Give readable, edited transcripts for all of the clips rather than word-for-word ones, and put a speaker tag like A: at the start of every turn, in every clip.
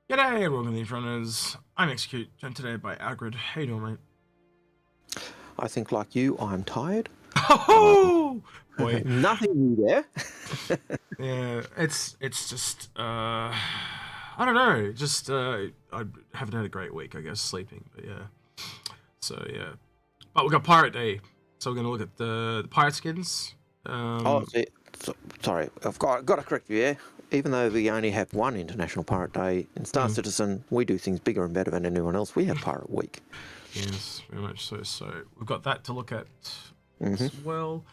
A: G'day everyone, the Inforunners. I'm Execute, joined today by Algared. How you doing, mate?
B: I think, like you, I'm tired.
A: Oh boy,
B: Nothing new there.
A: yeah, it's just I don't know, just I haven't had a great week, I guess, sleeping, but yeah. So yeah, but we got Pirate Day, so we're gonna look at the pirate skins.
B: Sorry, I've got to correct you here. Even though we only have one International Pirate Day in Star Citizen, we do things bigger and better than anyone else. We have Pirate Week.
A: Yes, very much so. So we've got that to look at as well.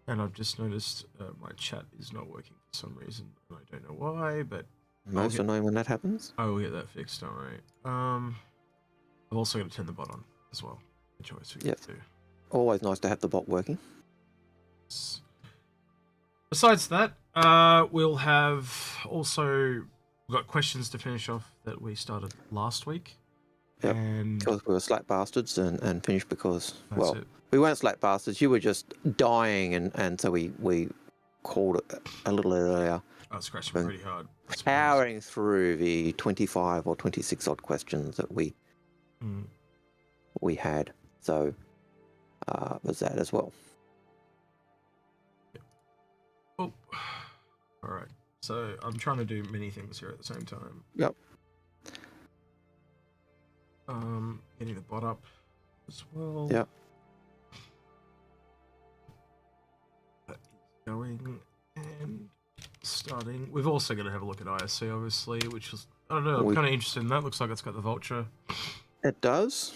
A: And I've just noticed my chat is not working for some reason. And I don't know why, but
B: Most annoying when that happens.
A: I will get that fixed, don't worry. I've also got to turn the bot on as well, which I always forget to do.
B: Always nice to have the bot working.
A: Besides that, we'll have also we've got questions to finish off that we started last week.
B: Yep.
A: And
B: because we were slack bastards and finished because, well,
A: it.
B: we weren't slack bastards. You were just dying, and so we called it a little earlier.
A: I was scratching pretty hard.
B: Powering through the 25 or 26 odd questions that we had. So was that as well.
A: Yep. Oh, all right. So I'm trying to do many things here at the same time.
B: Yep.
A: Getting the bot up as well.
B: Yep.
A: That is going and starting. We've also got to have a look at ISC, obviously, which was, I don't know, I'm kind of interested in that. Looks like it's got the vulture.
B: It does.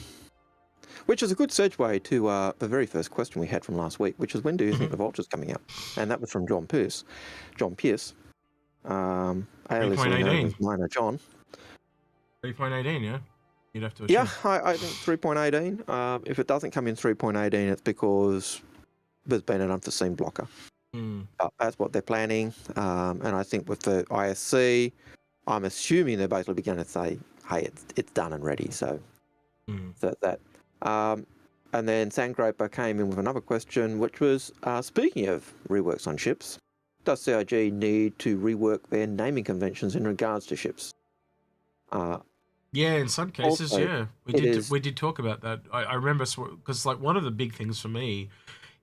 B: Which is a good segue to the very first question we had from last week, which is, when do you think the vulture's coming out? And that was from John Pierce.
A: 3.18.
B: Minor John.
A: 3.18, yeah? You'd have to assume.
B: Yeah, I think 3.18. If it doesn't come in 3.18, it's because there's been an unforeseen blocker. That's what they're planning. And I think with the ISC, I'm assuming they're basically going to say, hey, it's done and ready. So that. And then Sandgroper came in with another question, which was, speaking of reworks on ships, does CIG need to rework their naming conventions in regards to ships?
A: Yeah, in some cases,
B: also,
A: yeah. We did talk about that. I remember, because like one of the big things for me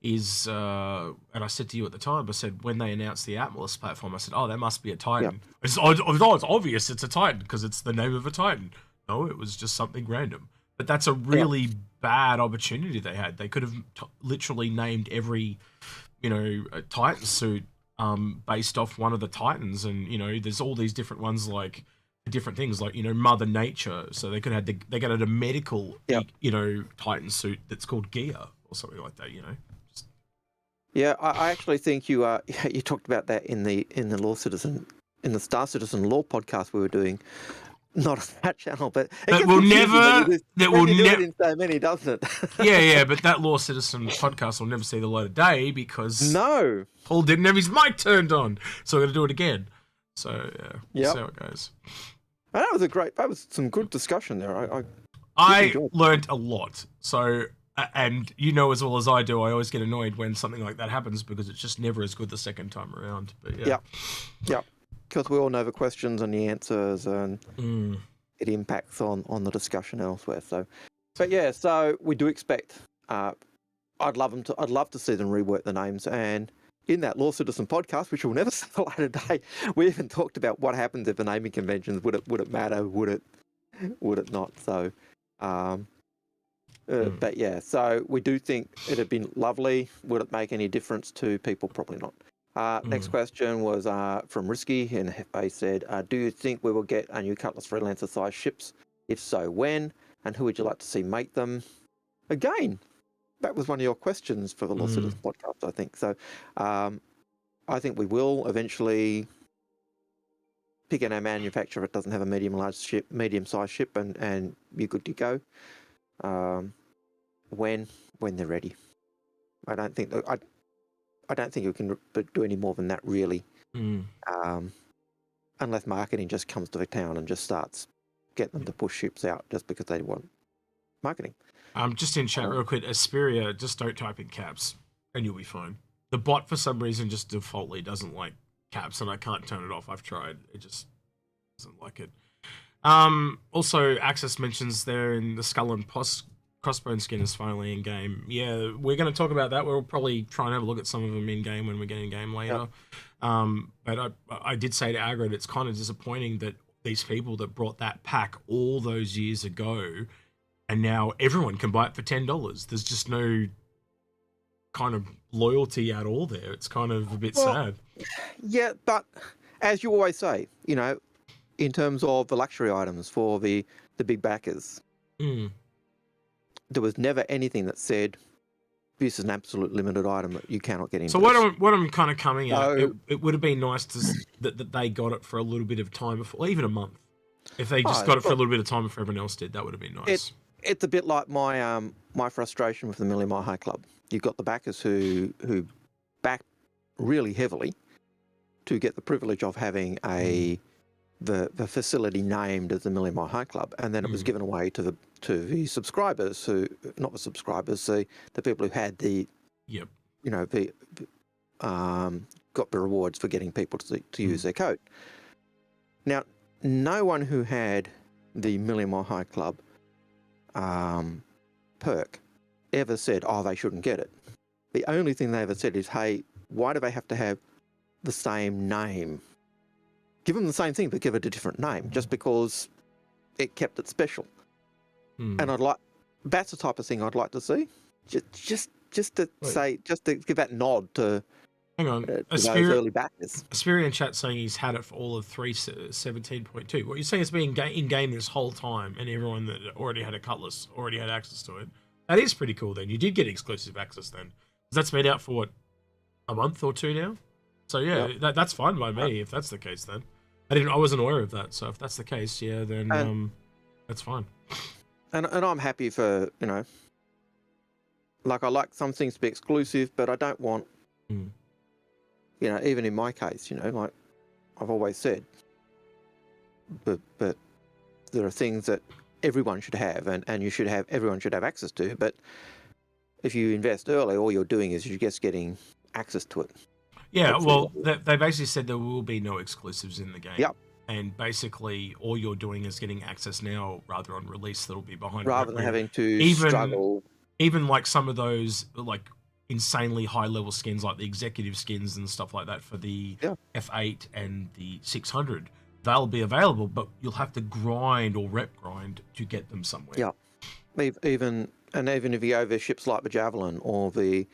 A: is, and I said to you at the time, I said, when they announced the Atlas platform, I said, oh, that must be a Titan. Yep. It's obvious it's a Titan because it's the name of a Titan. No, it was just something random. But that's a really bad opportunity they had. They could have literally named every, Titan suit based off one of the Titans. And, there's all these different ones, like different things, like, Mother Nature. So they could have they got a medical, Titan suit that's called Gear or something like that,
B: Yeah, I actually think you talked about that in the Star Citizen Law podcast we were doing. Not on that channel, but
A: that will never. That will never.
B: So many, doesn't it?
A: yeah, but that Law Citizen podcast will never see the light of day because Paul didn't have his mic turned on, so we're gonna do it again. So yeah, we'll see how it goes.
B: And that was some good discussion there.
A: I learned a lot. So, and as well as I do, I always get annoyed when something like that happens because it's just never as good the second time around. But yeah. Yep.
B: Because we all know the questions and the answers, and it impacts on the discussion elsewhere. So, but yeah, so we do expect. I'd love to see them rework the names. And in that Law Citizen podcast, which will never see the light of day, we even talked about what happens if the naming conventions would it matter? Would it not? So, but yeah, so we do think it'd been lovely. Would it make any difference to people? Probably not. Next question was from Risky, and they said, do you think we will get a new Cutlass Freelancer-sized ships? If so, when? And who would you like to see make them? Again, that was one of your questions for the Law Citizen podcast, I think. So I think we will eventually pick a manufacturer that doesn't have a medium-sized ship, and you're good to go. When they're ready. I don't think you can do any more than that, really. Unless marketing just comes to the town and just starts getting them to push ships out just because they want marketing.
A: Just in chat real quick, Asperia, just don't type in caps and you'll be fine. The bot, for some reason, just defaultly doesn't like caps, and I can't turn it off. I've tried. It just doesn't like it. Also, Access mentions there in the Skull and Crossbone skin is finally in game. Yeah, we're going to talk about that. We'll probably try and have a look at some of them in game when we get in game later. Yep. But I did say to Algared, it's kind of disappointing that these people that brought that pack all those years ago, and now everyone can buy it for $10. There's just no kind of loyalty at all there. It's kind of a bit sad.
B: Yeah, but as you always say, you know, in terms of the luxury items for the big backers, there was never anything that said this is an absolute limited item that you cannot get into.
A: So what I'm kind of coming at, it would have been nice that they got it for a little bit of time before, or even a month. If they just got it for a little bit of time before everyone else did, that would have been nice.
B: It's a bit like my frustration with the Millie Mile High Club. You've got the backers who back really heavily to get the privilege of having the facility named as the Millie Mile High Club, and then it was given away to the subscribers who, not the subscribers, the people who had the, you know, got the rewards for getting people to use their code. Now, no one who had the Millie Mile High Club perk ever said, oh, they shouldn't get it. The only thing they ever said is, hey, why do they have to have the same name? Give them the same thing, but give it a different name, just because it kept it special. And that's the type of thing I'd like to see. Just to say, just to give that nod to,
A: hang on,
B: those early backers.
A: Asperian chat saying he's had it for all of 3.17.2. What you're saying is being in game this whole time, and everyone that already had a Cutlass already had access to it. That is pretty cool. Then you did get exclusive access then, because that's been out for what, a month or two now. So yeah, that's fine by me if that's the case. Then I wasn't aware of that. So if that's the case, yeah, then that's fine.
B: And I'm happy for, you know, like I like some things to be exclusive, but I don't want, you know, even in my case, you know, like I've always said, but there are things that everyone should have, and everyone should have access to. But if you invest early, all you're doing is you're just getting access to it.
A: Yeah, well, they basically said there will be no exclusives in the game.
B: Yep.
A: And basically, all you're doing is getting access now, rather on release, that'll be behind.
B: Rather than having to struggle.
A: Even like some of those like insanely high level skins, like the executive skins and stuff like that for the F8 and the 600, they'll be available, but you'll have to grind or rep grind to get them somewhere.
B: Yeah. Even if you go over ships like the Javelin or the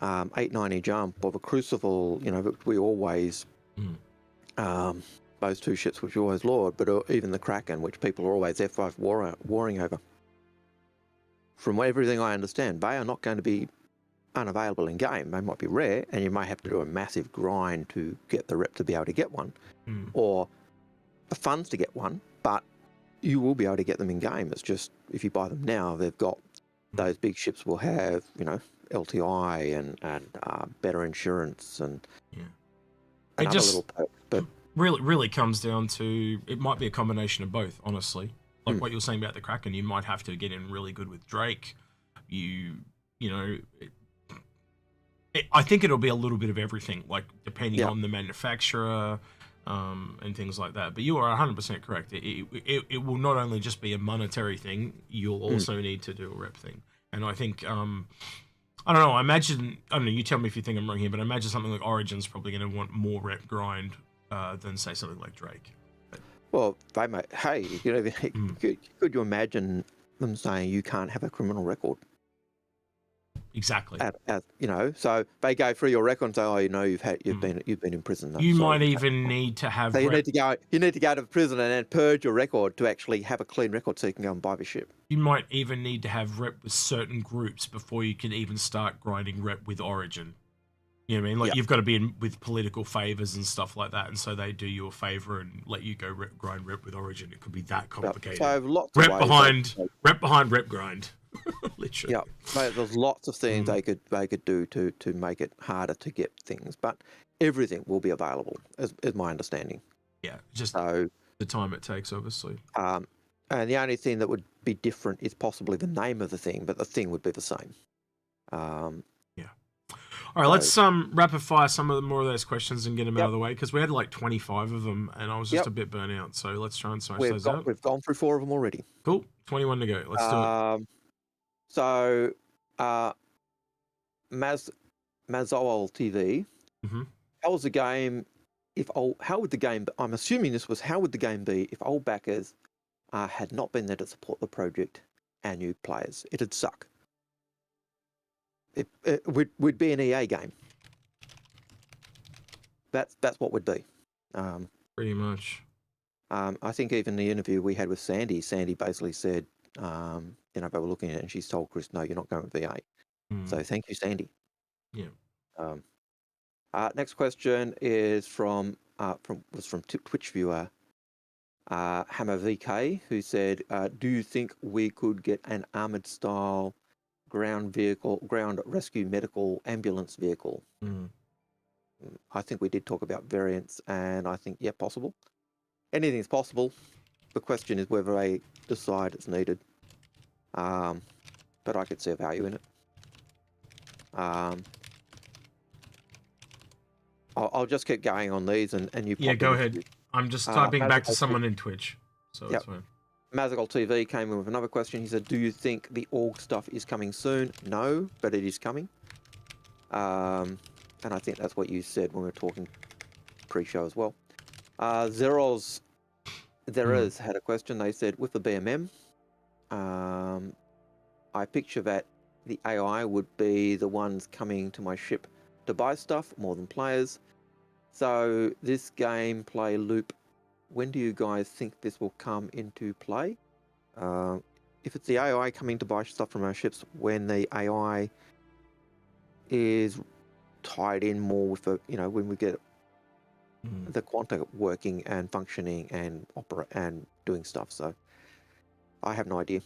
B: 890 Jump or the Crucible, you know, we always those two ships which we always laud, but even the Kraken, which people are always F5 warring over. From everything I understand, they are not going to be unavailable in game. They might be rare, and you may have to do a massive grind to get the rep to be able to get one, or the funds to get one, but you will be able to get them in game. It's just, if you buy them now, they've got, those big ships will have, you know, LTI and better insurance and
A: it just
B: little perk, but
A: really comes down to, it might be a combination of both, honestly. Like what you were saying about the Kraken, you might have to get in really good with Drake. You know, I think it'll be a little bit of everything, like depending on the manufacturer and things like that. But you are 100% correct. It will not only just be a monetary thing, you'll also need to do a rep thing. And I think, I don't know, I don't know, you tell me if you think I'm wrong here, but I imagine something like Origin's probably going to want more rep grind than, say, something like Drake.
B: Well, they might, hey, you know, could you imagine them saying you can't have a criminal record?
A: Exactly.
B: You know, so they go through your record and say, oh, you know, you've been in prison.
A: You might even need to have.
B: So you need to go to prison and then purge your record to actually have a clean record, so you can go and buy the ship.
A: You might even need to have rep with certain groups before you can even start grinding rep with Origin. You know what I mean? Like you've got to be in with political favors and stuff like that, and so they do you a favor and let you go grind rep with Origin. It could be that complicated.
B: So lots
A: rep
B: of
A: behind rep grind. Literally.
B: Yeah, there's lots of things they could do to make it harder to get things, but everything will be available, is my understanding.
A: Yeah, just the time it takes, obviously.
B: And the only thing that would be different is possibly the name of the thing, but the thing would be the same.
A: All right,
B: So,
A: let's rapid fire some of the more of those questions and get them out
B: yep,
A: of the way because we had like 25 of them and I was just
B: yep.
A: a bit burnt out. So let's try and smash those out.
B: We've gone through 4 of them already.
A: Cool. 21 to go. Let's do it.
B: So, Mazowal TV.
A: Hmm.
B: How was the game? How would the game? I'm assuming this was how would the game be if old backers had not been there to support the project and new players? It'd suck. We'd be an EA game. That's what would be.
A: Pretty much.
B: I think even the interview we had with Sandy basically said, they were looking at it and she's told Chris, no, you're not going with V8. So thank you, Sandy.
A: Yeah.
B: Next question is from Twitch viewer Hammer VK, who said, do you think we could get an armored style ground rescue medical ambulance vehicle? I think we did talk about variants, and I think, yeah, possible. Anything's possible. The question is whether they decide it's needed. But I could see a value in it. I'll just keep going on these, and you.
A: Yeah, go ahead. I'm just typing back to someone in Twitch, so it's fine.
B: Mazagol TV came in with another question. He said, do you think the org stuff is coming soon? No, but it is coming. And I think that's what you said when we were talking pre-show as well. Zeros had a question. They said, with the BMM, I picture that the AI would be the ones coming to my ship to buy stuff more than players. So this gameplay loop, when do you guys think this will come into play? If it's the AI coming to buy stuff from our ships, when the AI is tied in more with when we get the quanta working and functioning and doing stuff. So I have no idea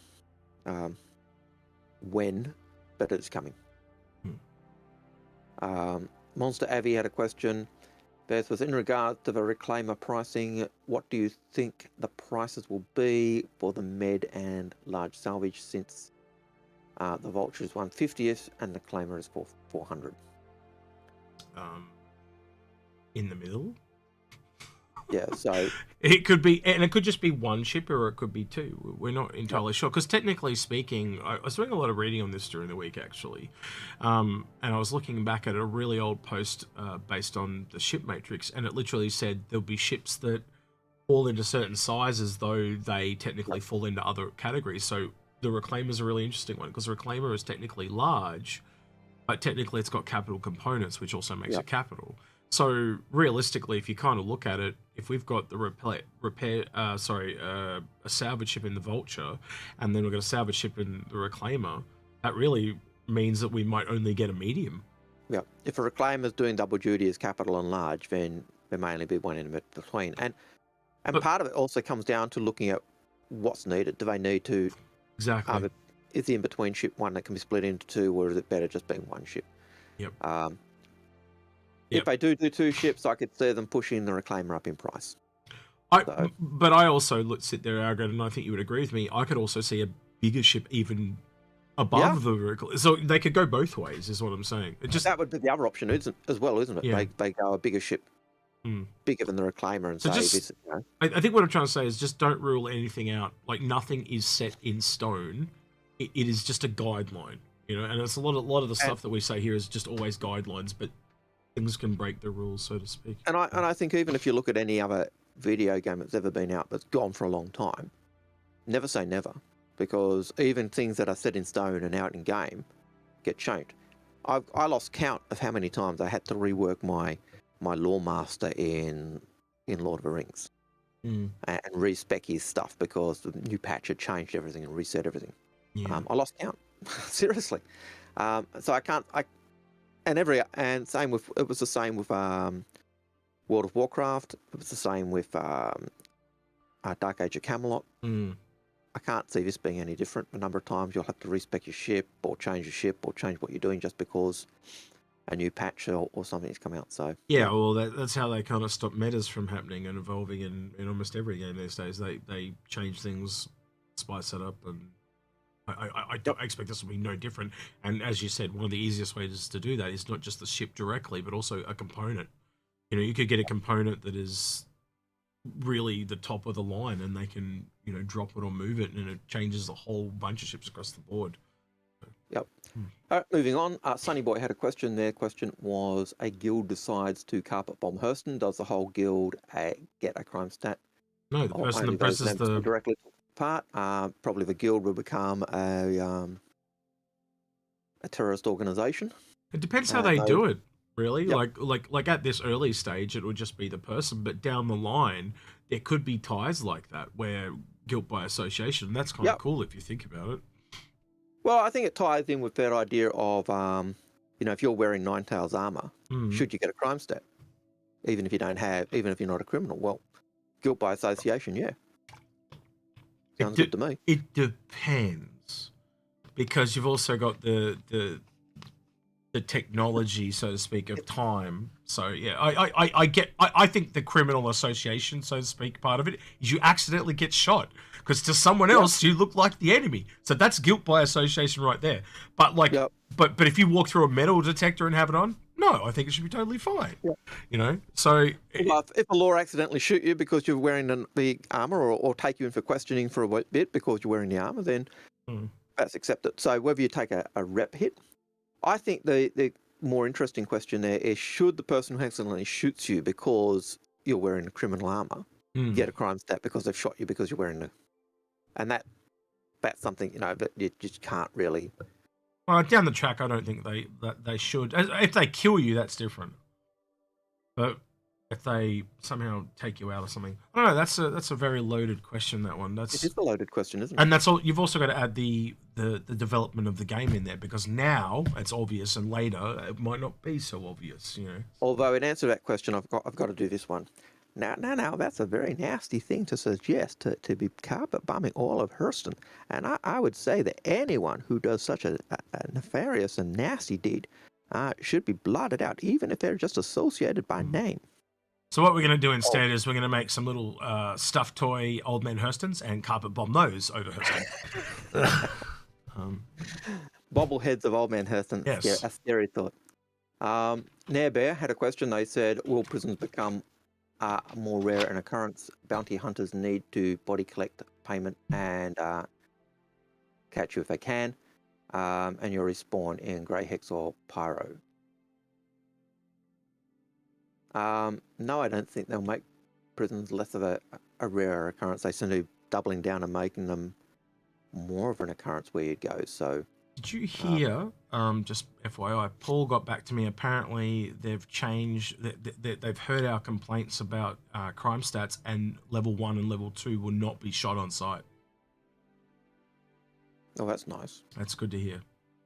B: when, but it's coming. Monster Avi had a question. Beth was in regard to the reclaimer pricing. What do you think the prices will be for the med and large salvage, since the Vulture is 150th and the claimer is 400?
A: In the middle.
B: Yeah, so
A: it could be, and it could just be one ship, or it could be two. We're not entirely sure, because technically speaking, I was doing a lot of reading on this during the week actually, and I was looking back at a really old post based on the ship matrix, and it literally said there'll be ships that fall into certain sizes, though they technically fall into other categories. So the Reclaimer is a really interesting one, because the Reclaimer is technically large, but technically it's got capital components, which also makes it capital. So realistically, if you kind of look at it, if we've got the a salvage ship in the Vulture, and then we've got a salvage ship in the Reclaimer, that really means that we might only get a medium.
B: Yeah, if a Reclaimer is doing double duty as capital and large, then there may only be one in between. And part of it also comes down to looking at what's needed. Do they need to...
A: Exactly.
B: Is the in-between ship one that can be split into two, or is it better just being one ship?
A: Yep.
B: If they do two ships, I could see them pushing the Reclaimer up in price.
A: But I also sit there, Algared, and I think you would agree with me. I could also see a bigger ship even above the Reclaimer. So they could go both ways, is what I'm saying.
B: That would be the other option, isn't it?
A: Yeah.
B: They go a bigger ship, bigger than the Reclaimer, and
A: I think what I'm trying to say is just don't rule anything out. Like, nothing is set in stone. It is just a guideline, and it's a lot of the stuff that we say here is just always guidelines, but things can break the rules, so to speak.
B: And I think even if you look at any other video game that's ever been out that's gone for a long time, never say never, because even things that are set in stone and out in game get changed. I lost count of how many times I had to rework my Lawmaster in Lord of the Rings and respec his stuff because the new patch had changed everything and reset everything. Yeah. I lost count, seriously. So I can't. And same with, it was the same with World of Warcraft. It was the same with Dark Age of Camelot. I can't see this being any different. A number of times you'll have to respec your ship, or change your ship, or change what you're doing just because a new patch or something has come out. So
A: yeah, well, that's how they kind of stop metas from happening and evolving in almost every game these days. They change things, spice it up, and I expect this will be no different. And as you said, one of the easiest ways to do that is not just the ship directly, but also a component. You could get a component that is really the top of the line, and they can, drop it or move it, and it changes the whole bunch of ships across the board.
B: Yep. All right, moving on. Sunny Boy had a question. Their question was, a guild decides to carpet bomb Hurston. Does the whole guild get a crime stat?
A: No, the person
B: Only
A: that
B: those
A: presses
B: members who
A: the...
B: directly took part. Probably the guild will become a terrorist organization.
A: It depends how they do it, really.
B: Yep.
A: Like at this early stage, it would just be the person, but down the line, there could be ties like that where guilt by association. That's kind of cool if you think about it.
B: Well, I think it ties in with that idea of, if you're wearing Ninetales armor, should you get a crime stat, even if you're not a criminal? Well, guilt by association, yeah, sounds good to me.
A: It depends, because you've also got the technology, so to speak, of time. So yeah, I think the criminal association, so to speak, part of it is you accidentally get shot because to someone else you look like the enemy. So that's guilt by association right there. But but if you walk through a metal detector and have it on, no, I think it should be totally fine. So
B: if a law accidentally shoot you because you're wearing the armor, or take you in for questioning for a bit because you're wearing the armor, then that's accepted. So whether you take a rep hit, I think the more interesting question there is, should the person who accidentally shoots you because you're wearing criminal armor get a crime stat because they've shot you because you're wearing the... And that's something, that you just can't really...
A: Well, down the track, I don't think they should. If they kill you, that's different. But if they somehow take you out or something, I don't know. That's a very loaded question. That one. It
B: is a loaded question, isn't it?
A: And that's all. You've also got to add the development of the game in there, because now it's obvious, and later it might not be so obvious.
B: Although in answer to that question, I've got to do this one. Now, that's a very nasty thing to suggest, to be carpet bombing all of Hurston. And I would say that anyone who does such a nefarious and nasty deed should be blotted out, even if they're just associated by name.
A: So what we're going to do instead is we're going to make some little stuffed toy Old Man Hurstons and carpet bomb those over Hurston.
B: Bobbleheads of Old Man Hurston.
A: Yes.
B: Yeah, a scary thought. Nair Bear had a question. They said, will prisons become more rare an occurrence? Bounty hunters need to body collect payment and catch you if they can, and you'll respawn in Grey Hex or Pyro. No, I don't think they'll make prisons less of a rare occurrence. They seem to be doubling down and making them more of an occurrence where you'd go. So,
A: did you hear? Just FYI, Paul got back to me. Apparently, they've changed. They've heard our complaints about crime stats, and level 1 and level 2 will not be shot on sight.
B: Oh, that's nice.
A: That's good to hear,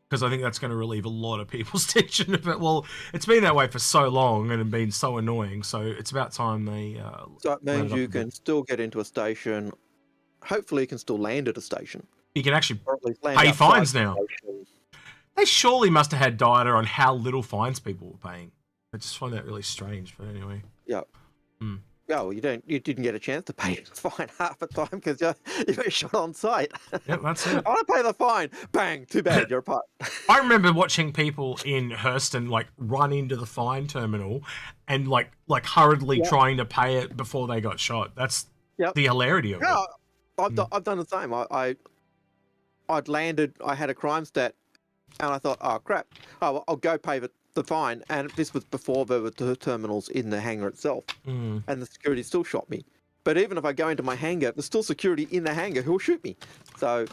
A: because I think that's going to relieve a lot of people's tension of it. Well, it's been that way for so long and been so annoying. So it's about time they.
B: So it means you can still get into a station. Hopefully, you can still land at a station.
A: You can actually pay fines now. They surely must have had data on how little fines people were paying. I just find that really strange. But anyway.
B: Yeah. No, you didn't get a chance to pay the fine half the time because you got shot on sight.
A: Yep, that's it.
B: I want to pay the fine. Bang! Too bad. You're a part.
A: I remember watching people in Hurston run into the fine terminal and hurriedly trying to pay it before they got shot. That's the hilarity of it.
B: I've done the same. I'd landed. I had a crime stat, and I thought, oh crap! Oh, I'll go pay the fine. And this was before there were terminals in the hangar itself, and the security still shot me. But even if I go into my hangar, there's still security in the hangar who'll shoot me. So,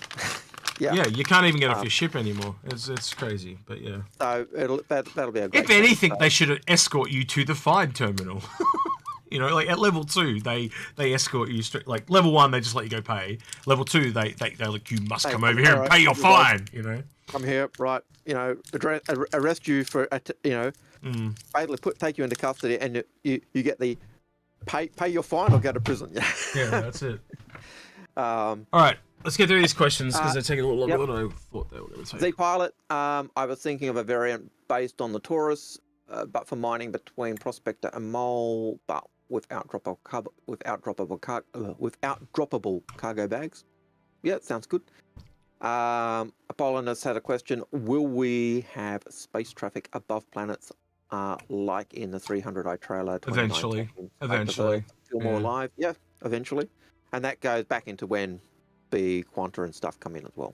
B: yeah.
A: Yeah, you can't even get off your ship anymore. It's crazy, but yeah.
B: So that'll be a great.
A: If anything, they should escort you to the fine terminal. At level 2, they escort you straight. Like level 1, they just let you go pay. Level 2, they like, you must come over here and pay your fine.
B: Come here, right? Arrest you for basically take you into custody, and you get the pay your fine or go to prison.
A: Yeah, that's it. All right, let's get through these questions because they're taking a little longer than I thought they were going to take.
B: Z-Pilot, I was thinking of a variant based on the Taurus, but for mining between Prospector and Mole, but without droppable cargo bags. Yeah, sounds good. Apollinus had a question. Will we have space traffic above planets like in the 300i trailer 2019?
A: Eventually.
B: Feel more alive? Yeah, eventually. And that goes back into when the Quanta and stuff come in as well.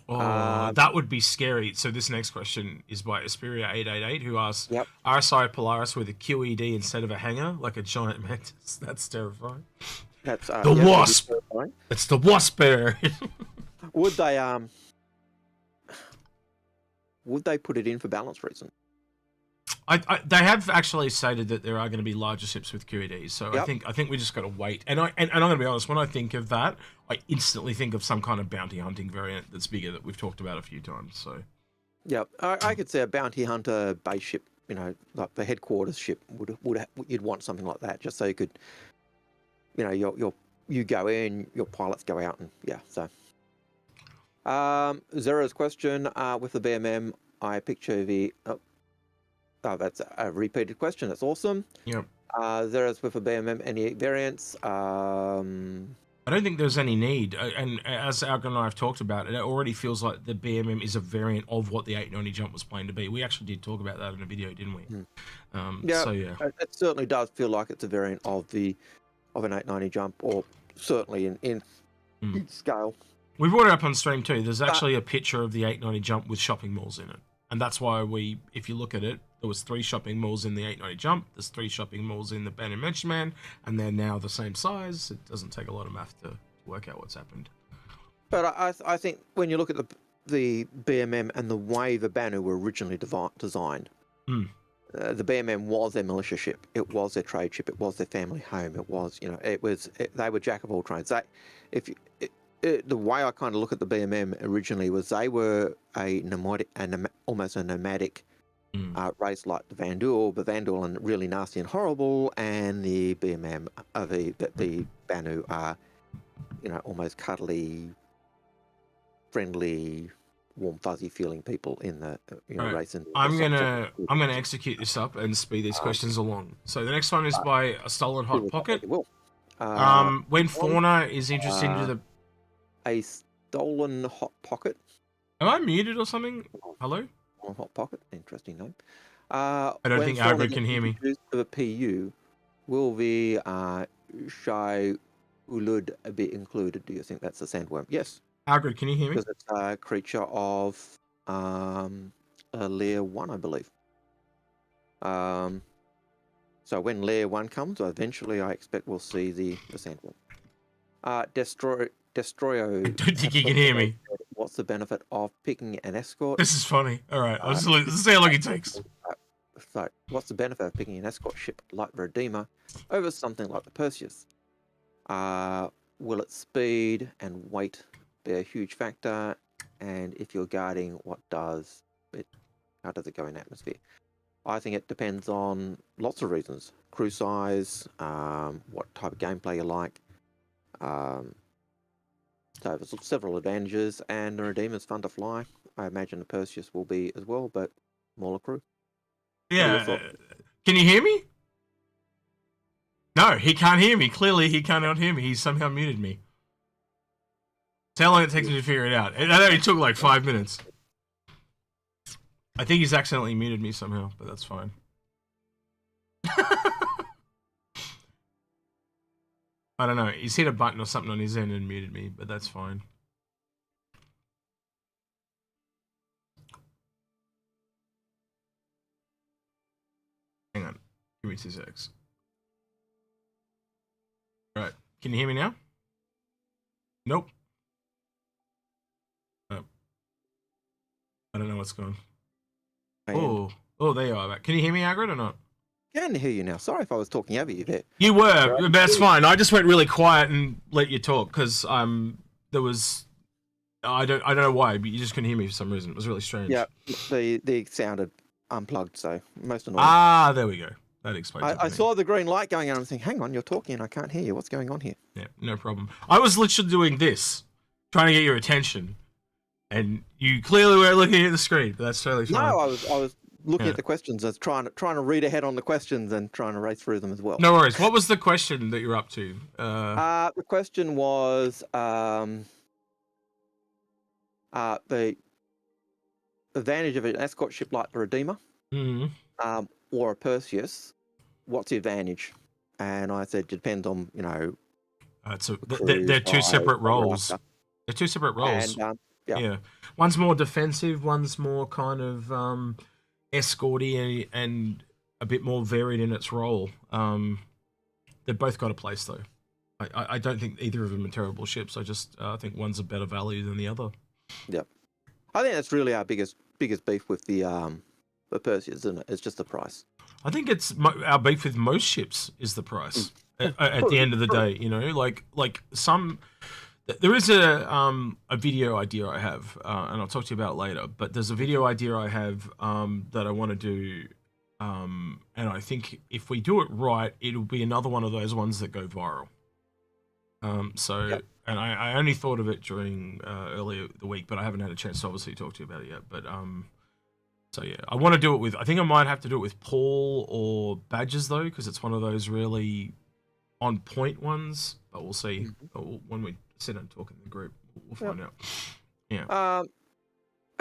A: Oh, that would be scary. So this next question is by Asperia888, who asks,
B: Yep.
A: RSI Polaris with a QED instead of a hanger, like a giant mantis. That's terrifying.
B: That's
A: the wasp. It's the wasp bear.
B: Would they put it in for balance reasons?
A: They have actually stated that there are going to be larger ships with QEDs, so yep. I think we just got to wait. And I'm going to be honest, when I think of that, I instantly think of some kind of bounty hunting variant that's bigger that we've talked about a few times. So,
B: yeah, I could see a bounty hunter base ship, you know, like the headquarters ship you'd want something like that, just so you could, you know, you go in, your pilots go out, and yeah. So, Zera's question with the BMM, I picture the. Oh, that's a repeated question. That's awesome.
A: Yep.
B: Zeros with a BMM, any variants?
A: I don't think there's any need. And as Algared and I have talked about, it already feels like the BMM is a variant of what the 890 jump was planned to be. We actually did talk about that in a video, didn't we?
B: Yeah,
A: so yeah.
B: It certainly does feel like it's a variant of an 890 jump, or certainly in scale.
A: We brought it up on stream too. There's actually a picture of the 890 jump with shopping malls in it. And that's why if you look at it, there was 3 shopping malls in the 890 jump, there's 3 shopping malls in the Banner Mention Man, and they're now the same size. It doesn't take a lot of math to work out what's happened.
B: But I think when you look at the BMM and the way the Banu were originally designed, the BMM was their militia ship, it was their trade ship, it was their family home, it was, you know, they were jack of all trades. The way I kind of look at the BMM originally was they were almost a nomadic race like the Vanduul, but Vanduul are really nasty and horrible, and the BMM, the Banu are, you know, almost cuddly, friendly, warm, fuzzy feeling people in the race.
A: I'm gonna execute this up and speed these questions along. So the next one is by a stolen hot pocket. When Fauna is interested into the
B: a stolen hot pocket.
A: Am I muted or something? Hello?
B: Hot pocket, interesting name.
A: I don't think Algared can hear me.
B: To the PU, will the Shai Ulud be included? Do you think that's a sandworm? Yes.
A: Algared, can you hear me?
B: Because it's a creature of Layer 1, I believe. So when Layer 1 comes, eventually I expect we'll see the sandworm. Destroyo.
A: I don't think you can hear me.
B: What's the benefit of picking an escort?
A: This is funny. All right, let's see how long it takes.
B: So, what's the benefit of picking an escort ship like the Redeemer over something like the Perseus? Will its speed and weight be a huge factor? And if you're guarding, how does it go in atmosphere? I think it depends on lots of reasons. Crew size, what type of gameplay you like. So there's several advantages, and the Redeemer's fun to fly. I imagine the Perseus will be as well, but smaller crew.
A: Yeah. Can you hear me? No, he can't hear me. Clearly, he cannot hear me. He somehow muted me. So how long it takes me to figure it out? It only took like 5 minutes. I think he's accidentally muted me somehow, but that's fine. I don't know. He's hit a button or something on his end and muted me, but that's fine. Hang on. Give me 2 secs. All right. Can you hear me now? Nope. Oh. I don't know what's going on. Oh, there you are. Can you hear me, Algared, or not?
B: I can hear you now. Sorry if I was talking over you there.
A: You were, but that's fine. I just went really quiet and let you talk because there was, I don't know why, but you just couldn't hear me for some reason. It was really strange.
B: Yeah, the sounded unplugged, so most annoying.
A: Ah, there we go. That explains it.
B: I saw the green light going on and thinking, hang on, you're talking and I can't hear you. What's going on here?
A: Yeah, no problem. I was literally doing this, trying to get your attention, and you clearly were looking at the screen, but that's totally fine.
B: No, I was looking at the questions, as trying to read ahead on the questions and trying to race through them as well.
A: No worries. What was the question that you're up to?
B: The question was, The advantage of an escort ship like the Redeemer
A: Mm.
B: or a Perseus, what's the advantage? And I said, depends on,
A: So
B: crew
A: they're two
B: size,
A: separate
B: what you're
A: roles.
B: after.
A: They're two separate roles.
B: And yeah,
A: Yeah, one's more defensive, one's more kind of escorty and a bit more varied in its role. They've both got a place though. I don't think either of them are terrible ships. I just think one's a better value than the other.
B: yeah. I think that's really our biggest beef with the Perseus, isn't it? It's just the price.
A: I think it's our beef with most ships is the price. At the end of the day, like some. There is a video idea I have, and I'll talk to you about it later. But there's a video idea I have that I want to do, and I think if we do it right, it'll be another one of those ones that go viral.
B: Yep.
A: And I only thought of it during earlier the week, but I haven't had a chance to obviously talk to you about it yet. But so yeah, I want to do it with. I think I might have to do it with Paul or Badgers though, because it's one of those really on point ones. But we'll see when we sit and talk in the group. We'll find out. Yeah.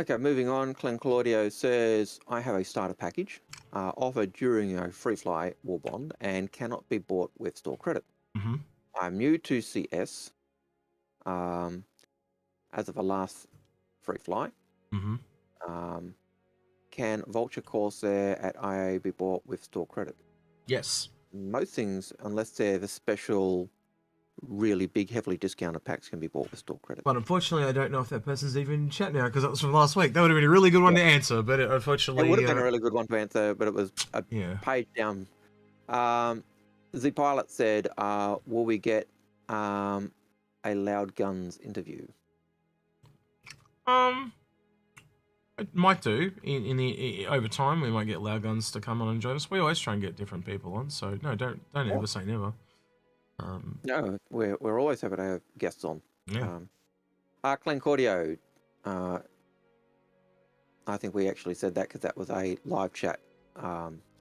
B: Okay, moving on. Clen Claudio says, I have a starter package offered during a free fly war bond and cannot be bought with store credit.
A: Mm-hmm.
B: I'm new to CS as of the last free fly.
A: Mm-hmm.
B: Can Vulture Corsair at IA be bought with store credit?
A: Yes.
B: Most things, unless they're the special, really big, heavily discounted packs, can be bought with store credit.
A: But unfortunately, I don't know if that person's even in chat now because that was from last week. That would have been a really good one to answer, but unfortunately...
B: It would have been a really good one to answer, but it was a page down. The pilot said, will we get a Loud Guns interview?
A: It might do. In the over time, we might get Loud Guns to come on and join us. We always try and get different people on, so no, don't ever say never.
B: No, we're always happy to have guests on.
A: Yeah.
B: Clen Cordio, I think we actually said that because that was a live chat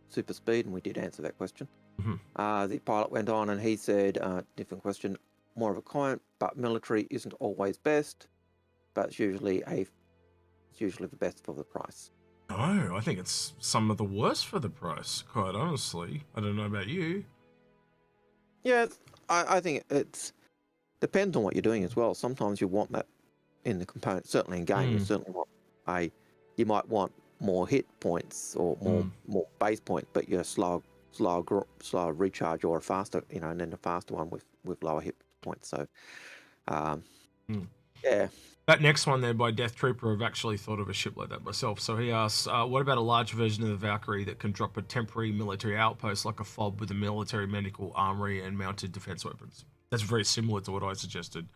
B: super speed, and we did answer that question.
A: Mm-hmm.
B: The pilot went on and he said, different question, more of a comment, but military isn't always best, but it's usually the best for the price.
A: No, I think it's some of the worst for the price, quite honestly. I don't know about you.
B: Yeah, I think it's depends on what you're doing as well. Sometimes you want that in the component. Certainly in game, you certainly want you might want more hit points or more base points, but you're slower recharge or a faster, and then a faster one with lower hit points. So, yeah.
A: That next one there by Death Trooper, I've actually thought of a ship like that myself. So he asks, what about a large version of the Valkyrie that can drop a temporary military outpost like a FOB with a military medical armory and mounted defense weapons? That's very similar to what I suggested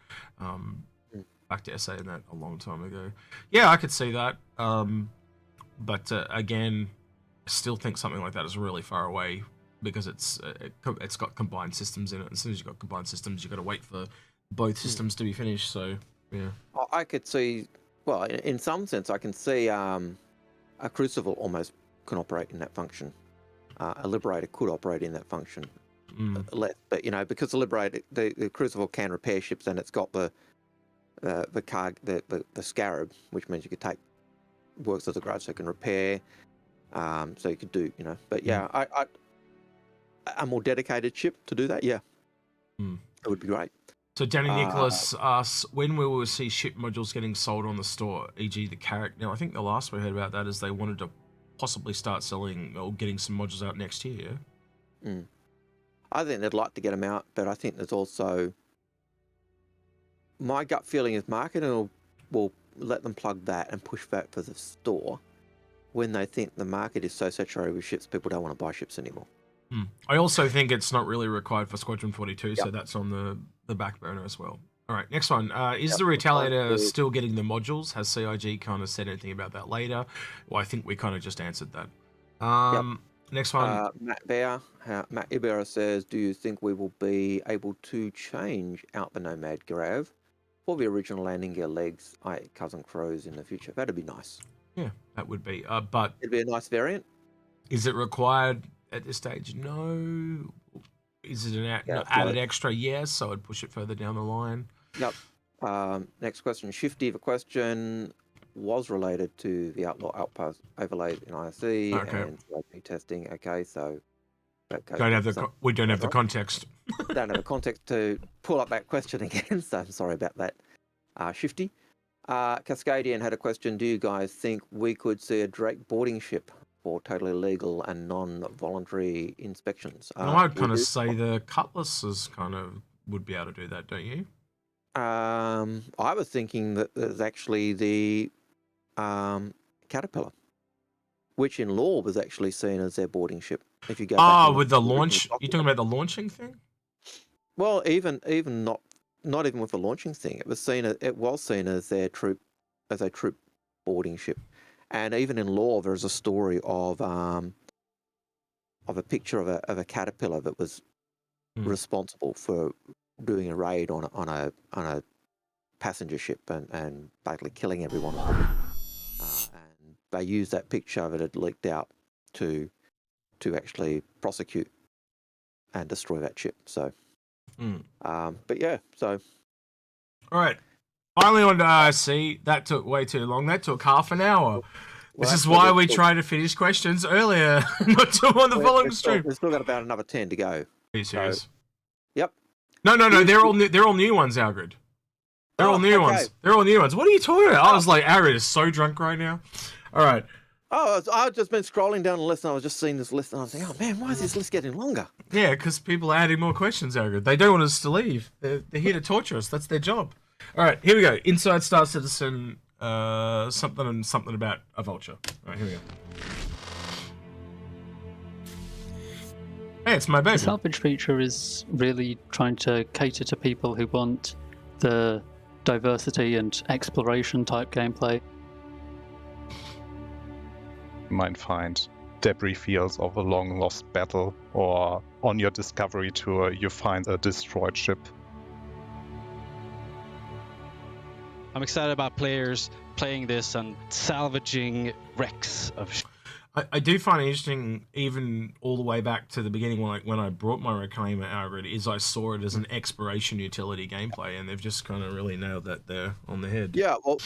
A: back to SA in that a long time ago. Yeah, I could see that. But again, I still think something like that is really far away because it's got combined systems in it. As soon as you've got combined systems, you've got to wait for both systems to be finished. So, yeah.
B: I could see, well, in some sense, I can see a Crucible almost can operate in that function. A Liberator could operate in that function less, but because the Liberator, the Crucible can repair ships, and it's got the Scarab, which means you could take works as a grudge, so it can repair. So you could do, but yeah, a more dedicated ship to do that, yeah, it would be great.
A: So Danny Nicholas asks, when will we see ship modules getting sold on the store, e.g. the Carrack? Now, I think the last we heard about that is they wanted to possibly start selling or getting some modules out next year.
B: I think they'd like to get them out, but I think there's also... My gut feeling is marketing will let them plug that and push that for the store when they think the market is so saturated with ships, people don't want to buy ships anymore.
A: I also think it's not really required for Squadron 42, so that's on the back burner as well. All right, next one. Is the Retaliator still getting the modules? Has CIG kind of said anything about that later? Well, I think we kind of just answered that. Next one.
B: Matt Ibera says, do you think we will be able to change out the Nomad Grav for the original landing gear legs, Cousin Crows, in the future? That'd be nice.
A: Yeah, that would be. But
B: it'd be a nice variant.
A: Is it required at this stage? No. Is it an added extra? Yes. So I'd push it further down the line.
B: Yep. Next question. Shifty, the question was related to the outlaw outpost overlays in ISC
A: Okay.
B: and CIP testing. Okay, so that goes
A: Don't have
B: to
A: the we don't have the context.
B: don't have a context to pull up that question again, so I'm sorry about that. Shifty. Cascadian had a question. Do you guys think we could see a Drake boarding ship for totally legal and non-voluntary inspections?
A: I'd kind of say the Cutlasses kind of would be able to do that, don't you?
B: I was thinking that there's actually the Caterpillar, which in law was actually seen as their boarding ship. If you go back
A: with the launch, you're talking about the launching thing?
B: Well, even not even with the launching thing, it was seen as their troop, as a troop boarding ship, and even in law there's a story of a picture of a caterpillar that was responsible for doing a raid on a passenger ship and basically killing everyone on board. And they used that picture that had leaked out to actually prosecute and destroy that ship. So, but yeah, so.
A: All right. Finally on to ISC. That took way too long. That took half an hour. This is why we try to finish questions earlier, not do on the following stream.
B: We've still got about another 10 to go.
A: Are you serious?
B: So, yep.
A: No. They're all new ones, Algared. They're all new ones. They're all new ones. What are you talking about? I was like, Algared is so drunk right now. All right.
B: Oh, I've just been scrolling down the list and I was just seeing this list and I was thinking, oh man, why is this list getting longer?
A: Yeah, because people are adding more questions, Algared. They don't want us to leave. They're here to torture us. That's their job. All right, here we go. Inside Star Citizen, something about a vulture. All right, here we go. Hey, it's my baby.
C: The salvage feature is really trying to cater to people who want the diversity and exploration type gameplay.
D: You might find debris fields of a long lost battle, or on your discovery tour you find a destroyed ship.
E: I'm excited about players playing this and salvaging wrecks of ships.
A: I do find it interesting, even all the way back to the beginning when I brought my Reclaimer Algared, is I saw it as an exploration utility gameplay, and they've just kind of really nailed that there on the head.
B: Yeah, well,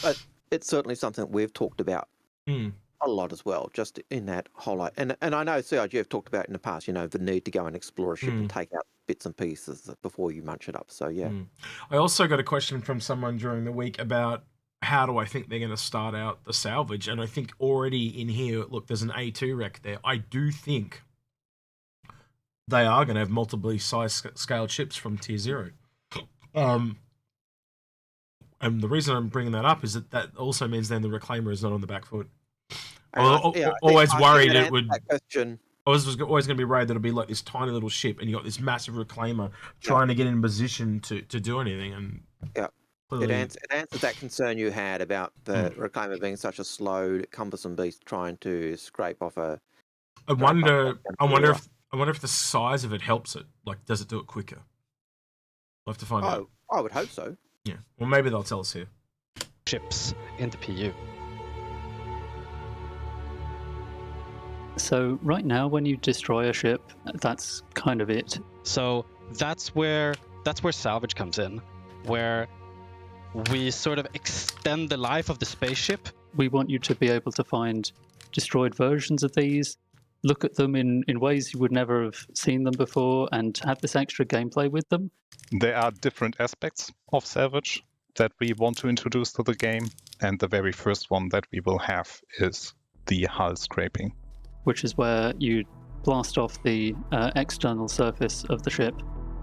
B: it's certainly something that we've talked about a lot as well, just in that whole light. And I know CIG have talked about in the past, you know, the need to go and explore a ship and take out bits and pieces before you munch it up. So, yeah.
A: I also got a question from someone during the week about how do I think they're going to start out the salvage, and I think already in here, look, there's an A2 wreck there. I do think they are going to have multiply size scaled ships from tier 0. And the reason I'm bringing that up is that also means then the Reclaimer is not on the back foot. Always worried it would. I was always going to be worried that it'll be like this tiny little ship, and you got this massive Reclaimer trying to get in position to do anything. And
B: it answers that concern you had about the Reclaimer being such a slow, cumbersome beast trying to scrape off a.
A: I wonder if the size of it helps it. Like, does it do it quicker? We'll have to find out.
B: I would hope so.
A: Yeah. Well, maybe they'll tell us here.
E: Ships in the PU.
C: So right now, when you destroy a ship, that's kind of it.
E: So that's where salvage comes in, where we sort of extend the life of the spaceship.
C: We want you to be able to find destroyed versions of these, look at them in ways you would never have seen them before, and have this extra gameplay with them.
D: There are different aspects of salvage that we want to introduce to the game, and the very first one that we will have is the hull scraping,
C: which is where you blast off the external surface of the ship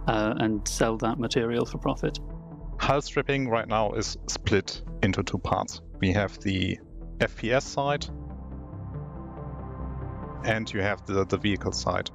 C: and sell that material for profit.
D: Hull stripping right now is split into 2 parts. We have the FPS side, and you have the vehicle side.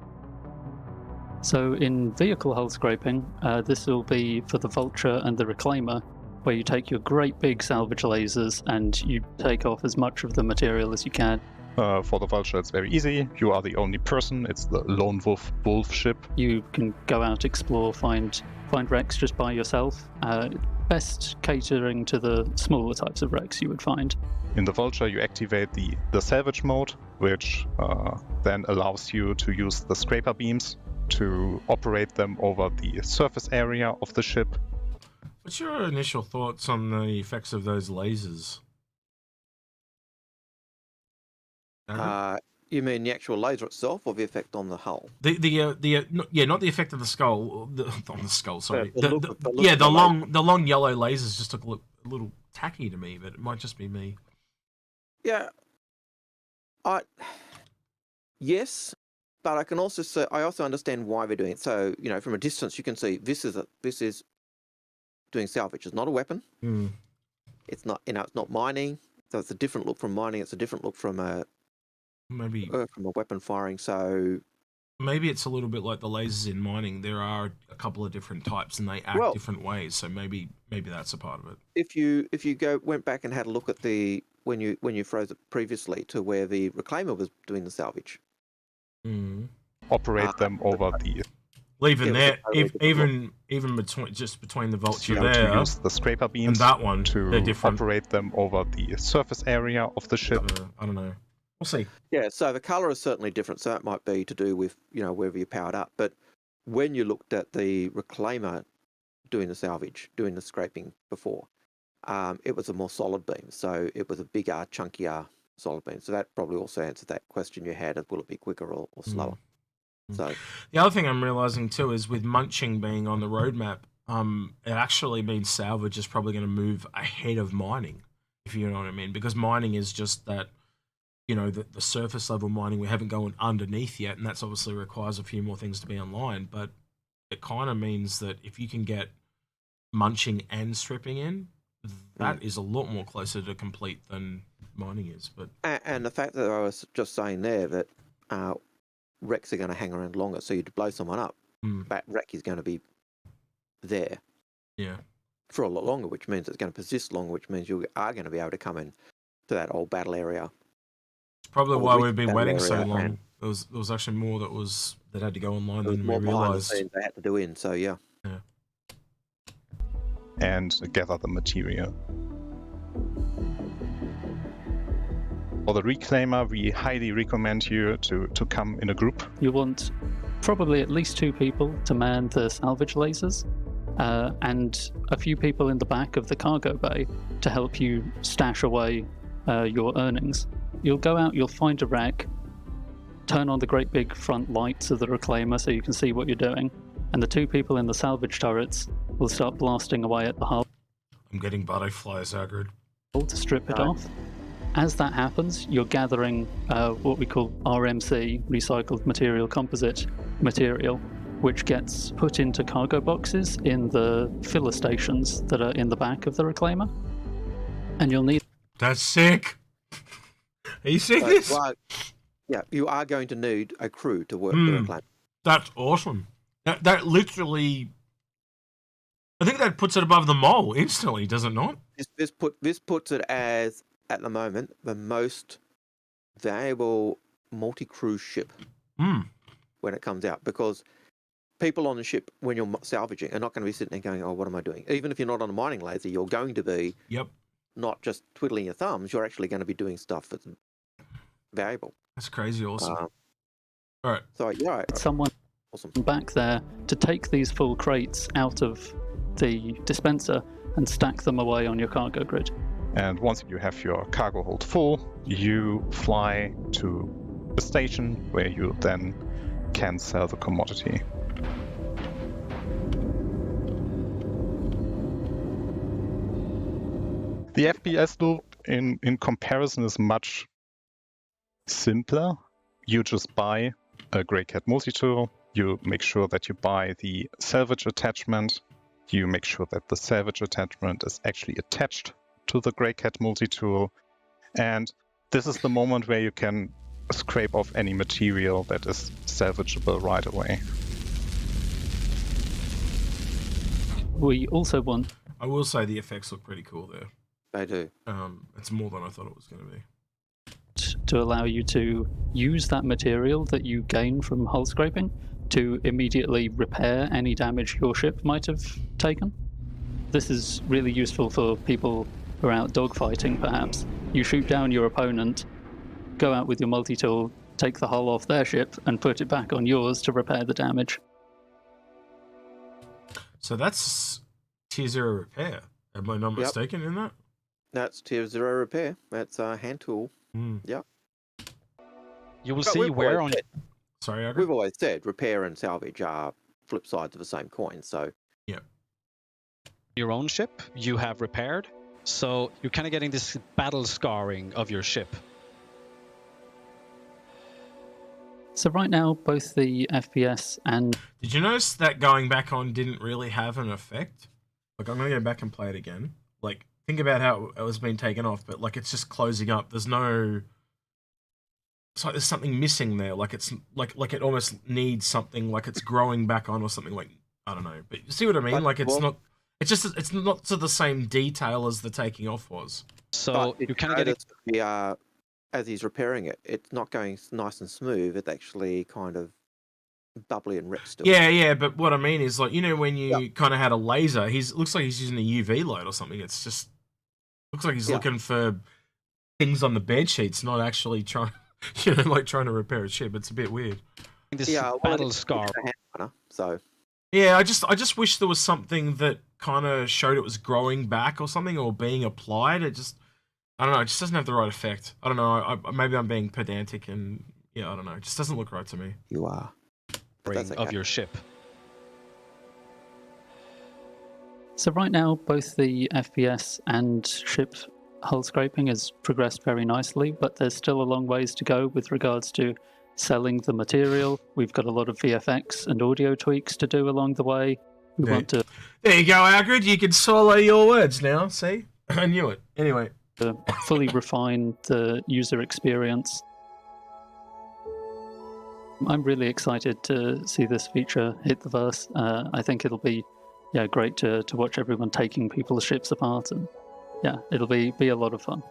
C: So in vehicle hull scraping, this will be for the Vulture and the Reclaimer, where you take your great big salvage lasers and you take off as much of the material as you can.
D: For the Vulture, it's very easy. You are the only person. It's the lone wolf ship.
C: You can go out, explore, find wrecks just by yourself. Best catering to the smaller types of wrecks you would find.
D: In the Vulture, you activate the salvage mode, which then allows you to use the scraper beams to operate them over the surface area of the ship.
A: What's your initial thoughts on the effects of those lasers?
B: You mean the actual laser itself, or the effect on the hull?
A: Not the effect of the skull, on the skull. Sorry,
B: The
A: long yellow lasers just look a little tacky to me, but it might just be me.
B: Yeah, yes, but I can also say I also understand why they're doing it. So from a distance, you can see this is doing salvage. It's not a weapon.
A: Mm.
B: It's not it's not mining. So it's a different look from mining. It's a different look from a weapon firing. So
A: maybe it's a little bit like the lasers in mining. There are a couple of different types, and they act different ways. So maybe that's a part of it.
B: If you went back and had a look at the when you froze it previously to where the reclaimer was doing the salvage,
D: operate them over the.
A: Even there, even between the vulture there,
D: to use the scraper beams
A: and that one
D: to operate them over the surface area of the ship.
A: I don't know. We'll see.
B: Yeah, so the color is certainly different. So that might be to do with whether you're powered up. But when you looked at the reclaimer doing the salvage, doing the scraping before, it was a more solid beam. So it was a bigger, chunkier solid beam. So that probably also answered that question you had of will it be quicker or slower. So
A: the other thing I'm realizing too is with munching being on the roadmap, it actually means salvage is probably going to move ahead of mining, if you know what I mean, because mining is just that, the surface level mining. We haven't gone underneath yet, and that's obviously requires a few more things to be online. But it kind of means that if you can get munching and stripping in, that is a lot more closer to complete than mining is. But
B: and the fact that I was just saying there that wrecks are going to hang around longer, so you'd blow someone up, that wreck is going to be there for a lot longer, which means it's going to persist longer, which means you are going to be able to come in to that old battle area.
A: It's probably why we've been waiting so long. There was actually more that had to go online than we realised.
B: They had to do in, so yeah.
D: And gather the material. For the reclaimer, we highly recommend you to come in a group.
C: You want probably at least 2 people to man the salvage lasers, and a few people in the back of the cargo bay to help you stash away your earnings. You'll go out, you'll find a wreck, turn on the great big front lights of the reclaimer so you can see what you're doing, and the 2 people in the salvage turrets will start blasting away at the hull.
A: I'm getting butterflies, Algared.
C: To strip it off. As that happens, you're gathering what we call RMC, recycled material composite material, which gets put into cargo boxes in the filler stations that are in the back of the reclaimer. And you'll need...
A: That's sick! Are you seeing this?
B: You are going to need a crew to work the reclaimer.
A: That's awesome. That literally... I think that puts it above the mole instantly, does it not?
B: This puts it as, at the moment, the most valuable multi-crew ship when it comes out, because people on the ship, when you're salvaging, are not going to be sitting there going, oh, what am I doing? Even if you're not on a mining laser, you're going to be not just twiddling your thumbs, you're actually going to be doing stuff that's valuable.
A: That's crazy awesome. All right.
B: So,
C: someone back there to take these full crates out of the dispenser and stack them away on your cargo grid.
D: And once you have your cargo hold full, you fly to the station where you then can sell the commodity. The FPS loop in comparison is much simpler. You just buy a Grey Cat multi-tool, you make sure that you buy the salvage attachment, you make sure that the salvage attachment is actually attached to the Grey Cat multi-tool, and this is the moment where you can scrape off any material that is salvageable right away.
C: We also want...
A: I will say the effects look pretty cool there.
B: They do.
A: It's more than I thought it was going to be.
C: To allow you to use that material that you gain from hull scraping to immediately repair any damage your ship might have taken. This is really useful for people who are out dogfighting, perhaps. You shoot down your opponent, go out with your multi-tool, take the hull off their ship, and put it back on yours to repair the damage.
A: So that's tier 0 repair. Am I not mistaken in that?
B: That's tier 0 repair. That's a hand tool. Yep.
E: You will
B: But
E: see
B: we've
E: where
B: always
E: on
B: said-
A: Sorry, Algared?
B: We've always said repair and salvage are flip sides of the same coin. So
E: your own ship you have repaired, so you're kind of getting this battle scarring of your ship.
C: So right now, both the FPS and
A: Did you notice that going back on didn't really have an effect? Like, I'm going to go back and play it again. Like, think about how it was being taken off, but, like, it's just closing up. There's no... It's like there's something missing there. Like, it's... Like it almost needs something, like it's growing back on or something. Like, I don't know. But you see what I mean?
B: But,
A: Like, it's
B: well,
A: not... It's just... It's not to the same detail as the taking off was.
E: So
B: but
E: you're kind of getting...
B: as he's repairing it, it's not going nice and smooth. It's actually kind of bubbly and red still.
A: Yeah, but what I mean is, like, you know, when you kind of had a laser, looks like he's using a UV light or something. It's just looks like he's looking for things on the bed sheets, not actually trying, like trying to repair a ship. It's a bit weird.
E: this battle scar.
B: So
A: Yeah, I just wish there was something that kind of showed it was growing back or something, or being applied. It just, I don't know. It just doesn't have the right effect. I don't know. Maybe I'm being pedantic, and yeah, I don't know. It just doesn't look right to me.
B: you are. That's okay.
E: Of your ship.
C: so right now, both the FPS and ship hull scraping has progressed very nicely, but there's still a long ways to go with regards to selling the material. We've got a lot of VFX and audio tweaks to do along the way. We want to
A: There you go, Algared. You can solo your words now. See, I knew it. Anyway,
C: fully refine the user experience. I'm really excited to see this feature hit the verse. I think it'll be great to watch everyone taking people's ships apart, and it'll be a lot of fun.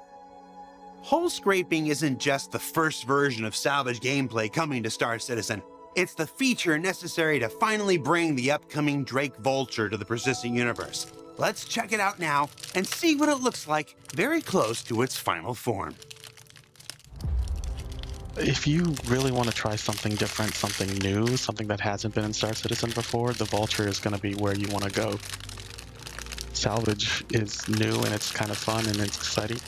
F: Hull scraping isn't just the first version of salvage gameplay coming to Star Citizen. It's the feature necessary to finally bring the upcoming Drake Vulture to the persistent universe. Let's check it out now and see what it looks like very close to its final form.
G: If you really want to try something different, something new, something that hasn't been in Star Citizen before, the Vulture is going to be where you want to go. Salvage is new and it's kind of fun and it's exciting.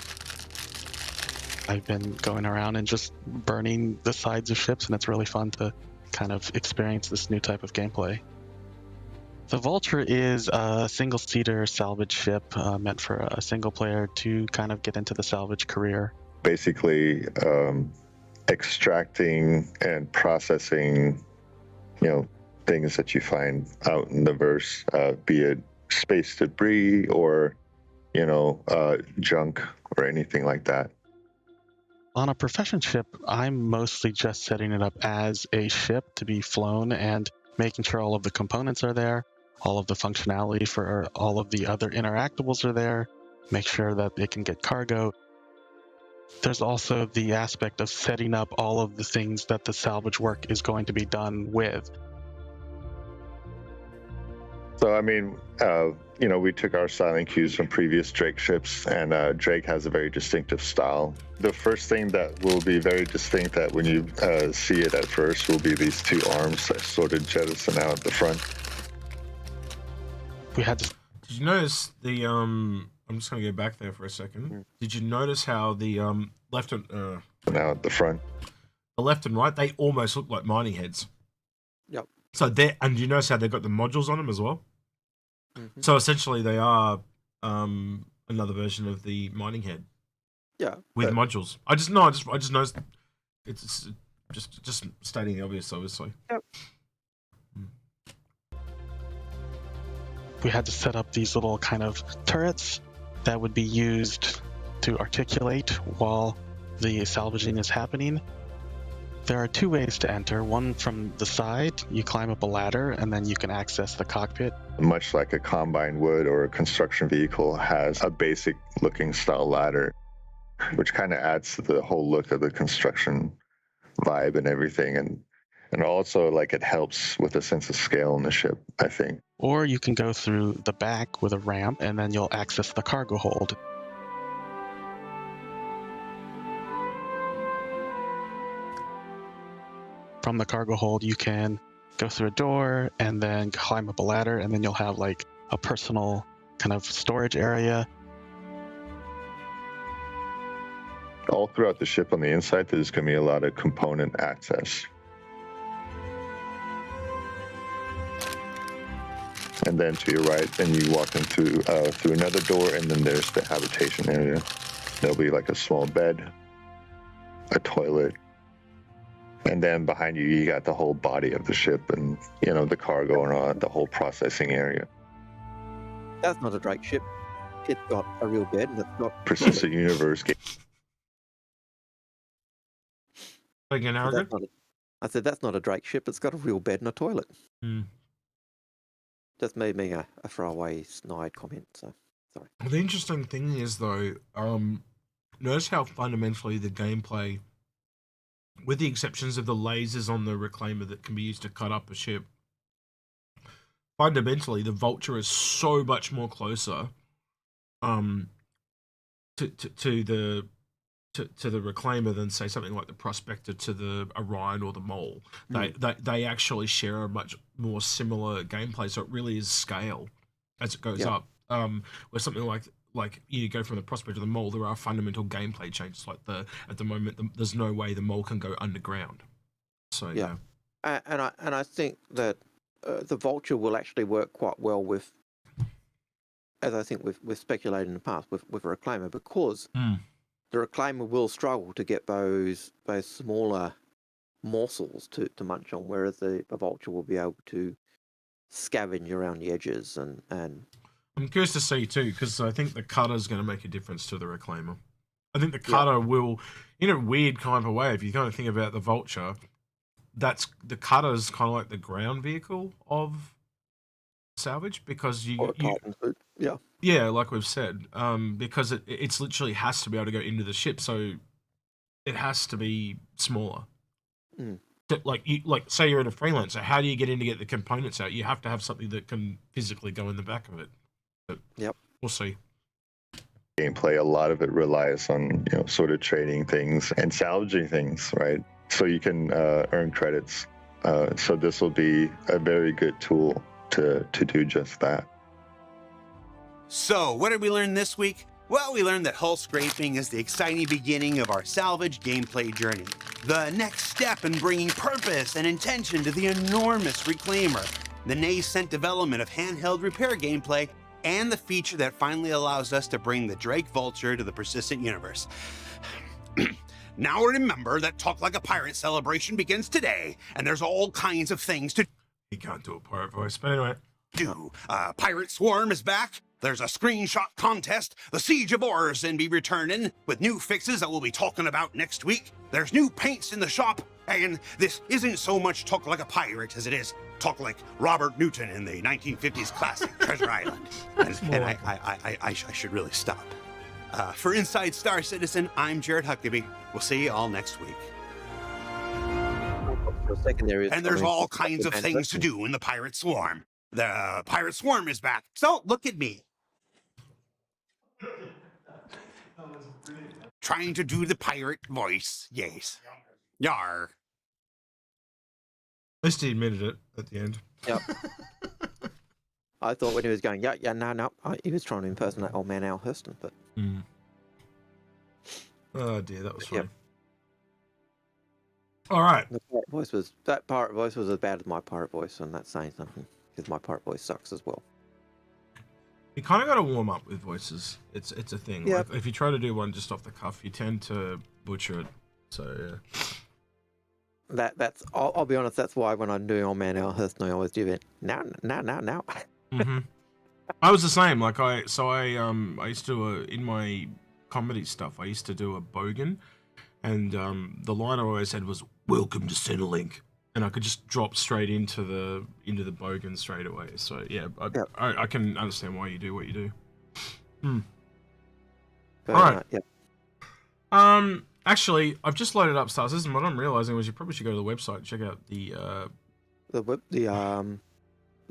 G: I've been going around and just burning the sides of ships, and it's really fun to kind of experience this new type of gameplay. The Vulture is a single-seater salvage ship meant for a single player to kind of get into the salvage career.
H: Basically, extracting and processing, things that you find out in the verse, be it space debris or, junk or anything like that.
G: On a profession ship, I'm mostly just setting it up as a ship to be flown and making sure all of the components are there, all of the functionality for all of the other interactables are there, make sure that it can get cargo. There's also the aspect of setting up all of the things that the salvage work is going to be done with.
H: So, we took our styling cues from previous Drake ships, and Drake has a very distinctive style. The first thing that will be very distinct that when you see it at first will be these two arms that sort of jettison out the front.
G: We had to...
A: Did you notice the I'm just gonna go back there for a second. Did you notice how the left and
H: Now at the front.
A: the left and right, they almost look like mining heads.
B: Yep.
A: So and you notice how they've got the modules on them as well.
B: Mm-hmm.
A: So essentially, they are another version of the mining head.
B: Yeah.
A: With modules. I just noticed. It's just stating the obvious, obviously.
B: Yep.
G: We had to set up these little kind of turrets that would be used to articulate while the salvaging is happening. There are two ways to enter. One from the side, you climb up a ladder and then you can access the cockpit.
H: Much like a combine would or a construction vehicle has a basic looking style ladder, which kind of adds to the whole look of the construction vibe and everything. And also, it helps with a sense of scale in the ship, I think.
G: Or you can go through the back with a ramp and then you'll access the cargo hold. From the cargo hold, you can go through a door and then climb up a ladder, and then you'll have a personal kind of storage area.
H: All throughout the ship on the inside, there's going to be a lot of component access. And then to your right, then you walk into through another door, and then there's the habitation area. There'll be like a small bed, a toilet, and then behind you, you got the whole body of the ship, and the cargo and all that, the whole processing area.
B: That's not a Drake ship. It's got a real bed, and it's got
H: Persistent universe game.
A: Again, Algared?
B: I said that's not a Drake ship. It's got a real bed and a toilet.
A: Mm.
B: Just made me a throwaway snide comment. So sorry.
A: The interesting thing is, though, notice how fundamentally the gameplay, with the exceptions of the lasers on the Reclaimer that can be used to cut up a ship, fundamentally the Vulture is so much more closer to the Reclaimer than, say, something like the Prospector to the Orion or the Mole. They actually share a much more similar gameplay, so it really is scale as it goes up. Where something like you go from the Prospector to the Mole, there are fundamental gameplay changes. Like at the moment, there's no way the Mole can go underground. So yeah.
B: And I think that the Vulture will actually work quite well with, as I think we've speculated in the past, with a Reclaimer, because the Reclaimer will struggle to get those smaller morsels to munch on, whereas the Vulture will be able to scavenge around the edges. And
A: I'm curious to see too, because I think the cutter is going to make a difference to the Reclaimer. I think the cutter will, in a weird kind of a way, if you kind of think about the Vulture, the cutter's kind of like the ground vehicle of salvage, because yeah, like we've said, because it's literally has to be able to go into the ship, so it has to be smaller. Like say you're in a freelancer, how do you get in to get the components out? You have to have something that can physically go in the back of it. But we'll see.
H: Gameplay, a lot of it relies on sort of trading things and salvaging things, right? So you can earn credits. So this will be a very good tool to do just that.
F: So, what did we learn this week? Well, we learned that hull scraping is the exciting beginning of our salvage gameplay journey. The next step in bringing purpose and intention to the enormous Reclaimer, the nascent development of handheld repair gameplay, and the feature that finally allows us to bring the Drake Vulture to the persistent universe. Now remember that Talk Like a Pirate celebration begins today, and there's all kinds of things to...
A: He can't do a pirate voice, but anyway.
F: Pirate Swarm is back. There's a screenshot contest. The Siege of Orson be returning with new fixes that we'll be talking about next week. There's new paints in the shop, and this isn't so much Talk Like a Pirate as it is talk like Robert Newton in the 1950s classic Treasure Island. And I should really stop. For Inside Star Citizen, I'm Jared Huckabee. We'll see you all next week. And there's all kinds of things to do in the Pirate Swarm. The Pirate Swarm is back, so look at me. Trying to do the pirate voice, yes. Yar.
A: At least he admitted it at the end.
B: Yep. I thought when he was going, no, he was trying to impersonate old man Al Hurston, but...
A: Oh dear, that was funny. Yep. All right.
B: That pirate voice was as bad as my pirate voice, and that's saying something, because my pirate voice sucks as well.
A: You kind of got to warm up with voices. It's a thing.
B: Yeah.
A: Like, if you try to do one just off the cuff, you tend to butcher it. So yeah.
B: I'll be honest. That's why when I'm doing old man Al Hurston, I always do it. Now.
A: Mm-hmm. I was the same. Like I used to in my comedy stuff, I used to do a bogan, and the line I always had was "Welcome to Centrelink," and I could just drop straight into the bogan straight away. So yeah, I can understand why you do what you do. All right. Actually, I've just loaded up Star Citizen. What I'm realizing was you probably should go to the website and check out the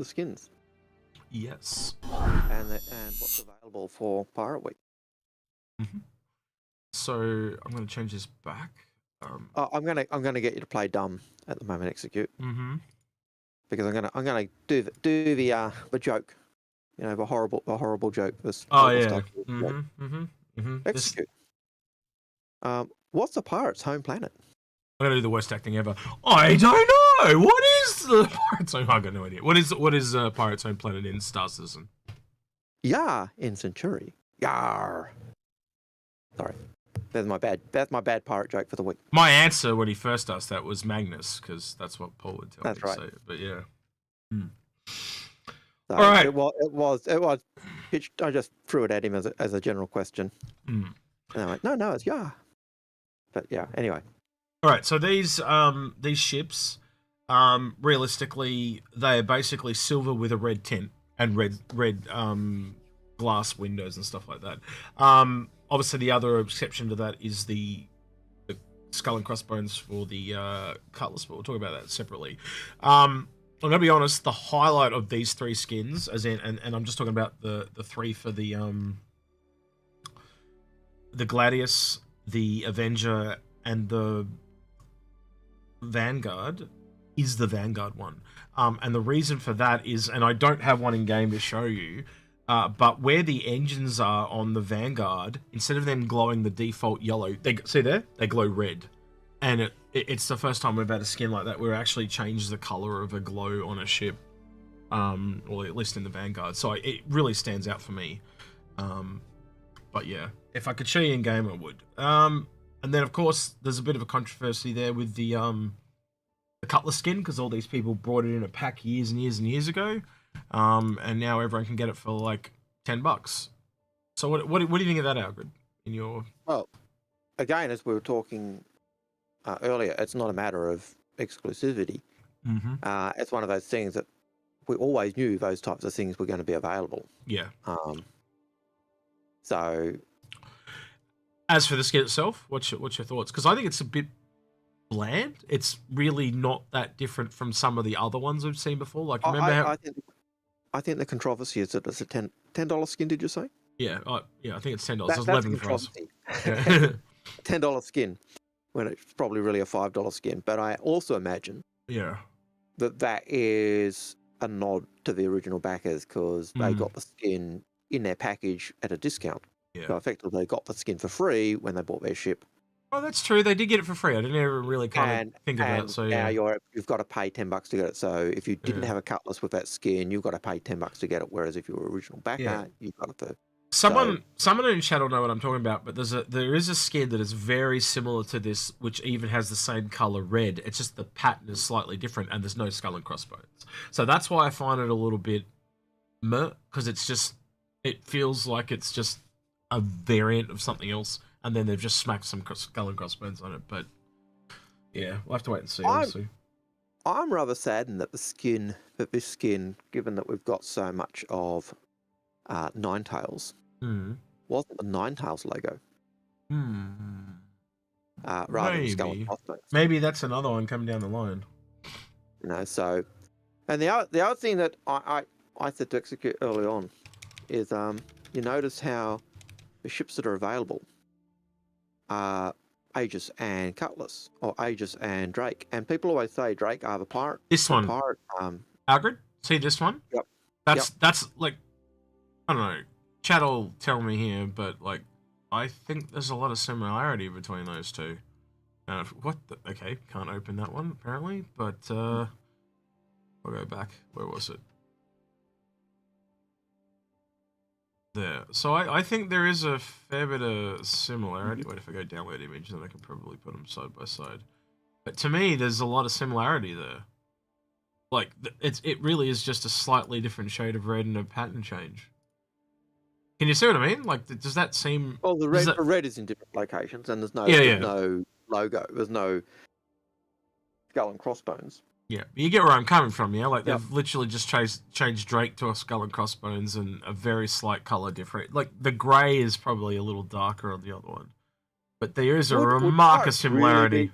B: skins.
A: Yes.
B: And what's available for Pirate Week.
A: Mm-hmm. So I'm going to change this back.
B: I'm gonna get you to play dumb at the moment, Execute.
A: Mm-hmm.
B: Because I'm gonna do the joke You know, a horrible joke. This
A: Oh
B: horrible
A: yeah.
B: stuff. Execute. What's the pirate's home planet?
A: I'm gonna do the worst acting ever. I don't know. What is the pirate's home? I got no idea. What is pirate's home planet in Star Citizen?
B: Yar in Centuri. Yar. Sorry, that's my bad pirate joke for the week.
A: My answer when he first asked that was Magnus, because that's what Paul would tell me
B: That's right.
A: to say. But yeah.
B: So
A: All right.
B: It was pitched. I just threw it at him as a general question. And I went, no, it's Yar. But yeah. Anyway.
A: All right. So these ships, realistically, they are basically silver with a red tint and red glass windows and stuff like that. Obviously, the other exception to that is the skull and crossbones for the cutlass, but we'll talk about that separately. I'm gonna be honest. The highlight of these three skins, and I'm just talking about the three for the Gladius, the Avenger, and the Vanguard, is the Vanguard one. And the reason for that is, and I don't have one in game to show you. But where the engines are on the Vanguard, instead of them glowing the default yellow, they glow red, and it's the first time we've had a skin like that where it actually changes the color of a glow on a ship, or at least in the Vanguard. So it really stands out for me. But yeah, if I could show you in game, I would. And then of course there's a bit of a controversy there with the Cutlass skin, because all these people brought it in a pack years and years and years ago. And now everyone can get it for like $10. So what do you think of that, Algared? In your
B: Again, as we were talking earlier, it's not a matter of exclusivity. It's one of those things that we always knew those types of things were going to be available.
A: Yeah.
B: So,
A: as for the skin itself, what's your thoughts? Because I think it's a bit bland. It's really not that different from some of the other ones we've seen before. Like, remember how?
B: I think the controversy is that it's a $10 skin. Did you say?
A: Yeah, I think it's $10. It's 11 for us.
B: $10 skin, when it's probably really a $5 skin. But I also imagine, that is a nod to the original backers, because they got the skin in their package at a discount.
A: Yeah.
B: So effectively, they got the skin for free when they bought their ship.
A: Oh, that's true. They did get it for free. I didn't ever really kind of think of that. So
B: now you've got to pay $10 to get it. So if you didn't have a Cutlass with that skin, you've got to pay $10 to get it. Whereas if you were original backer, you got it for.
A: Someone in chat will know what I'm talking about. But there is a skin that is very similar to this, which even has the same color red. It's just the pattern is slightly different, and there's no skull and crossbones. So that's why I find it a little bit meh, because it feels like it's just a variant of something else. And then they've just smacked some skull and crossbones on it. But yeah, we'll have to wait and see.
B: I'm rather saddened that this skin, given that we've got so much of Ninetales, wasn't the Ninetales logo. Rather than skull and crossbones.
A: Maybe that's another one coming down the line.
B: You know, so, and the other thing that I said to Execute early on is you notice how the ships that are available are Aegis and Cutlass, or Aegis and Drake. And people always say Drake are the pirate.
A: This one.
B: Pirate,
A: Algared? See this one?
B: Yep.
A: That's like, I don't know. Chat will tell me here, but like, I think there's a lot of similarity between those two. Okay, can't open that one apparently, but I'll go back. Where was it? There. So I think there is a fair bit of similarity. Wait, if I go download image, then I can probably put them side by side. But to me, there's a lot of similarity there. Like, it really is just a slightly different shade of red and a pattern change. Can you see what I mean? Like, does that seem...
B: Well, the red is in different locations, and there's no no logo. There's no skull and crossbones.
A: Yeah, you get where I'm coming from, yeah? Like, they've literally just changed Drake to a skull and crossbones and a very slight color difference. Like, the grey is probably a little darker on the other one. But there is a remarkable similarity.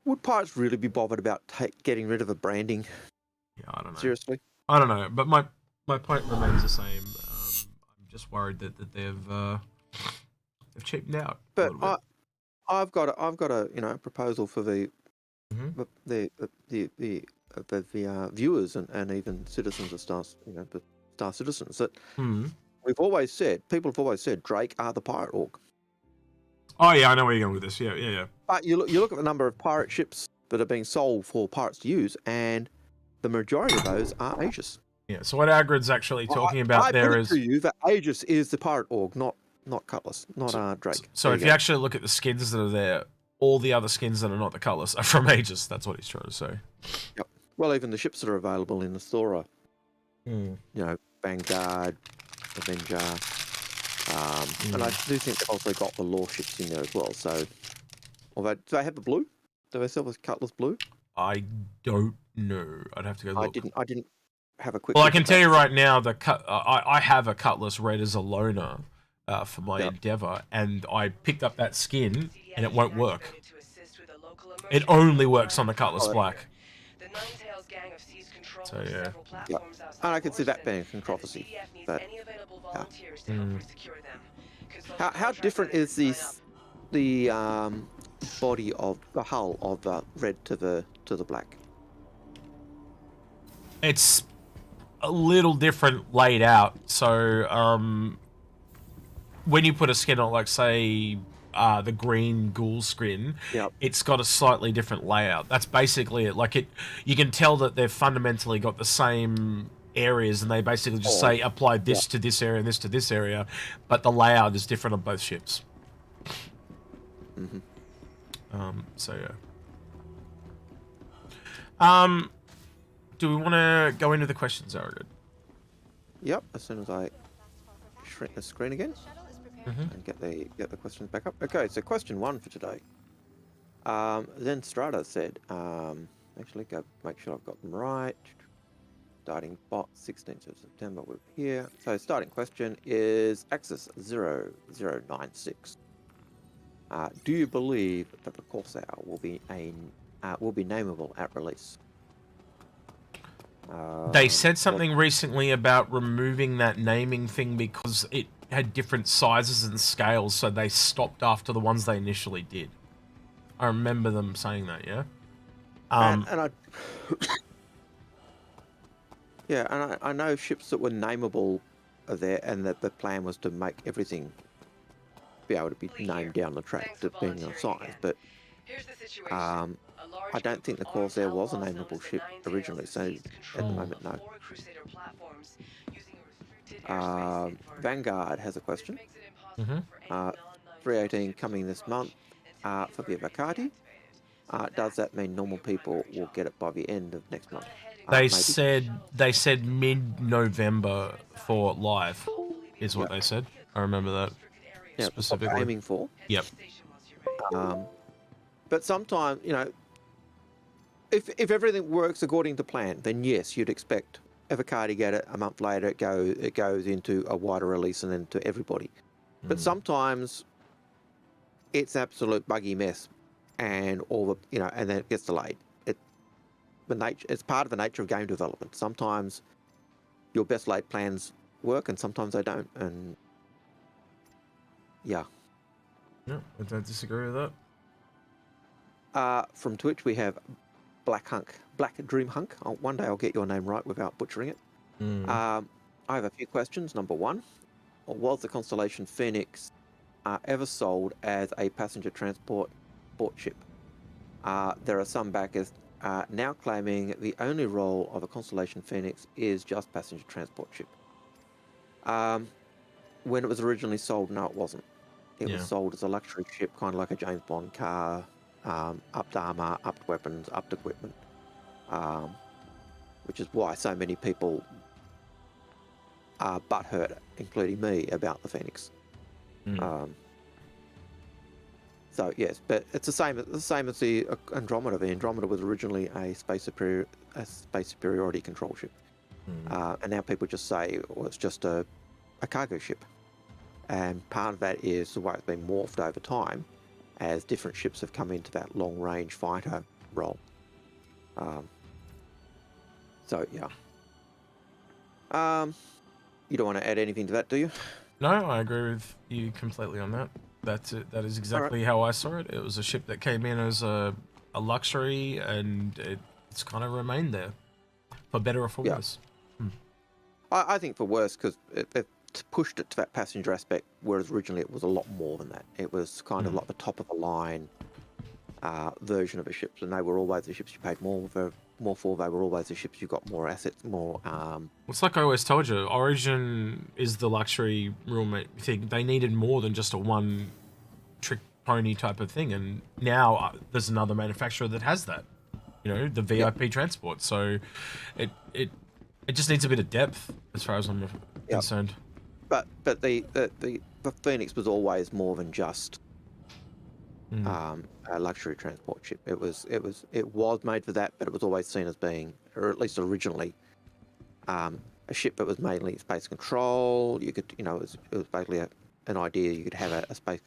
B: Would pirates really be bothered about getting rid of a branding?
A: Yeah, I don't know.
B: Seriously?
A: I don't know, but my point remains the same. I'm just worried that they've cheaped out.
B: But I've got a proposal for the viewers and even citizens of Star Citizens that
A: Hmm.
B: people have always said Drake are the pirate org.
A: Oh yeah, I know where you're going with this. Yeah.
B: But you look at the number of pirate ships that are being sold for pirates to use, and the majority of those are Aegis.
A: Yeah. So what Algared's actually talking about
B: I
A: there
B: put it
A: is.
B: to you that Aegis is the pirate org, not Cutlass, not Drake.
A: So
B: There
A: if
B: you
A: you
B: go.
A: actually look at the skins that are there, all the other skins that are not the colours are from Aegis. That's what he's trying to say.
B: Well, even the ships that are available in the store are,
A: Hmm.
B: you know, Vanguard, Avenger, and I do think they've also got the lore ships in there as well. So, although do they have the blue? Do they sell the Cutlass blue?
A: I don't know. I'd have to go look.
B: I didn't have a quick.
A: Well, I
B: look
A: can
B: at
A: tell
B: that.
A: you right now, I have a Cutlass red as a loner for my
B: Yep.
A: Endeavour, and I picked up that skin, and it won't work. It only works on the Cutlass
B: Oh,
A: black. So yeah.
B: Yep. And I can see that being a controversy. But how different is the body of the hull of the red to the black?
A: It's a little different laid out. So when you put a skin on, like say the green ghoul skin,
B: Yep.
A: it's got a slightly different layout. That's basically it. Like you can tell that they've fundamentally got the same areas, and they basically just say apply this to this area and this to this area, but the layout is different on both ships. So yeah. Do we want to go into the questions, Algared?
B: Yep. As soon as I shrink the screen again and get the questions back up. Okay. So question 1 for today. Then Strata said, actually go make sure I've got them right. Starting bot 16th of September. We're here. So starting question is Axis 0096. Do you believe that the Corsair will be nameable at release?
A: They said something recently about removing that naming thing because it had different sizes and scales, so they stopped after the ones they initially did. I remember them saying that, yeah?
B: And I... Yeah, and I know ships that were nameable are there, and that the plan was to make everything be able to be named down the track, depending on size, but I don't think the Corsair was a nameable ship originally, so at the moment, no. Vanguard has a question. 318 coming this month for Vivacati. Does that mean normal people will get it by the end of next month?
A: They
B: Maybe.
A: said mid-November for live, is what they said. I remember that specifically.
B: What we're aiming for.
A: Yep.
B: But sometimes, you know, if everything works according to plan, then yes, you'd expect Evocati get it a month later. It goes into a wider release and then to everybody. But sometimes it's absolute buggy mess, and and then it gets delayed. It's part of the nature of game development. Sometimes your best laid plans work, and sometimes they don't. And yeah.
A: No, I don't disagree with that.
B: From Twitch, we have Black Dream Hunk. One day I'll get your name right without butchering it. I have a few questions. Number 1, was the Constellation Phoenix ever sold as a passenger transport ship? There are some backers now claiming the only role of a Constellation Phoenix is just passenger transport ship. When it was originally sold, no, it wasn't. It was sold as a luxury ship, kind of like a James Bond car, upped armor, upped weapons, upped equipment, which is why so many people are butthurt, including me, about the Phoenix. So yes, but it's the same as the Andromeda. The Andromeda was originally a space superiority control ship, and now people just say, well, it's just a cargo ship. And part of that is the way it's been morphed over time, as different ships have come into that long-range fighter role. So yeah. You don't want to add anything to that, do you?
A: No, I agree with you completely on that. That's it. That is exactly how I saw it. It was a ship that came in as a luxury, and it's kind of remained there, for better or for worse.
B: I think for worse, because they've pushed it to that passenger aspect, whereas originally it was a lot more than that. It was kind of like the top of the line version of a ship, and they were always the ships you paid more for. They were always the ships you got more assets, more.
A: It's like I always told you, Origin is the luxury rule thing. They needed more than just a one-trick pony type of thing, and now there's another manufacturer that has that. You know, the VIP transport. So, it just needs a bit of depth as far as I'm concerned.
B: But the Phoenix was always more than just a luxury transport ship. It was made for that, but it was always seen as being, or at least originally, a ship that was mainly space control. You could, it was basically an idea you could have a space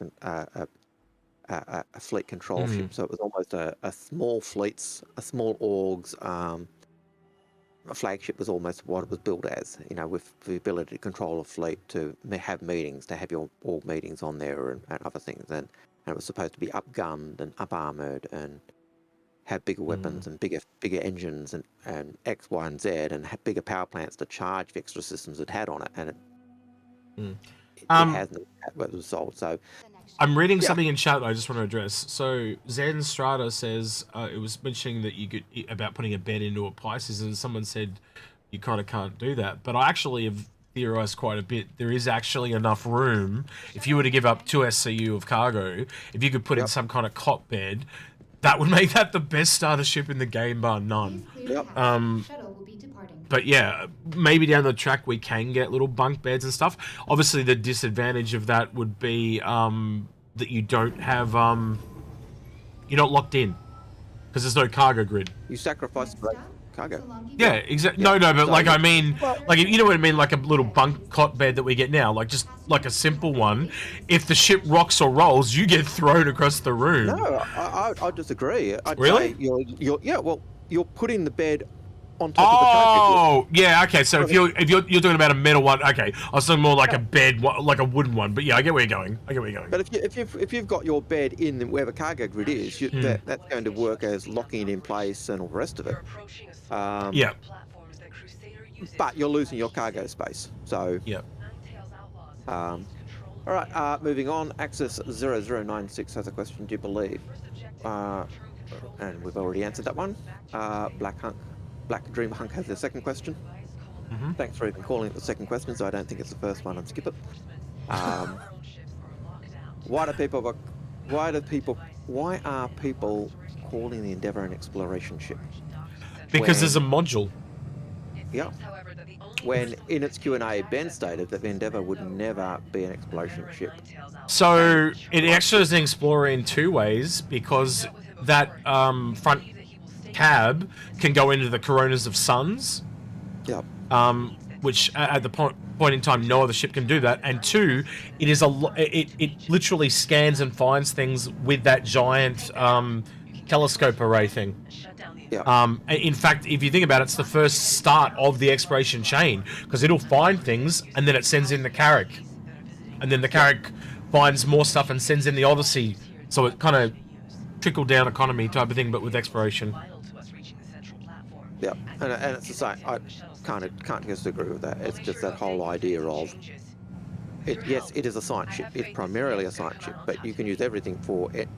B: a fleet control ship. So it was almost a small fleets, a small orgs. A flagship was almost what it was built as, with the ability to control a fleet, to have meetings, to have your org meetings on there and other things. And it was supposed to be up-gunned and up-armoured and have bigger weapons and bigger engines and X, Y, and Z, and have bigger power plants to charge the extra systems it had on it. And it hasn't, what was sold. So
A: I'm reading something in chat that I just want to address. So Zen Strata says it was mentioning that you could about putting a bed into a Pisces, and someone said you kind of can't do that. But I actually have theorized quite a bit. There is actually enough room if you were to give up 2 SCU of cargo. If you could put in some kind of cot bed, that would make that the best starter ship in the game, bar none. But yeah, maybe down the track we can get little bunk beds and stuff. Obviously, the disadvantage of that would be that you don't have you're not locked in because there's no cargo grid.
B: you sacrifice cargo.
A: Yeah, exactly. No, but like I mean, like you know what I mean, like a little bunk cot bed that we get now, like just like a simple one. If the ship rocks or rolls, you get thrown across the room.
B: No, I disagrry.
A: Really?
B: You're putting the bed on top of the cargo.
A: Yeah, okay. So if you're talking about a metal one, okay. I was talking more like a bed, like a wooden one. But yeah, I get where you're going.
B: But if you've got your bed in where the cargo grid is, that's going to work as locking it in place and all the rest of it.
A: Yeah.
B: But you're losing your cargo space. So.
A: Yeah.
B: All right. Moving on. Axis 0096 has a question. Do you believe? And we've already answered that one. Black Dream Hunk has their second question. Thanks for even calling it the second question, so I don't think it's the first one. I'll skip it. Why are people calling the Endeavour an exploration ship?
A: Because there's a module.
B: Yeah. When in its Q&A, Ben stated that the Endeavour would never be an exploration ship.
A: So it actually is an explorer in two ways, because that front cab can go into the coronas of suns.
B: Yeah.
A: Which at the point in time, no other ship can do that. And two, it is it literally scans and finds things with that giant telescope array thing.
B: Yeah.
A: In fact, if you think about it, it's the first start of the exploration chain, because it'll find things and then it sends in the Carrack, and then the Carrack finds more stuff and sends in the Odyssey. So it kind of trickle down economy type of thing, but with exploration.
B: Yeah, and it's the same. I can't disagree with that. It's just that whole idea of it. Yes, it is a science ship. It's primarily a science ship, but you can use everything for it.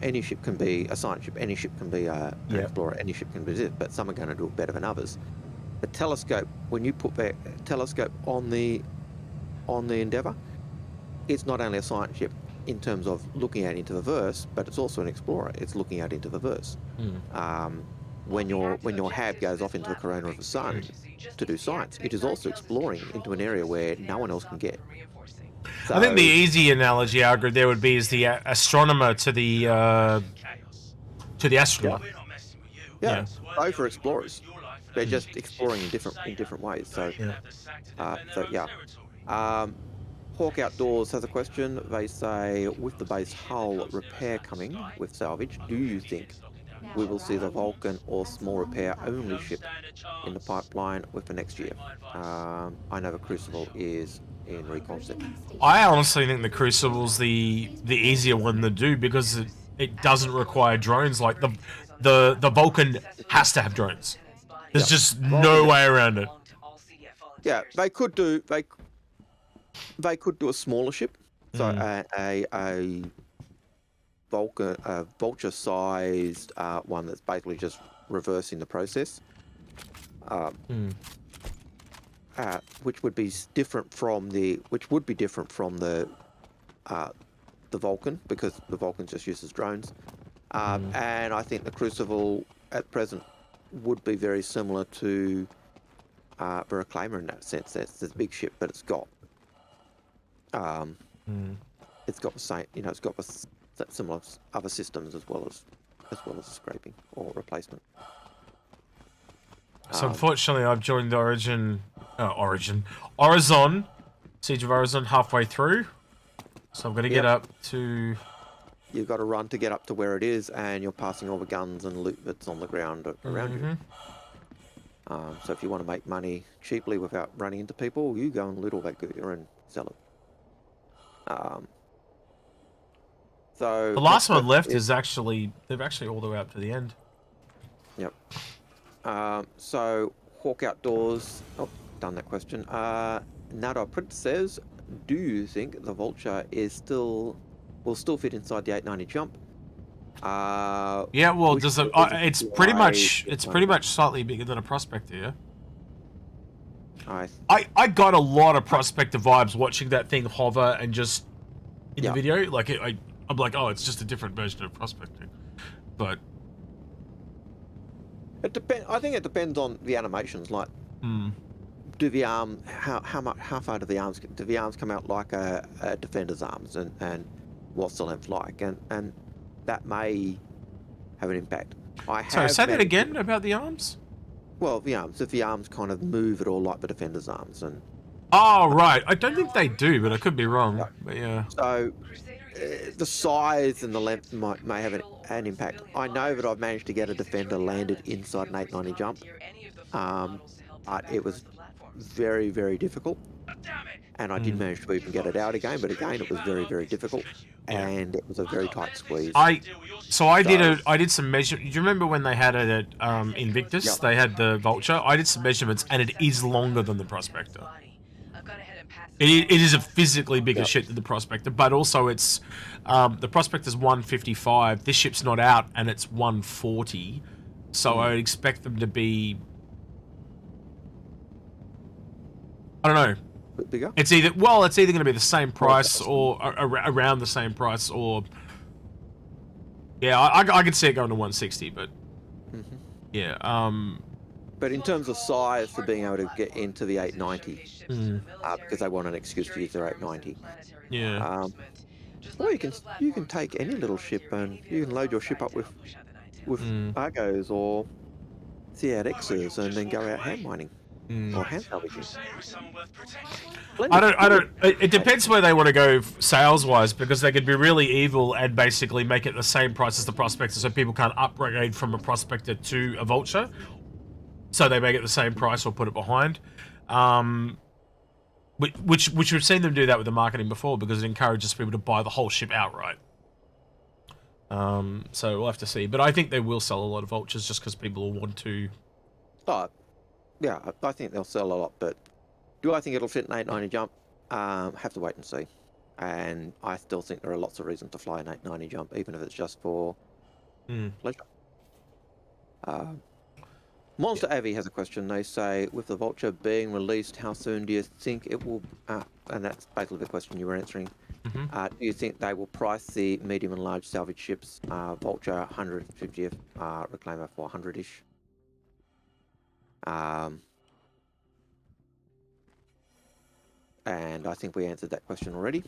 B: Any ship can be a science ship. Any ship can be an explorer. Any ship can be this. But some are going to do it better than others. The telescope, when you put the telescope on the Endeavour, it's not only a science ship in terms of looking out into the verse, but it's also an explorer. It's looking out into the verse. When your HAB goes off into the corona of the sun to do science, it is also exploring into an area where no one else can get. So,
A: I think the easy analogy, Algared, there would be is the astronomer to the astronaut.
B: Yeah. Both are explorers. They're just exploring in different ways. So, Hawk Outdoors has a question. They say, with the base hull repair coming with salvage, do you think we will see the Vulcan or small repair only ship in the pipeline with the next year? I know the Crucible is in reconcept.
A: I honestly think the Crucible's the easier one to do, because it doesn't require drones. Like the Vulcan has to have drones. There's just no way around it.
B: Yeah, they could do they could do a smaller ship, so a vulture-sized one that's basically just reversing the process, which would be different from the Vulcan, because the Vulcan just uses drones, and I think the Crucible at present would be very similar to the Reclaimer in that sense. It's a big ship, but it's got the same, it's got similar other systems as well as scraping or replacement.
A: So unfortunately, I've joined the Horizon, Siege of Horizon halfway through. So I'm going to get up to...
B: You've got to run to get up to where it is, and you're passing all the guns and loot that's on the ground around you. So if you want to make money cheaply without running into people, you go and loot all that gear and sell it. So
A: the last one left is actually... They've actually all the way up to the end.
B: Yep. So Hawk Outdoors... Oh, done that question. Nado Print says, do you think the Vulture will still fit inside the 890 jump?
A: Yeah, well, it's pretty much slightly bigger than a Prospector, yeah? I got a lot of Prospector vibes watching that thing hover and just in the video. Like I'm like, oh, it's just a different version of Prospecting. But
B: I think it depends on the animations. Like, do the arm how far do the arms come out like a Defender's arms, and what's the length like, and that may have an impact.
A: Sorry, say that again about the arms.
B: Well, the arms, if the arms kind of move at all like the Defender's arms, and
A: oh right, I don't think they do, but I could be wrong. But yeah.
B: So the size and the length may have an impact. I know that I've managed to get a Defender landed inside an 890 jump, but it was very, very difficult, and I did manage to even get it out again. But again, it was very, very difficult, and it was a very tight squeeze. I did some measure. Do you remember when they had it at Invictus? Yep. They had the Vulture. I did some measurements, and it is longer than the Prospector. It is a physically bigger ship than the Prospector, but also it's the Prospector's 155. This ship's not out, and it's 140. So I would expect them to be. I don't know. Bit bigger?
A: It's either going to be the same price or around the same price, or I could see it going to 160, but yeah.
B: But in terms of size for being able to get into the 890, because they want an excuse to use their 890.
A: Yeah.
B: Or you can take any little ship and you can load your ship up with Argos or C8Xs and then go out hand mining. Or hand salvaging.
A: It depends where they want to go sales-wise, because they could be really evil and basically make it the same price as the Prospector, so people can't upgrade from a Prospector to a Vulture. So they make it the same price or put it behind. Which we've seen them do that with the marketing before, because it encourages people to buy the whole ship outright. So we'll have to see. But I think they will sell a lot of Vultures just because people will want to...
B: Oh, yeah, I think they'll sell a lot, but do I think it'll fit an 890 jump? Have to wait and see. And I still think there are lots of reasons to fly an 890 jump, even if it's just for pleasure. Monster Avi has a question. They say, with the Vulture being released, how soon do you think it will... and that's basically the question you were answering. Do you think they will price the medium and large salvage ships, Vulture 150th, Reclaimer for 100-ish? And I think we answered that question already.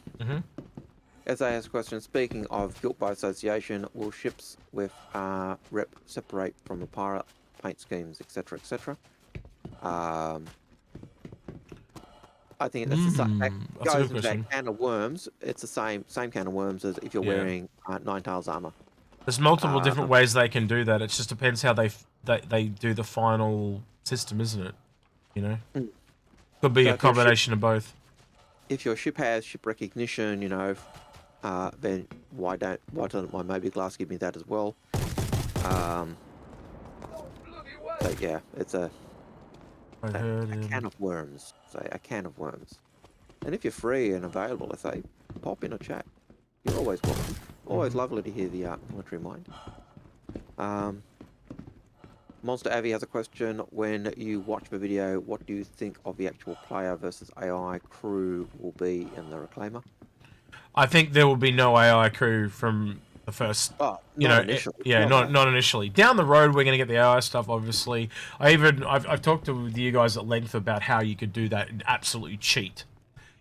B: As I asked a question, speaking of guilt by association, will ships with rep separate from a pirate, paint schemes, etc., etc.? I think that's that goes into that can of worms. It's the same can of worms as if you're wearing Ninetales armor.
A: There's multiple different ways they can do that. It just depends how they do the final system, isn't it? You know, could be a combination of both.
B: If your ship has ship recognition, then why doesn't my Moby Glass give me that as well? So yeah, it's a
A: heard him.
B: can of worms. Say a can of worms. And if you're free and available, I say, pop in a chat. You're always welcome. Always lovely to hear the military mind. Monster Avi has a question. When you watch the video, what do you think of the actual player versus AI crew will be in the Reclaimer?
A: I think there will be no AI crew from the first.
B: Initially.
A: Not initially. Down the road, we're going to get the AI stuff. Obviously, I've talked to you guys at length about how you could do that and absolutely cheat.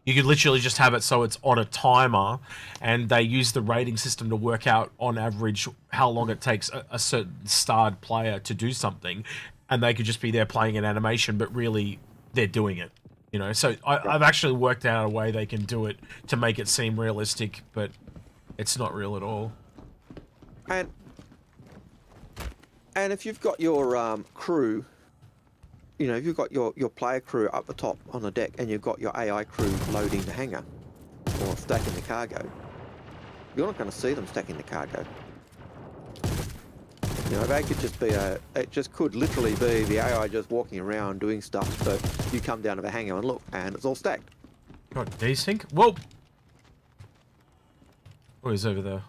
A: You could literally just have it so it's on a timer, and they use the rating system to work out on average how long it takes a certain starred player to do something, and they could just be there playing an animation, but really they're doing it. So I've actually worked out a way they can do it to make it seem realistic, but it's not real at all.
B: And if you've got your crew, if you've got your player crew up the top on the deck and you've got your AI crew loading the hangar or stacking the cargo, you're not going to see them stacking the cargo. They could just be it just could literally be the AI just walking around doing stuff, but you come down to the hangar and look, and it's all stacked.
A: God, desync? Whoa! Oh, he's over there.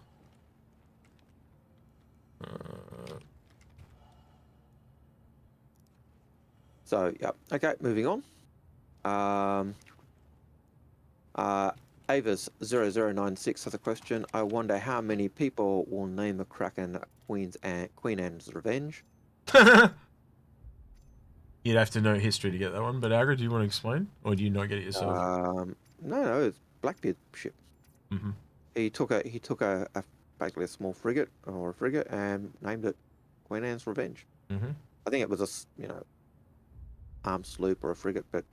B: So, yeah. Okay, moving on. Avas0096 has a question. I wonder how many people will name the Kraken Queen Anne's Revenge.
A: You'd have to know history to get that one, but Algared, do you want to explain? Or do you not get it yourself?
B: No, it's Blackbeard's ship.
A: Mm-hmm.
B: He took basically a small frigate and named it Queen Anne's Revenge.
A: Mm-hmm.
B: I think it was a armed sloop or a frigate, but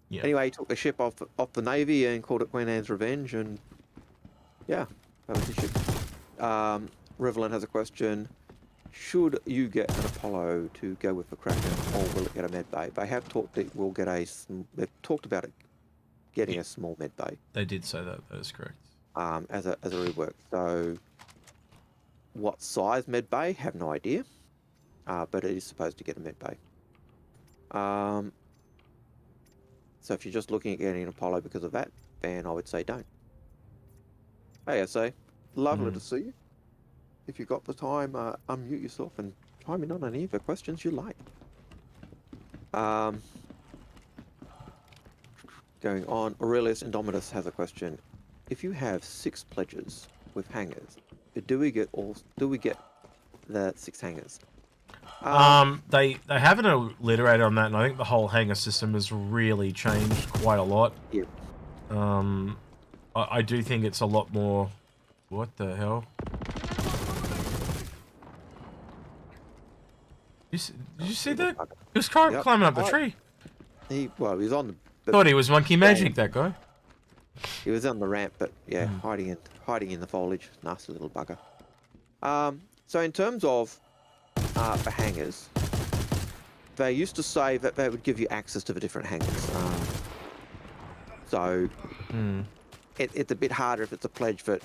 A: yeah.
B: Anyway, he took the ship off the Navy and called it Queen Anne's Revenge, and yeah, that was his ship. Revelant has a question. Should you get an Apollo to go with the Kraken, or will it get a med bay? They have talked that we'll get they've talked about it getting a small med bay.
A: They did say that. That is correct.
B: As a rework. So, what size med bay? Have no idea. But it is supposed to get a med bay. So if you're just looking at getting an Apollo because of that, then I would say don't. Hey, SA, lovely to see you. If you've got the time, unmute yourself and chime in on any of the questions you like. Going on, Aurelius Indomitus has a question. If you have 6 pledges with hangars, do we get the 6 hangars?
A: They haven't alliterated on that, and I think the whole hangar system has really changed quite a lot.
B: Yep.
A: I do think it's a lot more. What the hell? Did you see that? He was climbing up the tree.
B: He was on the.
A: Thought he was monkey magic, that guy.
B: He was on the ramp, but yeah, hiding in the foliage. Nasty little bugger. So in terms of the hangars, they used to say that they would give you access to the different hangars. It's a bit harder if it's a pledge, but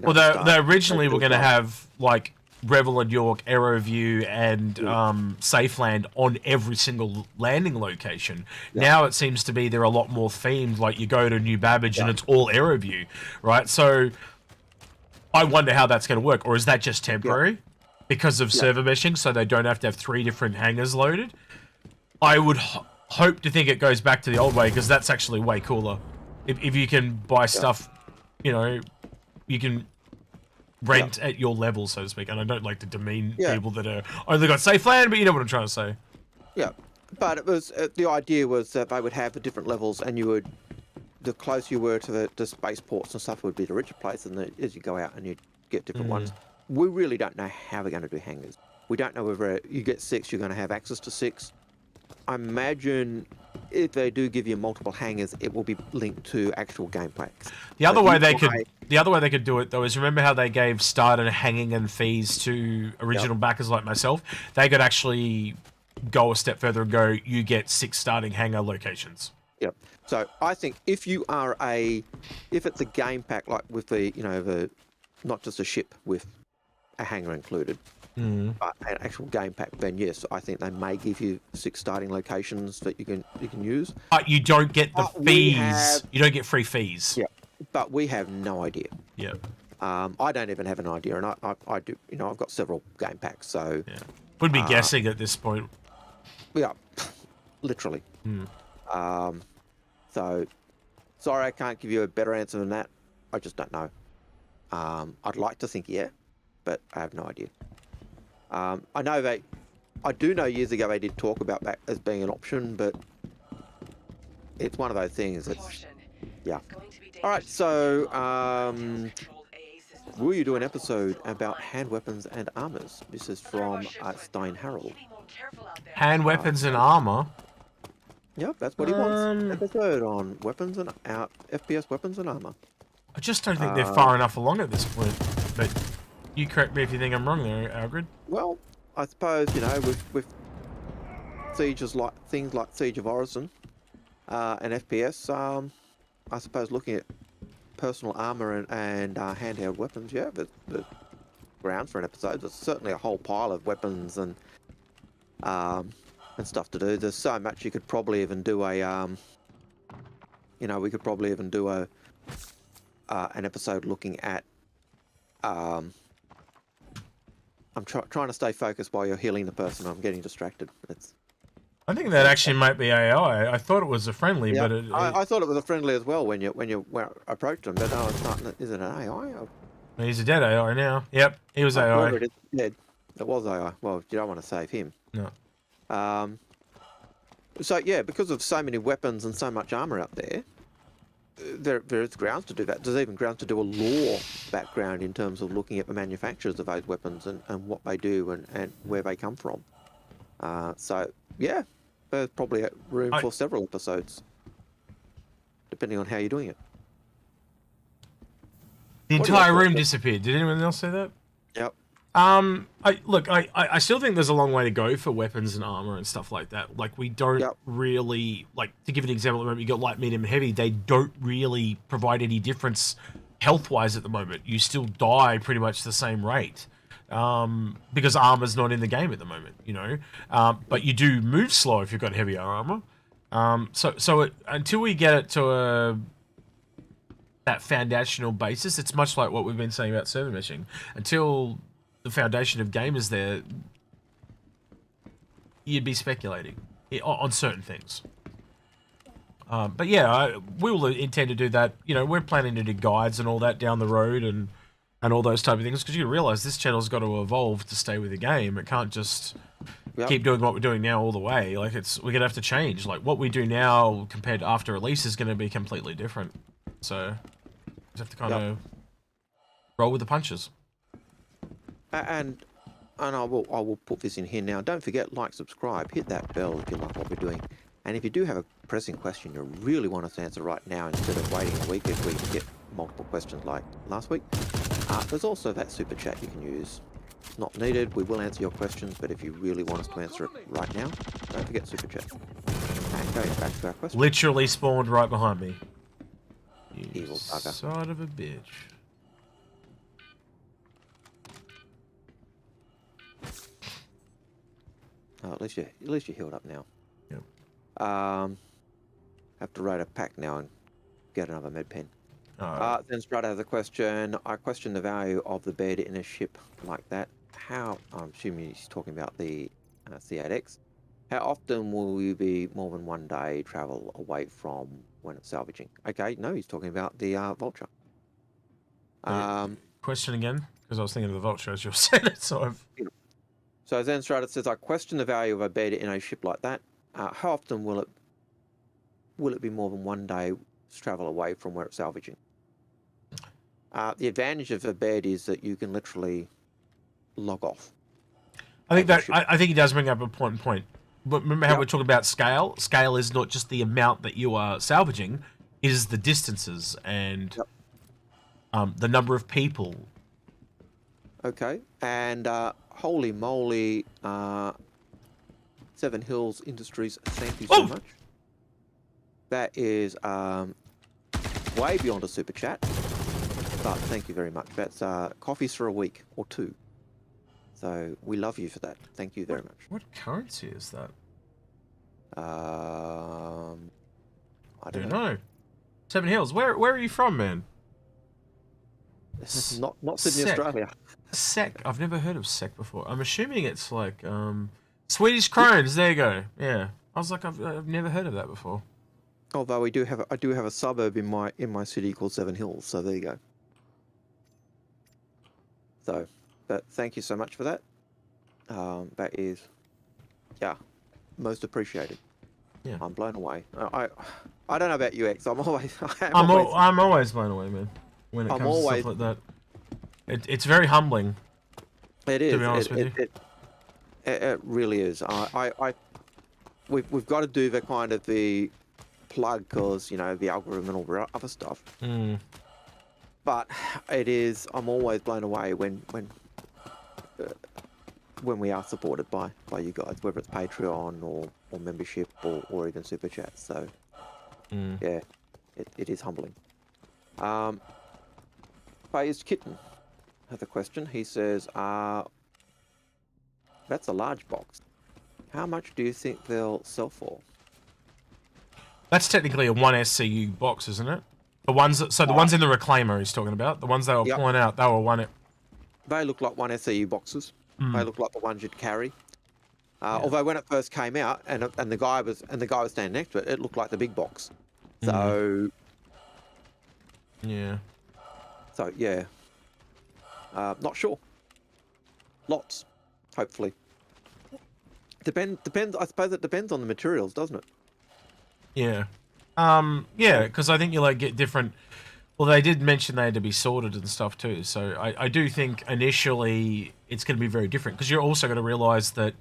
A: well, they originally were going to have like Revel and York, Aeroview, and Safeland on every single landing location. Now it seems to be they're a lot more themed. Like you go to New Babbage and it's all Aeroview, right? So I wonder how that's going to work, or is that just temporary because of server meshing, so they don't have to have 3 different hangars loaded? I would hope to think it goes back to the old way, because that's actually way cooler. If you can buy stuff, you can rent at your level, so to speak. And I don't like to demean people that are only got safe land, but you know what I'm trying to say. Yeah,
B: but it was the idea was that they would have the different levels, and you would, the closer you were to the spaceports and stuff, would be the richer place, and as you go out and you get different ones. We really don't know how they're going to do hangars. We don't know whether you get 6, you're going to have access to 6. I imagine if they do give you multiple hangars, it will be linked to actual gameplay.
A: The other way they could do it though is, remember how they gave starter hanging and fees to original backers like myself? They could actually go a step further and go, you get 6 starting hangar locations.
B: Yep. So I think if you are if it's a game pack like with the not just a ship with a hangar included, But an actual game pack, then yes, I think they may give you 6 starting locations that you can use.
A: But you don't get the
B: But we
A: fees. You don't get free fees.
B: Yeah, but we have no idea.
A: Yeah.
B: I don't even have an idea, and I do. You know, I've got several game packs, so
A: Yeah. Would be guessing at this point.
B: yeah, literally. So sorry, I can't give you a better answer than that. I just don't know. I'd like to think yeah, but I have no idea. I know I do know years ago they did talk about that as being an option, but it's one of those things. It's yeah. All right, so will you do an episode about hand weapons and armors? This is from Stein Harold.
A: Hand weapons and armor.
B: Yep, that's what he wants. Episode on weapons and FPS weapons and armor.
A: I just don't think they're far enough along at this point. But you correct me if you think I'm wrong there, Algared.
B: Well, I suppose, you know, with sieges like things like Siege of Orison and FPS, I suppose looking at personal armor and handheld weapons, yeah, there's grounds for an episode. There's certainly a whole pile of weapons and stuff to do. There's so much you could probably even do a, you know, we could probably even do an episode looking at. I'm trying to stay focused while you're healing the person. I'm getting distracted.
A: I think that actually might be AI. I thought it was a friendly,
B: Yeah,
A: but
B: I thought it was a friendly as well when you approached him, but no, it's not. Is it an AI? Or...
A: He's a dead AI now. Yep, he was AI.
B: It is dead. It was AI. Well, you don't want to save him.
A: No.
B: So yeah, because of so many weapons and so much armor out there, there is grounds to do that. There's even grounds to do a lore background in terms of looking at the manufacturers of those weapons and what they do and where they come from. So yeah, there's probably room for several episodes, depending on how you're doing it.
A: The entire room disappeared. Did anyone else say that?
B: Yep.
A: I still think there's a long way to go for weapons and armor and stuff like that. Like, we don't really, like, to give an example, at the moment, you got light, medium, and heavy. They don't really provide any difference health-wise at the moment. You still die pretty much the same rate. Because armor's not in the game at the moment, you know. But you do move slow if you've got heavier armor. Until we get it to that foundational basis, it's much like what we've been saying about server meshing. Until the foundation of game is there, you'd be speculating on certain things. But yeah, we will intend to do that. You know, we're planning to do guides and all that down the road and all those type of things, because you realize this channel's got to evolve to stay with the game. It can't just keep doing what we're doing now all the way. Like, we're gonna have to change. Like, what we do now compared to after release is gonna be completely different. So we just have to kind of roll with the punches.
B: And I will put this in here now. Don't forget, like, subscribe, hit that bell if you like what we're doing. And if you do have a pressing question you really want us to answer right now instead of waiting a week if we get multiple questions like last week, there's also that super chat you can use. It's not needed. We will answer your questions, but if you really want us to answer it right now, don't forget super chat. And going back to our question.
A: Literally spawned right behind me. You
B: evil bugger.
A: Son of a bitch.
B: Oh, at least you're healed up now.
A: Yep.
B: Have to raid a pack now and get another med pen.
A: Then
B: Strata has a question. I question the value of the bed in a ship like that. How, I'm assuming he's talking about the C8X. How often will you be more than one day travel away from when it's salvaging? Okay, no, he's talking about the Vulture.
A: Question again? Because I was thinking of the Vulture as you said it, so I've...
B: So Zenstrata says, I question the value of a bed in a ship like that. How often will it be more than one day travel away from where it's salvaging? The advantage of a bed is that you can literally log off.
A: I think he does bring up a point. But remember how we're talking about scale? Scale is not just the amount that you are salvaging, it is the distances and the number of people.
B: Okay, and holy moly, Seven Hills Industries, thank you so much. That is way beyond a super chat, but thank you very much. That's coffees for a week or two. So we love you for that. Thank you very much.
A: What currency is that?
B: I don't
A: Don't
B: know.
A: know. Seven Hills. Where are you from, man?
B: Not Sydney,
A: Sec.
B: Australia.
A: SEK. I've never heard of SEK before. I'm assuming it's like Swedish krones. There you go. Yeah. I was like, I've never heard of that before.
B: Although I do have a suburb in my city called Seven Hills. So there you go. So, but thank you so much for that. That is, yeah, most appreciated.
A: Yeah.
B: I'm blown away. I don't know about UX. I'm always
A: I'm always blown away, man. When it
B: I'm
A: comes to
B: always-
A: stuff like that, it's very humbling.
B: It is.
A: To be honest with you.
B: It really is. We've got to do the kind of the plug because the algorithm and all the other stuff.
A: Mm.
B: But it is. I'm always blown away when we are supported by you guys, whether it's Patreon or membership or even super chat. So yeah, it is humbling. Phased Kitten has a question. He says, that's a large box. How much do you think they'll sell for?
A: That's technically a 1 SCU box, isn't it? The ones in the Reclaimer he's talking about. The ones they were pulling out, they were one.
B: They look like 1 SCU boxes. They look like the ones you'd carry. Although when it first came out, and the guy was standing next to it, it looked like the big box. So
A: yeah.
B: So yeah, not sure. Lots, hopefully. Depends. I suppose it depends on the materials, doesn't it?
A: Yeah. Yeah, because I think you get different. Well, they did mention they had to be sorted and stuff too. So I do think initially it's going to be very different because you're also going to realize that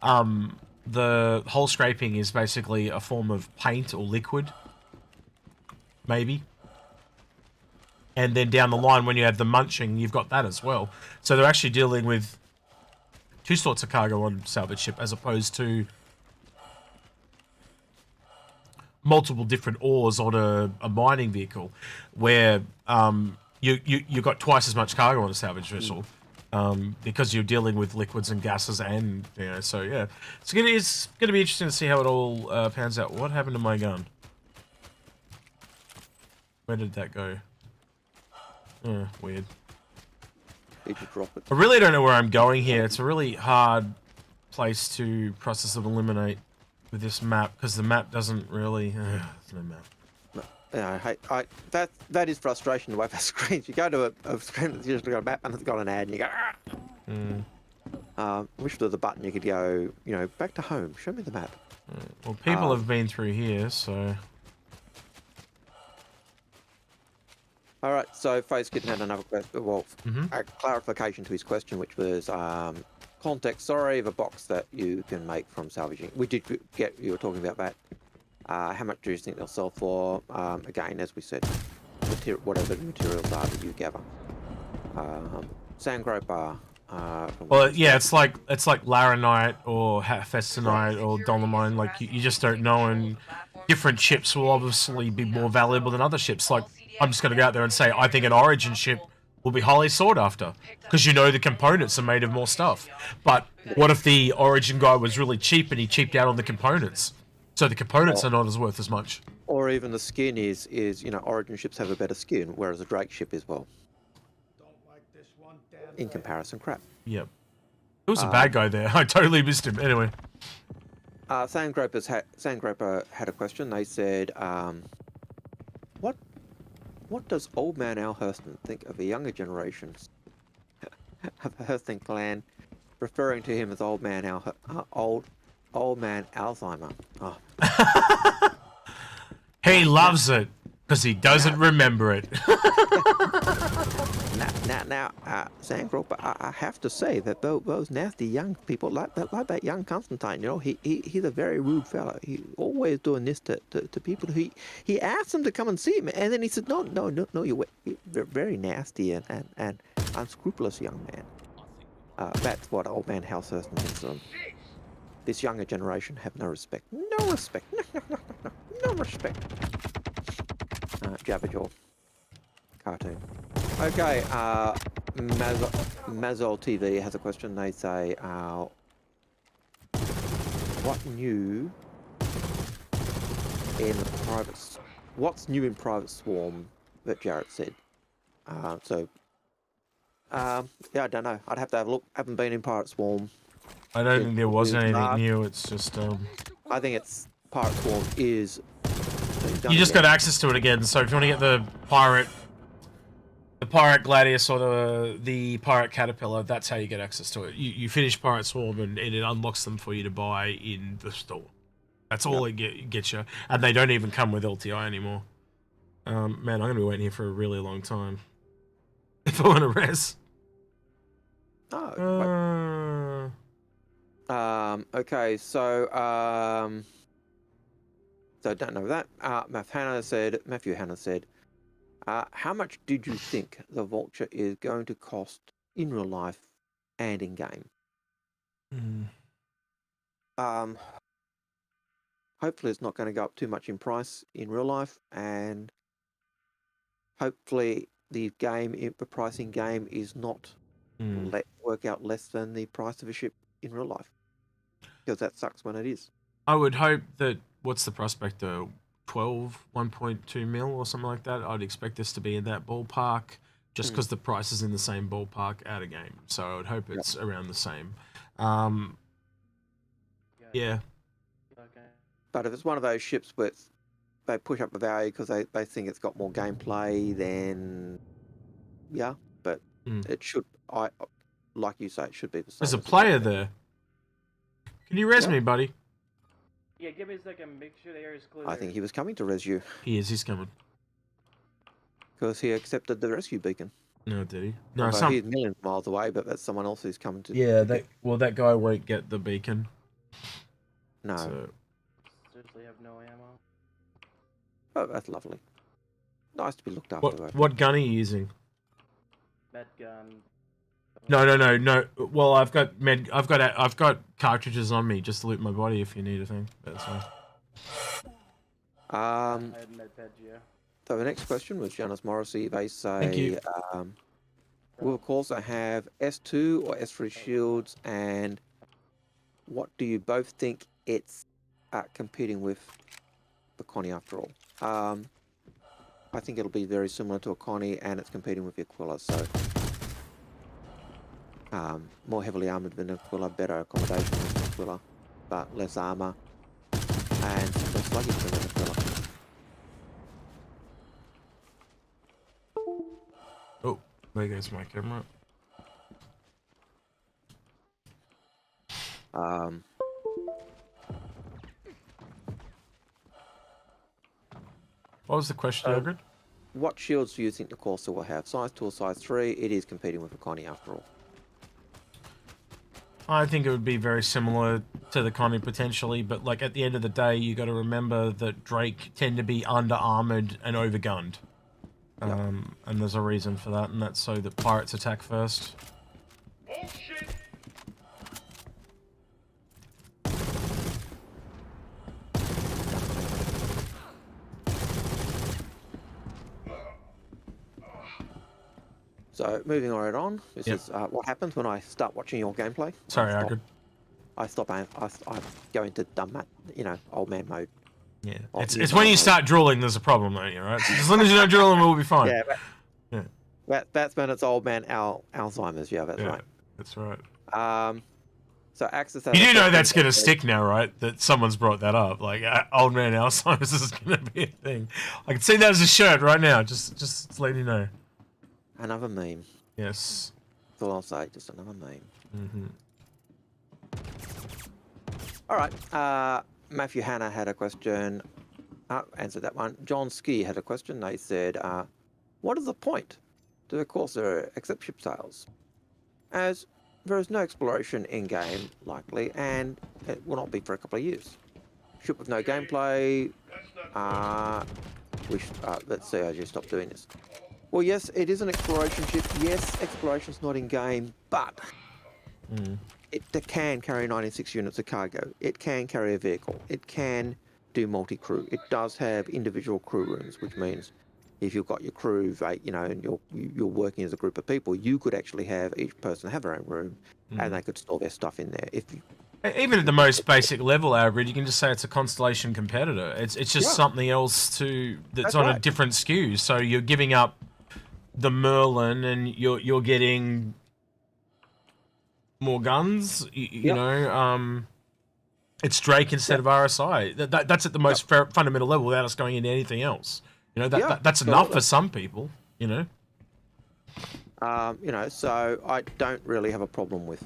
A: the hole scraping is basically a form of paint or liquid, maybe. And then down the line, when you have the munching, you've got that as well. So they're actually dealing with two sorts of cargo on salvage ship as opposed to multiple different ores on a mining vehicle, where you got twice as much cargo on a salvage vessel because you're dealing with liquids and gases and so yeah, it's gonna be interesting to see how it all pans out. What happened to my gun? Where did that go? Weird.
B: Did you drop it?
A: I really don't know where I'm going here. It's a really hard place to process and eliminate with this map because the map doesn't really. There's no map.
B: Yeah, that is frustration. The way that screens. You go to a screen that's usually got a map and it's got an ad, and you go. Wish there was a button you could go. Back to home. Show me the map.
A: Well, people have been through here, so.
B: All right, so Phase Kitten had another question. Well, a clarification to his question, which was context. Sorry, the box that you can make from salvaging. We did get. You were talking about that. How much do you think they'll sell for? Again, as we said, whatever the materials are that you gather. Sandgroper.
A: Well, yeah, it's like laranite or festonite or dolomite. Like you just don't know, and different ships will obviously be more valuable than other ships. Like I'm just going to go out there and say I think an Origin ship will be highly sought after because the components are made of more stuff. But what if the Origin guy was really cheap and he cheaped out on the components? So the components are not as worth as much.
B: Or even the skin is Origin ships have a better skin, whereas a Drake ship is in comparison crap.
A: Yep. There was a bad guy there. I totally missed him. Anyway.
B: Sandgroper had a question. They said, what does Old Man Al Hurston think of the younger generations of the Hurston clan, referring to him as Old Man Old Man Alzheimer? Oh.
A: He loves it because he doesn't remember it.
B: Now, Sandgroper, I have to say that those nasty young people, like that young Constantine, he's a very rude fellow. He's always doing this to people. He asked them to come and see him, and then he said, no, you're very nasty and unscrupulous young man. That's what Old Man Halshurst thinks of him. This younger generation have no respect. No respect. No respect. Jabberjaw. Cartoon. Okay, Mazol TV has a question. They say, what's new in private swarm that Jarrett said? Yeah, I don't know. I'd have to have a look. Haven't been in Pirate Swarm.
A: I don't think there was anything
B: Dark.
A: new. It's just
B: I think it's Pirate Swarm is.
A: you just got access to it again. So if you want to get the pirate Gladius or the pirate Caterpillar, that's how you get access to it. You finish Pirate Swarm and it unlocks them for you to buy in the store. That's all it gets you, and they don't even come with LTI anymore. Man, I'm gonna be waiting here for a really long time if I want to res.
B: Okay, so don't know that. Matthew Hanna said, how much did you think the Vulture is going to cost in real life and in game? Hopefully it's not going to go up too much in price in real life, and hopefully the price in game is not work out less than the price of a ship in real life, because that sucks when it is.
A: I would hope that, what's the prospect, 1.2 mil or something like that? I'd expect this to be in that ballpark, just because the price is in the same ballpark out of game. So I would hope it's around the same. Yeah.
B: But if it's one of those ships where they push up the value because they think it's got more gameplay, then yeah, but it should, like you say, it should be the same.
A: There's a player there. Can you res me, buddy?
I: Yeah, give me a second. Make sure the air is clear.
B: I think he was coming to res you.
A: He's coming.
B: Because he accepted the rescue beacon.
A: No, did he? No,
B: he's millions of miles away, but that's someone else who's coming to.
A: Yeah, that guy won't get the beacon.
B: No.
I: Seriously, have no ammo.
B: Oh, that's lovely. Nice to be looked after.
A: What gun are you using?
I: Med gun.
A: No. Well, I've got cartridges on me just to loot my body if you need a thing. That's fine.
I: I had med pads, yeah.
B: So the next question was Janice Morrissey. They say,
A: Thank you.
B: will of course I have S2 or S3 shields, and what do you both think it's competing with the Connie after all? I think it'll be very similar to a Connie, and it's competing with the Aquila, so more heavily armoured than Aquila, better accommodation than Aquila, but less armour, and less luggage than Aquila.
A: Oh, there goes my camera. What was the question, Algared?
B: What shields do you think the Corsair will have? Size 2 or size 3? It is competing with the Connie after all.
A: I think it would be very similar to the Connie potentially, but like at the end of the day, you got to remember that Drake tend to be under-armoured and overgunned. And there's a reason for that, and that's so that pirates attack first.
I: Oh shit!
B: So moving right on, this is what happens when I start watching your gameplay.
A: Sorry, Algared.
B: I go into dumb old man mode.
A: Yeah, it's when you start drooling there's a problem, don't you, right? As long as you're not drooling, we'll be fine.
B: That's when it's old man Alzheimer's. Yeah, that's right.
A: That's right.
B: So Axis.
A: You do know that's going to stick now, right? That someone's brought that up. Like old man Alzheimer's is going to be a thing. I can see that as a shirt right now. Just letting you know.
B: Another meme.
A: Yes.
B: That's all I'll say. Just another meme. All right. Matthew Hanna had a question. Answered that one. John Ski had a question. They said, what is the point to the Corsair except ship sales? As there is no exploration in-game, likely, and it will not be for a couple of years. Ship with no gameplay. Let's see, I just stopped doing this. Well, yes, it is an exploration ship. Yes, exploration's not in-game, but it can carry 96 units of cargo. It can carry a vehicle. It can do multi-crew. It does have individual crew rooms, which means if you've got your crew, and you're working as a group of people, you could actually have each person have their own room, and they could store their stuff in there.
A: Even at the most basic level, Algared, you can just say it's a Constellation competitor. It's just something else that's on a different SKU. So you're giving up the Merlin, and you're getting more guns. You know, it's Drake instead of RSI. That's at the most fundamental level without us going into anything else. You know, that's enough for some people. You know.
B: So I don't really have a problem with.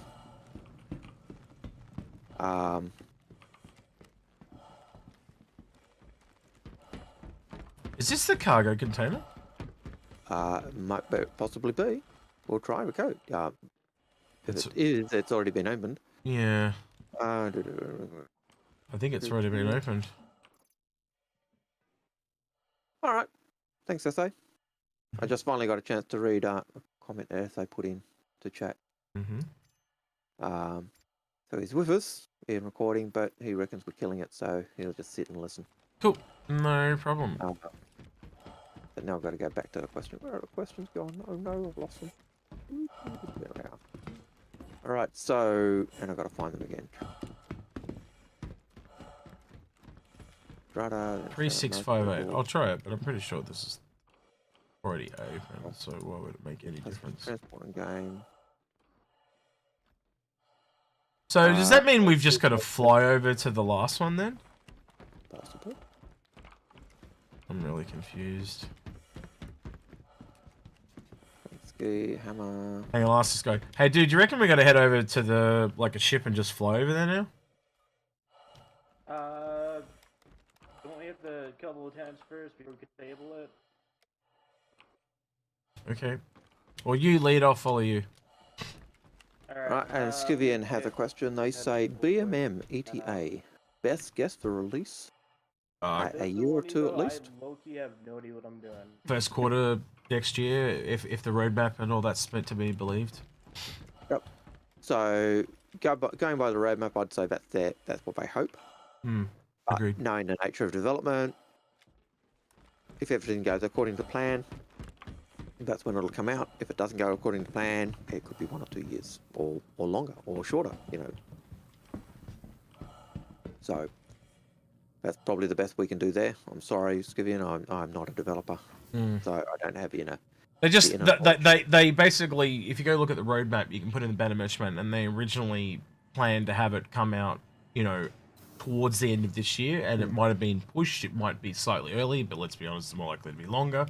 A: Is this the cargo container?
B: Might possibly be. We'll try the code. If it is, it's already been opened.
A: Yeah. I think it's already been opened.
B: All right. Thanks, SA. I just finally got a chance to read a comment that SA put in to chat. So he's with us in recording, but he reckons we're killing it, so he'll just sit and listen.
A: Cool. No problem.
B: But now I've got to go back to the question. Where are the questions gone? Oh no, I've lost them. There we are. Alright, so... And I've got to find them again. Strata...
A: 3658. I'll try it, but I'm pretty sure this is already open, so why would it make any difference?
B: Transport and game.
A: So does that mean we've just got to fly over to the last one then?
B: Possibly.
A: I'm really confused.
B: Ski, hammer.
A: Hang on, I'll ask this guy. Hey dude, do you reckon we gotta head over to the a ship and just fly over there now?
I: Don't we have to kill the lieutenants first before we can table it?
A: Okay. Well, you lead, I'll follow you.
B: Right, and Skivian has a question. They say BMM ETA, best guess for release? A year or two at least?
I: I low-key have no idea what I'm doing.
A: First quarter next year, if the roadmap and all that's meant to be believed.
B: Yep. So going by the roadmap, I'd say that's what they hope.
A: Agreed.
B: Knowing the nature of development, if everything goes according to plan, that's when it'll come out. If it doesn't go according to plan, it could be 1 or 2 years, or longer, or shorter, you know. So that's probably the best we can do there. I'm sorry, Skivian, I'm not a developer, so I don't have
A: They basically, if you go look at the roadmap, you can put in the banner management, and they originally planned to have it come out, you know, towards the end of this year, and it might have been pushed. It might be slightly early, but let's be honest, it's more likely to be longer.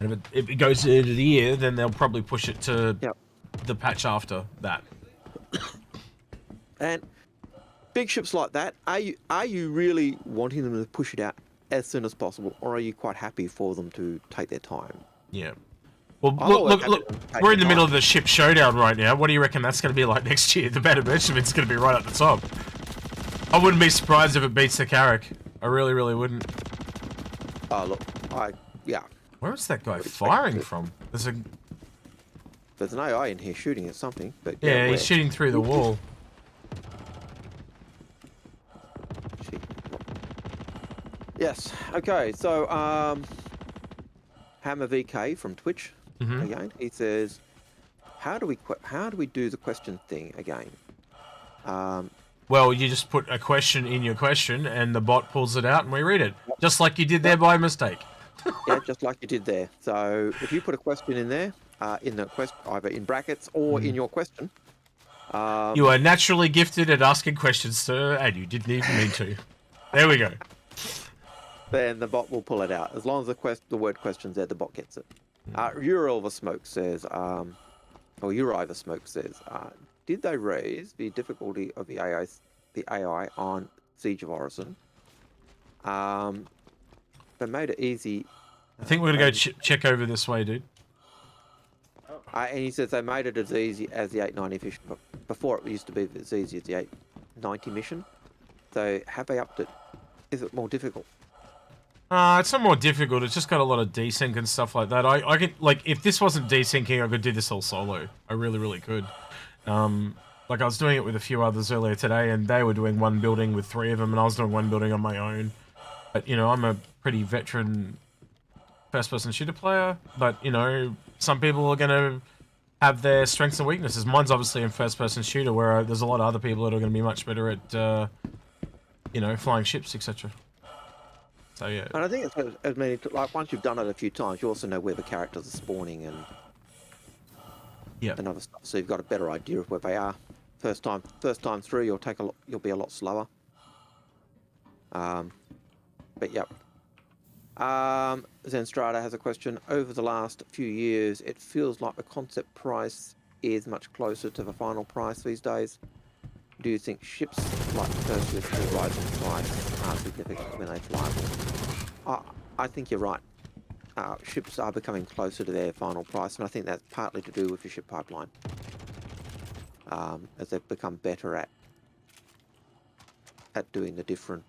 A: And if it goes to the end of the year, then they'll probably push it to the patch after that.
B: And big ships like that, are you really wanting them to push it out as soon as possible, or are you quite happy for them to take their time?
A: Yeah. Well, look, we're in the middle of the ship showdown right now. What do you reckon that's going to be like next year? The banner merchant's going to be right at the top. I wouldn't be surprised if it beats the Carrack. I really, really wouldn't.
B: Oh, look, yeah.
A: Where is that guy firing from? There's
B: an AI in here shooting at something, but
A: yeah, he's shooting through the wall.
B: Yes. Okay. So, Hammer VK from Twitch again. He says, "How do we do the question thing again?"
A: Well, you just put a question in your question, and the bot pulls it out, and we read it, just like you did there by mistake.
B: Yeah, just like you did there. So if you put a question in there, in the question, either in brackets or in your question,
A: you are naturally gifted at asking questions, sir, and you didn't even mean to. There we go.
B: Then the bot will pull it out. As long as the word question's there, the bot gets it. Uriver Smoke says, or Uriver Smoke says, did they raise the difficulty of the AI on Siege of Orison? They made it easy.
A: I think we're gonna go check over this way, dude.
B: And he says they made it as easy as the 890 mission, but before it used to be as easy as the 890 mission. So have they upped it? Is it more difficult?
A: It's not more difficult. It's just got a lot of desync and stuff like that. I could, like, if this wasn't desyncing, I could do this all solo. I really, really could. Like I was doing it with a few others earlier today, and they were doing one building with 3 of them, and I was doing one building on my own. But, you know, I'm a pretty veteran first-person shooter player, but you know, some people are going to have their strengths and weaknesses. Mine's obviously in first-person shooter, where there's a lot of other people that are going to be much better at, you know, flying ships, etc. So yeah.
B: And I think it's as many, like once you've done it a few times, you also know where the characters are spawning and other stuff. So you've got a better idea of where they are. First time through, you'll be a lot slower. But yep. Zenstrata has a question. Over the last few years, it feels like the concept price is much closer to the final price these days. Do you think ships like Perseus will rise in price significantly when they fly? I think you're right. Ships are becoming closer to their final price, and I think that's partly to do with the ship pipeline. As they've become better at doing the different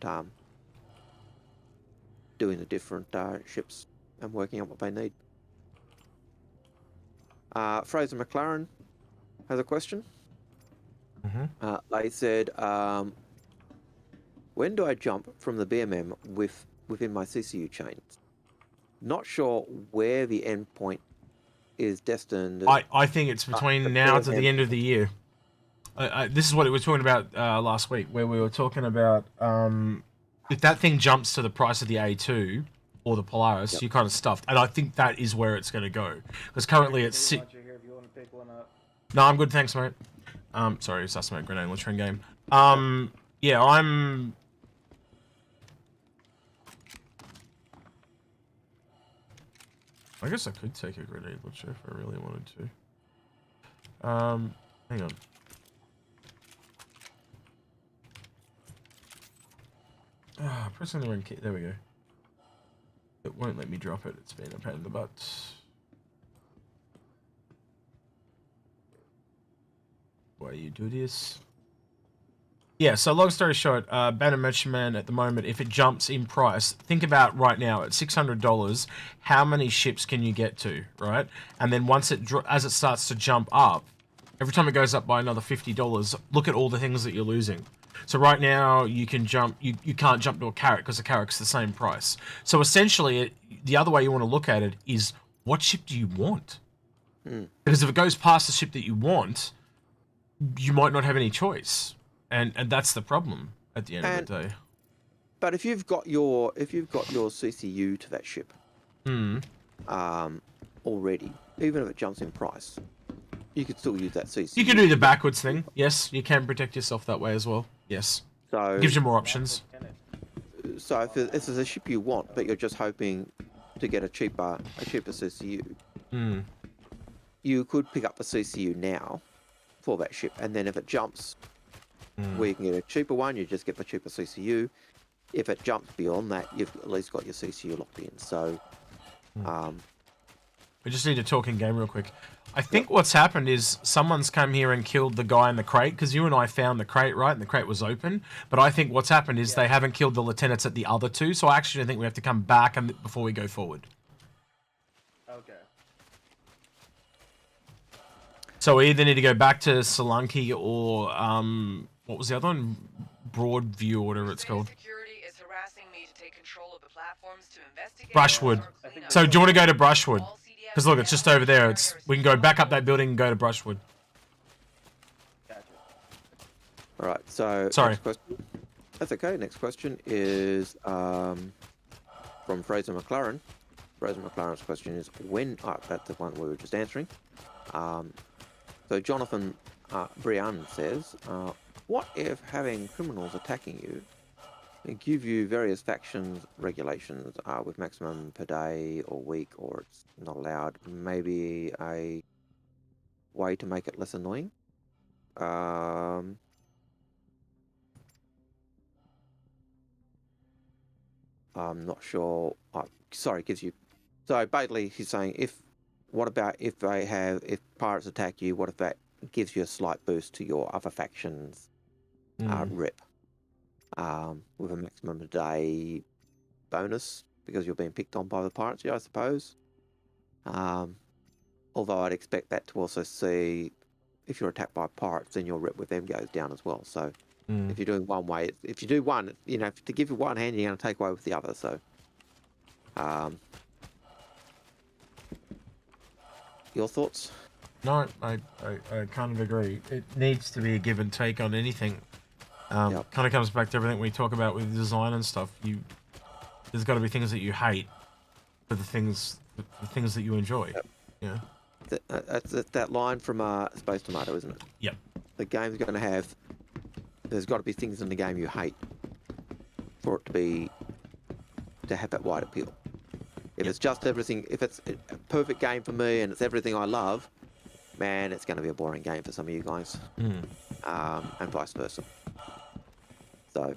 B: ships and working out what they need. Fraser McLaren has a question. They said, when do I jump from the BMM within my CCU chains? Not sure where the endpoint is destined.
A: I think it's between now to the end of the year. This is what we were talking about last week, where we were talking about if that thing jumps to the price of the A2 or the Polaris, you're kind of stuffed. And I think that is where it's going to go. Because currently it's... No, I'm good, thanks, mate. Sorry, it's us, mate, grenade launcher game. Yeah, I'm... I guess I could take a grenade launcher if I really wanted to. Hang on. Pressing the ring key. There we go. It won't let me drop it. It's been a pain in the butt. Why you do this? Yeah, so long story short, Banner Merchantman at the moment, if it jumps in price, think about right now at $600, how many ships can you get to, right? And then once as it starts to jump up, every time it goes up by another $50, look at all the things that you're losing. So right now you can jump, you can't jump to a carrack because the carrack's the same price. So essentially, the other way you want to look at it is, what ship do you want? Because if it goes past the ship that you want, you might not have any choice. And that's the problem at the end of the day.
B: But if you've got your CCU to that ship, already, even if it jumps in price, you could still use that CCU.
A: You can do the backwards thing. Yes, you can protect yourself that way as well. Yes. So gives you more options.
B: So if it's a ship you want, but you're just hoping to get a cheaper CCU, you could pick up the CCU now for that ship, and then if it jumps where you can get a cheaper one, you just get the cheaper CCU. If it jumps beyond that, you've at least got your CCU locked in. So
A: we just need to talk in game real quick. I think what's happened is someone's come here and killed the guy in the crate, because you and I found the crate, right? And the crate was open. But I think what's happened is they haven't killed the lieutenants at the other two, so I actually think we have to come back before we go forward.
I: Okay.
A: So we either need to go back to Solanke or, what was the other one? Broadview or whatever it's called. Brushwood. So do you want to go to Brushwood? Because look, it's just over there. We can go back up that building and go to Brushwood.
B: Gotcha. All right. So
A: sorry.
B: Next question. That's okay. Next question is from Fraser McLaren. Fraser McLaren's question is when. That's the one we were just answering. So Jonathan Brian says, what if having criminals attacking you give you various factions regulations with maximum per day or week, or it's not allowed? Maybe a way to make it less annoying? I'm not sure. Sorry, gives you. So basically, he's saying what about if pirates attack you? What if that gives you a slight boost to your other factions rep? With a maximum a day bonus because you're being picked on by the pirates, I suppose. Although I'd expect that to also see if you're attacked by pirates, then your rep with them goes down as well. So if you're doing one way, if you do one, to give you one hand, you're going to take away with the other. So Your thoughts?
A: No, I kind of agree. It needs to be a give and take on anything. Kind of comes back to everything we talk about with design and stuff. There's got to be things that you hate for the things that you enjoy. Yeah.
B: That's that line from Space Tomato, isn't it?
A: Yep.
B: The game's going to have. There's got to be things in the game you hate for it to have that wide appeal. If it's just everything, if it's a perfect game for me and it's everything I love, man, it's going to be a boring game for some of you guys, and vice versa. So,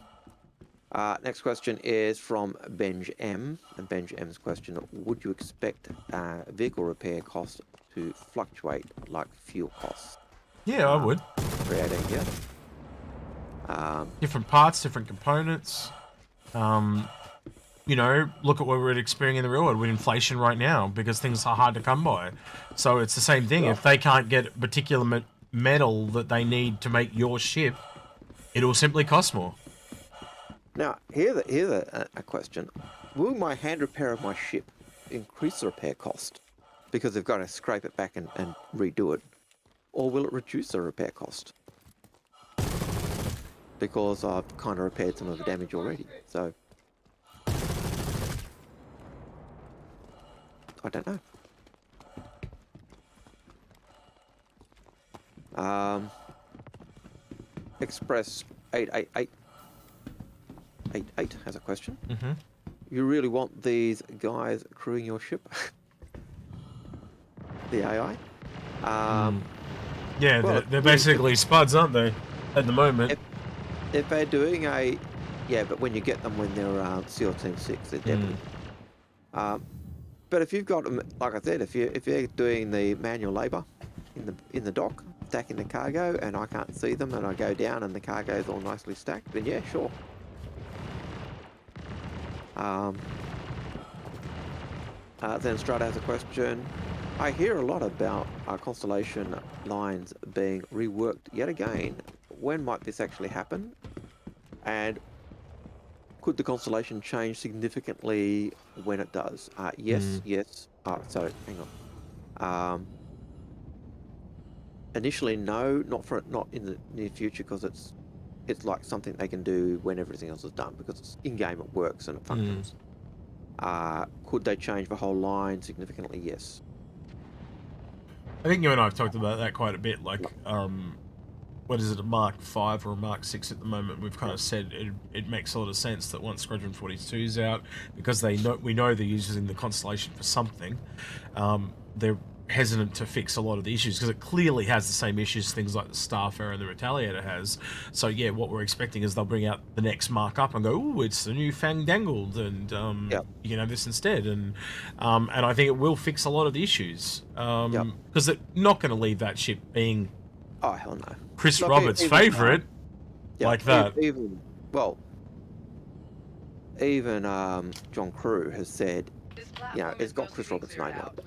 B: next question is from Benj M. And Benj M's question: would you expect vehicle repair costs to fluctuate like fuel costs?
A: Yeah, I would.
B: Creating,
A: different parts, different components. You know, look at what we're experiencing in the real world with inflation right now because things are hard to come by. So it's the same thing. If they can't get a particular metal that they need to make your ship, it'll simply cost more.
B: Now, here's a question. Will my hand repair of my ship increase the repair cost because they've got to scrape it back and redo it? Or will it reduce the repair cost? Because I've kind of repaired some of the damage already. So, I don't know. Express 888 has a question. You really want these guys crewing your ship? The AI?
A: Yeah, well, they're basically spuds, aren't they? At the moment.
B: If they're doing but when you get them when they're SEAL Team 6, they're deadly. But if you've got them, like I said, if you're doing the manual labour in the dock, stacking the cargo, and I can't see them, and I go down and the cargo is all nicely stacked, then yeah, sure. Then Strata has a question. I hear a lot about Constellation lines being reworked yet again. When might this actually happen? And could the Constellation change significantly when it does? Yes. So hang on. Initially, no, not in the near future, because it's like something they can do when everything else is done, because it's in game, it works and it functions. Could they change the whole line significantly? Yes.
A: I think you and I have talked about that quite a bit. Like, what is it, a Mark 5 or a Mark 6 at the moment? We've kind of said it makes a lot of sense that once Squadron 42 is out, because we know they're using the Constellation for something, they're hesitant to fix a lot of the issues because it clearly has the same issues things like the Starfarer and the Retaliator has. So yeah, what we're expecting is they'll bring out the next mark up and go, oh, it's the new Fang Dangled, and you can have this instead, and I think it will fix a lot of the issues because they're not going to leave that ship being
B: hell no,
A: Chris Roberts' favourite like that.
B: Even John Crew has said, it's got Chris Roberts' name on it.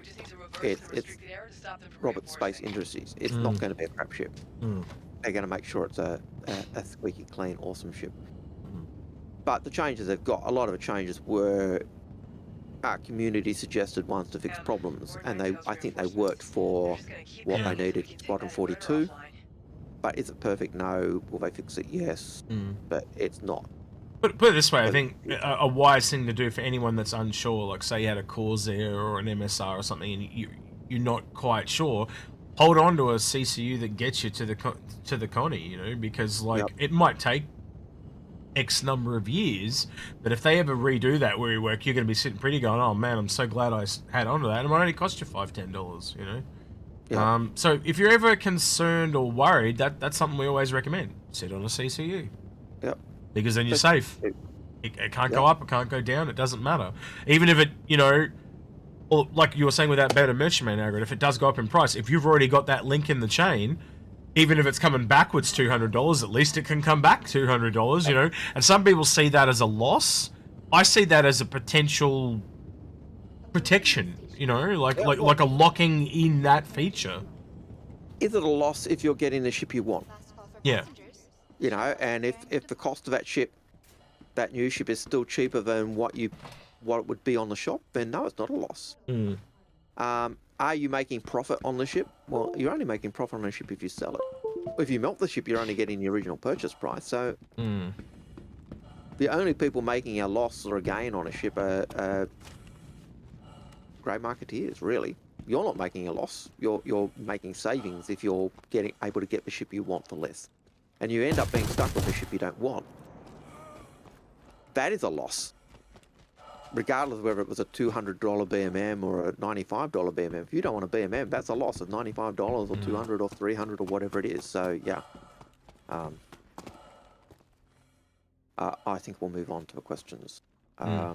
B: It's Roberts Space Industries. It's not going to be a crap ship. They're going to make sure it's a squeaky clean, awesome ship. But the changes they've got, a lot of the changes were our community suggested ones to fix problems, and I think they worked for what they needed in Squadron 42. But is it perfect? No. Will they fix it? Yes. But it's not.
A: But put it this way, I think a wise thing to do for anyone that's unsure, like say you had a Corsair or an MSR or something, and you're not quite sure, hold on to a CCU that gets you to the Connie, because it might take X number of years, but if they ever redo that rework, you're going to be sitting pretty going, oh man, I'm so glad I had onto that. It might only cost you $5-10, So if you're ever concerned or worried, that's something we always recommend. Sit on a CCU.
B: Yep.
A: Because then you're safe. It can't go up, it can't go down, it doesn't matter. Even if it, or like you were saying with that better merchantman, Algared, if it does go up in price, if you've already got that link in the chain, even if it's coming backwards $200, at least it can come back $200, And some people see that as a loss. I see that as a potential protection, like a locking in that feature.
B: Is it a loss if you're getting the ship you want?
A: Yeah.
B: And if the cost of that new ship is still cheaper than what it would be on the shop, then no, it's not a loss. Are you making profit on the ship? Well, you're only making profit on the ship if you sell it. If you melt the ship, you're only getting the original purchase price. So the only people making a loss or a gain on a ship are grey marketeers, really. You're not making a loss. You're making savings if you're able to get the ship you want for less. And you end up being stuck with a ship you don't want. That is a loss. Regardless of whether it was a $200 BMM or a $95 BMM. If you don't want a BMM, that's a loss of $95 or $200 or $300 or whatever it is. So, yeah. I think we'll move on to the questions. I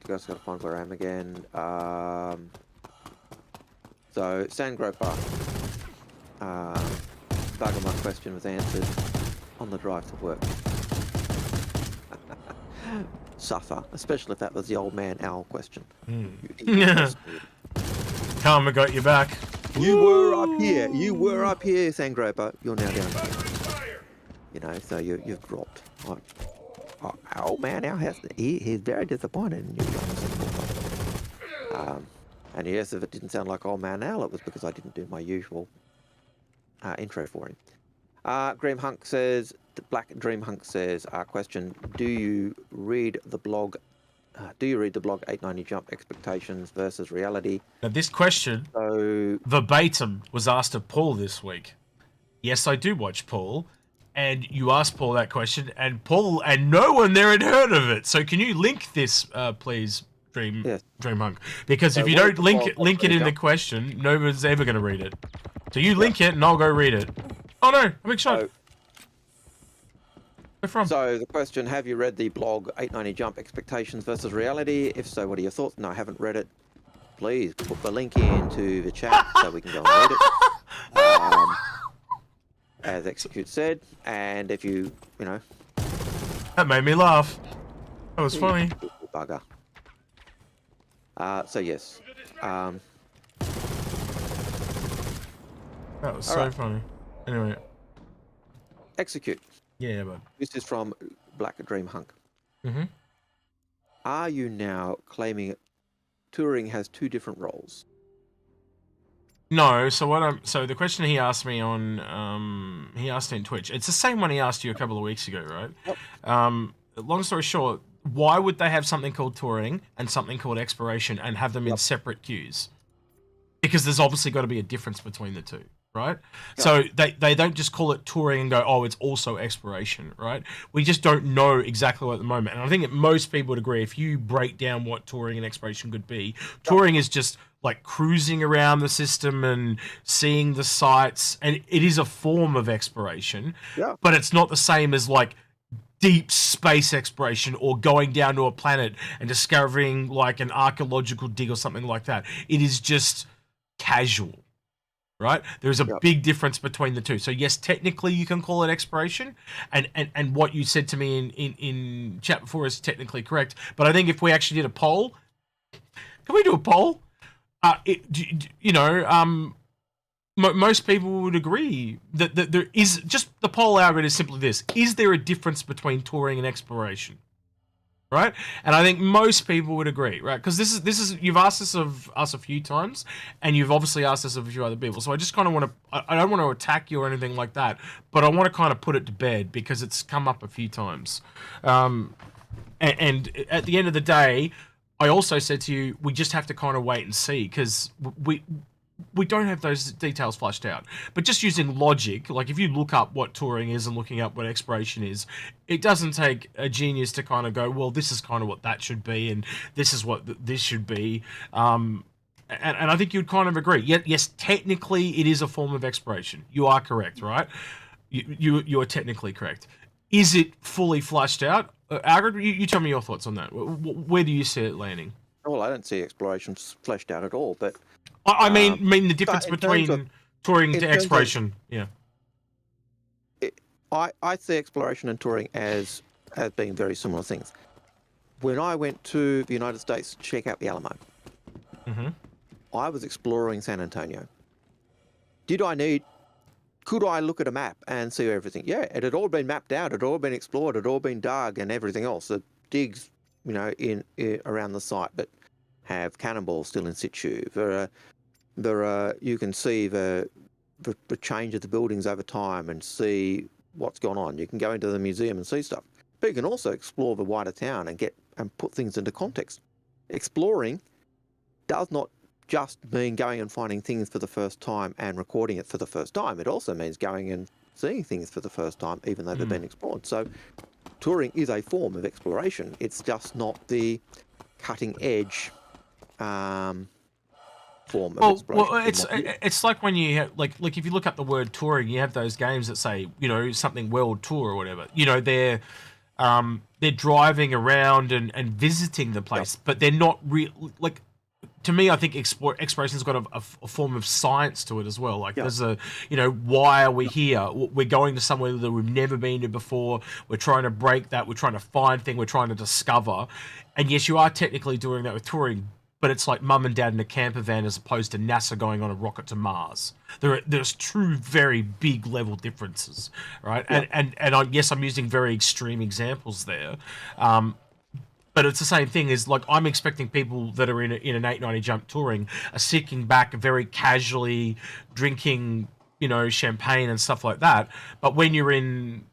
B: just got to find where I am again. So, Sandgroper. Bug of my question was answered on the drive to work. Suffer, especially if that was the old man owl question.
A: Karma got you back.
B: You were up here. You were up here, Sandgroper. You're now down here. You know, so you've dropped. Old man owl he's very disappointed in you. And yes, if it didn't sound like old man owl, it was because I didn't do my usual intro for him. Dream Hunk says, Black Dream Hunk says, question, do you read the blog 890 Jump Expectations versus Reality?
A: Now this question, verbatim, was asked of Paul this week. Yes, I do watch Paul, and you asked Paul that question, and Paul and no one there had heard of it. So can you link this, please, Dream Hunk? Because if you don't link it in the question, no one's ever going to read it. So you link it, and I'll go read it. Oh no, I'm big shot. Where from?
B: So the question, have you read the blog 890 Jump Expectations versus Reality? If so, what are your thoughts? No, I haven't read it. Please put the link into the chat so we can go and read it. As Execute said, and if you know...
A: That made me laugh. That was funny.
B: Bugger. So yes.
A: That was so funny. Anyway.
B: Execute.
A: Yeah, bud.
B: This is from Black Dream Hunk.
A: Mm-hmm.
B: Are you now claiming touring has two different roles?
A: No, so the question he asked me on he asked in Twitch. It's the same one he asked you a couple of weeks ago, right? Yep. Long story short, why would they have something called touring and something called exploration and have them in separate queues? Because there's obviously got to be a difference between the two. Right? Yeah. So they don't just call it touring and go, oh, it's also exploration, right? We just don't know exactly what at the moment. And I think that most people would agree, if you break down what touring and exploration could be, touring is just like cruising around the system and seeing the sights, and it is a form of exploration, but it's not the same as like deep space exploration or going down to a planet and discovering like an archaeological dig or something like that. It is just casual. Right? There's a big difference between the two. So yes, technically you can call it exploration, and what you said to me in chat before is technically correct. But I think if we actually did a poll, can we do a poll? Most people would agree that there is just the poll algorithm is simply this: is there a difference between touring and exploration? Right, and I think most people would agree, right? Because this is you've asked this of us a few times, and you've obviously asked this of a few other people. So I just kind of want to, I don't want to attack you or anything like that, but I want to kind of put it to bed because it's come up a few times. And at the end of the day, I also said to you, we just have to kind of wait and see because we don't have those details flushed out. But just using logic, like if you look up what touring is and looking up what exploration is, it doesn't take a genius to kind of go, well, this is kind of what that should be, and this is what this should be. And I think you'd kind of agree. Yes, technically it is a form of exploration. You are correct, right? You are technically correct. Is it fully flushed out? Algared, you tell me your thoughts on that. Where do you see it landing?
B: Well, I don't see exploration fleshed out at all, but
A: I mean the difference between touring to exploration.
B: I see exploration and touring as being very similar things. When I went to the United States to check out the Alamo, I was exploring San Antonio. Could I look at a map and see everything? Yeah, it had all been mapped out, it had all been explored, it had all been dug and everything else. The digs, in around the site, but have cannonballs still in situ. You can see the change of the buildings over time and see what's gone on. You can go into the museum and see stuff, but you can also explore the wider town and put things into context. Exploring does not just mean going and finding things for the first time and recording it for the first time. It also means going and seeing things for the first time, even though they've been explored. So touring is a form of exploration. It's just not the cutting edge form of exploration.
A: Well, it's like when you have, like if you look up the word touring, you have those games that say, you know, something world tour or whatever. You know, they're driving around and visiting the place, but they're not real. Like, to me, I think exploration's got a form of science to it as well. Like there's why are we here? We're going to somewhere that we've never been to before. We're trying to break that. We're trying to find things. We're trying to discover. And yes, you are technically doing that with touring, but it's like mum and dad in a camper van as opposed to NASA going on a rocket to Mars. There's true, very big level differences, right? Yeah. And yes, I'm using very extreme examples there. But it's the same thing as, like, I'm expecting people that are in an 890 jump touring are sitting back very casually drinking, you know, champagne and stuff like that. But when you're in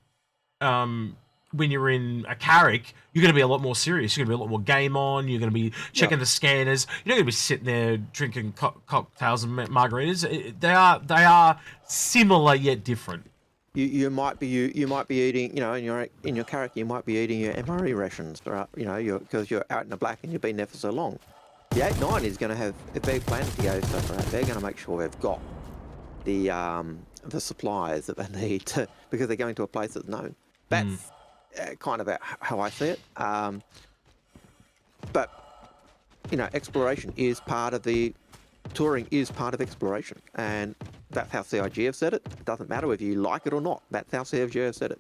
A: a Carrick, you're going to be a lot more serious. You're going to be a lot more game on. You're going to be checking the scanners. You're not going to be sitting there drinking cocktails and margaritas. They are similar yet different.
B: You might be eating, you know, in your Carrick, you might be eating your MRE rations, right? You know, because you're out in the black and you've been there for so long. The 890 is going to have, if they're planning to go somewhere, they're going to make sure they've got the supplies that they need to, because they're going to a place that's known. That's kind of how I see it. But you know, exploration is part of touring is part of exploration, and that's how CIG have said it. It doesn't matter whether you like it or not. That's how CIG have said it.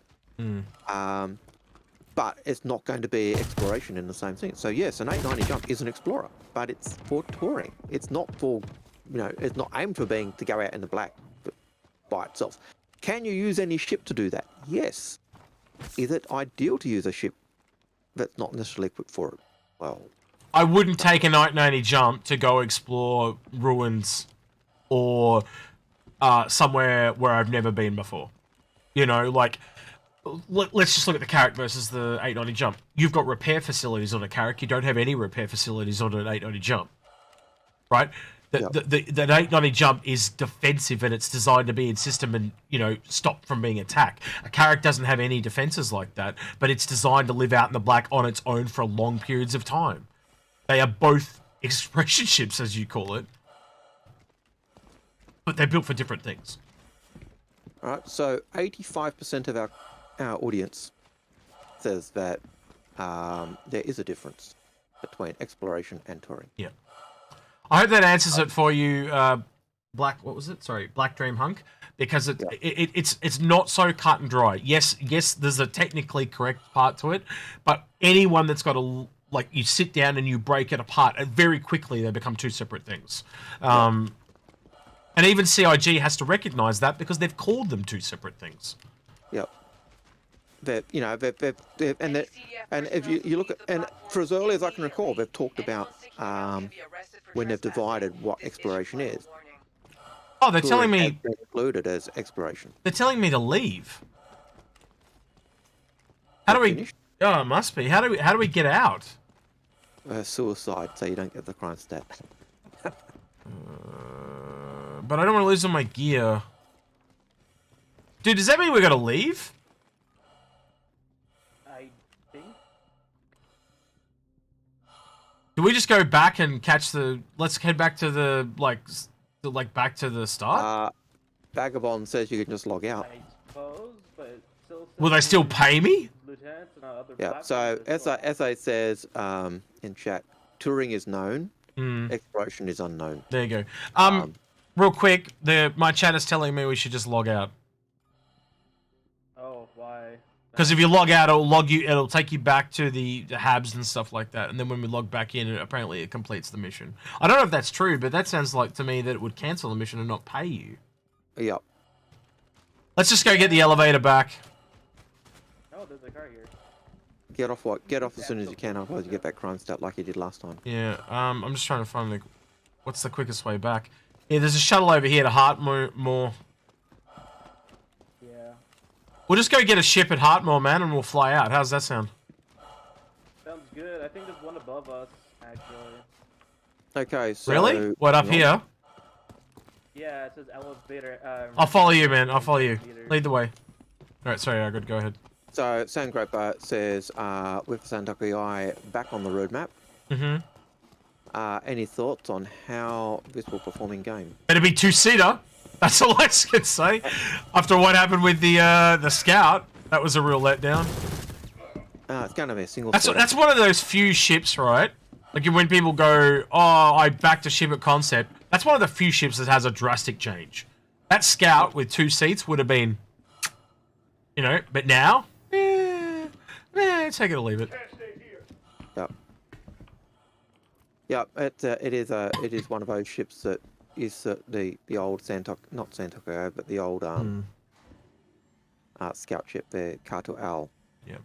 B: But it's not going to be exploration in the same thing. So yes, an 890 jump is an explorer, but it's for touring. It's not for, you know, it's not aimed for to go out in the black by itself. Can you use any ship to do that? Yes. Is it ideal to use a ship that's not necessarily equipped for it? Well,
A: I wouldn't take a 990 jump to go explore ruins or somewhere where I've never been before. You know, like, let's just look at the Carrick versus the 890 jump. You've got repair facilities on a Carrick. You don't have any repair facilities on an 890 jump, right? That 890 jump is defensive, and it's designed to be in system and, you know, stop from being attacked. A Carrick doesn't have any defenses like that, but it's designed to live out in the black on its own for long periods of time. They are both exploration ships, as you call it, but they're built for different things.
B: All right, so 85% of our audience says that there is a difference between exploration and touring.
A: Yeah. I hope that answers it for you, Black. What was it? Sorry, Black Dream Hunk. Because it's not so cut and dry. Yes, there's a technically correct part to it, but anyone that's got like, you sit down and you break it apart, and very quickly they become two separate things. And even CIG has to recognise that, because they've called them two separate things.
B: Yep. You know, and if you look at, and for as early as I can recall, they've talked about when they've divided what exploration is.
A: Oh, they're telling me
B: included as exploration.
A: They're telling me to leave. How do we? Oh, it must be. How do we get out?
B: Suicide, so you don't get the crime stat.
A: But I don't want to lose all my gear. Dude, does that mean we gotta leave?
I: I think.
A: Do we just go back and catch the? Let's head back to the back to the start.
B: Vagabond says you can just log out.
I: I suppose, but it still.
A: Will they still pay me?
I: Lieutenants and other.
B: Yeah. So SA says in chat, touring is known. Exploration is unknown.
A: There you go. Real quick, my chat is telling me we should just log out.
I: Oh, why?
A: Because if you log out, it'll take you back to the habs and stuff like that, and then when we log back in, apparently it completes the mission. I don't know if that's true, but that sounds like to me that it would cancel the mission and not pay you.
B: Yep.
A: Let's just go get the elevator back.
I: Oh, there's a car here.
B: Get off as soon as you can, otherwise you get that crime stat like you did last time.
A: Yeah, I'm just trying to find what's the quickest way back. Yeah, there's a shuttle over here to Heartmoor.
I: Yeah.
A: We'll just go get a ship at Heartmoor, man, and we'll fly out. How's that sound?
I: Sounds good. I think there's one above us, actually.
B: Okay, so...
A: Really? What, up here?
I: Yeah, it says elevator.
A: I'll follow you, man. I'll follow you. Lead the way. Alright, sorry, Algared, go ahead.
B: So, Sandgroper says, with Santoku AI back on the roadmap.
A: Mm-hmm.
B: Any thoughts on how this will perform in game?
A: Better be two-seater. That's all I can say. After what happened with the Scout, that was a real letdown.
B: It's going to be a single.
A: That's one of those few ships, right? Like when people go, "Oh, I backed a ship at concept." That's one of the few ships that has a drastic change. That Scout with 2 seats would have been, you know, but now, take it or leave it.
B: Yep. Yep. It is one of those ships that is the old not Santoku, but the old Scout ship, the Kato Owl.
A: Yep.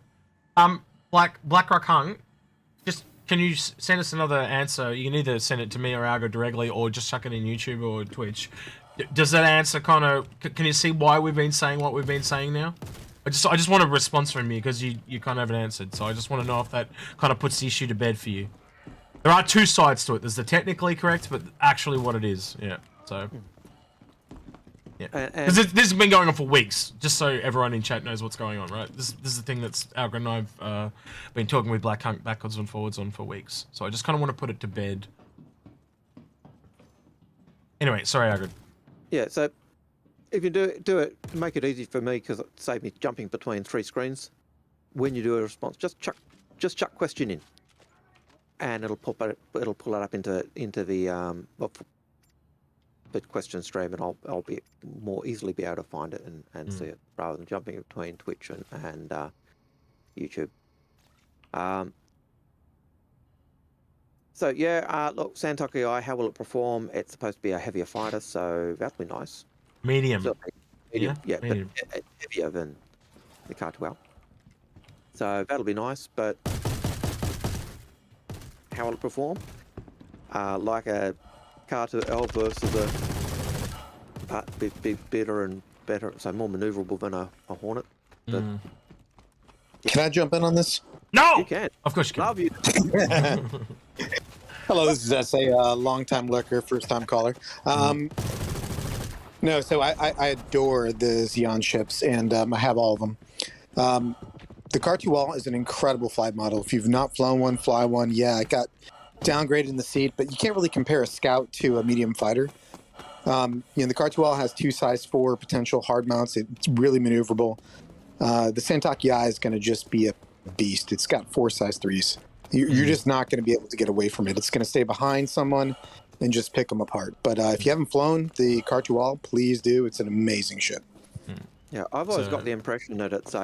A: Blackrock Hung, just can you send us another answer? You can either send it to me or Algo directly, or just chuck it in YouTube or Twitch. Does that answer kind of? Can you see why we've been saying what we've been saying now? I just want a response from you because you kind of haven't answered. So I just want to know if that kind of puts the issue to bed for you. There are 2 sides to it. There's the technically correct, but actually what it is. Yeah. So. Yeah. Because this has been going on for weeks, just so everyone in chat knows what's going on, right? This is the thing that's Algared and I've been talking with Black Hunk backwards and forwards on for weeks. So I just kind of want to put it to bed. Anyway, sorry, Algared.
B: Yeah, so if you do it, make it easy for me because it saved me jumping between 3 screens. When you do a response, just chuck question in, and it'll pull it up into the question stream, and I'll be more easily be able to find it and see it rather than jumping between Twitch and YouTube. So yeah, look, Santoku AI, how will it perform? It's supposed to be a heavier fighter, so that'll be nice.
A: Medium.
B: So, medium, yeah,
A: medium.
B: But heavier than the Cartwell. So that'll be nice, but how will it perform? Like a Carter L versus a bit better and better, so more maneuverable than a Hornet. But,
J: Can I jump in on this?
A: No!
B: You can.
A: Of course you can.
B: Love you.
J: Hello, this is S.A., long-time lurker, first-time caller. No, so I adore the Xeon ships, and I have all of them. The Cartual is an incredible flight model. If you've not flown one, fly one. Yeah, it got downgraded in the seat, but you can't really compare a Scout to a medium fighter. The Cartual has 2 size 4 potential hard mounts. It's really maneuverable. The Santoku AI is going to just be a beast. It's got 4 size 3s. You're just not going to be able to get away from it. It's going to stay behind someone and just pick them apart. But if you haven't flown the Cartual, please do. It's an amazing ship.
B: Yeah, I've always got the impression that it's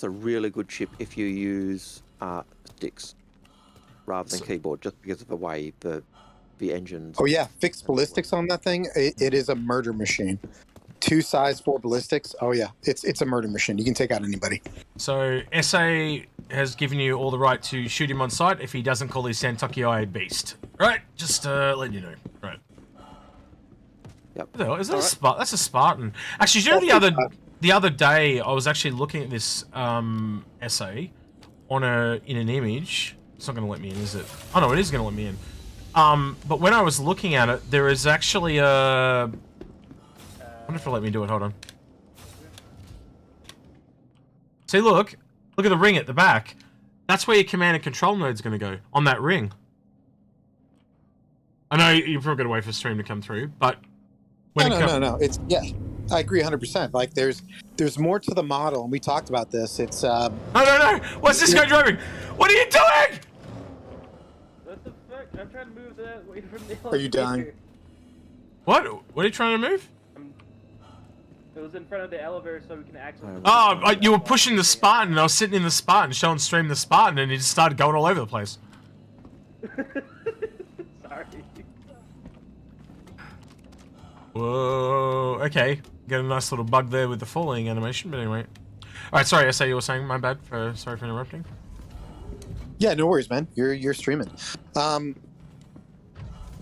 B: a really good ship if you use sticks rather than keyboard, just because of the way the engines.
J: Oh yeah, fixed ballistics on that thing. It is a murder machine. 2 size 4 ballistics. Oh yeah, it's a murder machine. You can take out anybody.
A: So SA has given you all the right to shoot him on sight if he doesn't call his Santoku AI a beast. Right? Just letting you know. Right.
B: Yep.
A: Is that that's a Spartan. Actually, do you know the other day I was actually looking at this essay in an image. It's not going to let me in, is it? Oh no, it is going to let me in. But when I was looking at it, there is actually a. I wonder if it'll let me do it. Hold on. See, look at the ring at the back. That's where your command and control node's going to go, on that ring. I know you've probably got to wait for stream to come through, but
J: no. It's I agree 100%. Like there's more to the model, and we talked about this. It's
A: No! What's this guy driving? What are you doing?
I: What the fuck? I'm trying to move that away from the elevator.
J: Are you dying?
A: What are you trying to move?
I: It was in front of the elevator so we can access.
A: Oh, you were pushing the Spartan, and I was sitting in the Spartan, showing stream the Spartan, and he just started going all over the place.
I: Sorry.
A: Whoa, okay. Got a nice little bug there with the falling animation, but anyway. All right, sorry, SA, you were saying. My bad. Sorry for interrupting.
J: Yeah, no worries, man. You're streaming.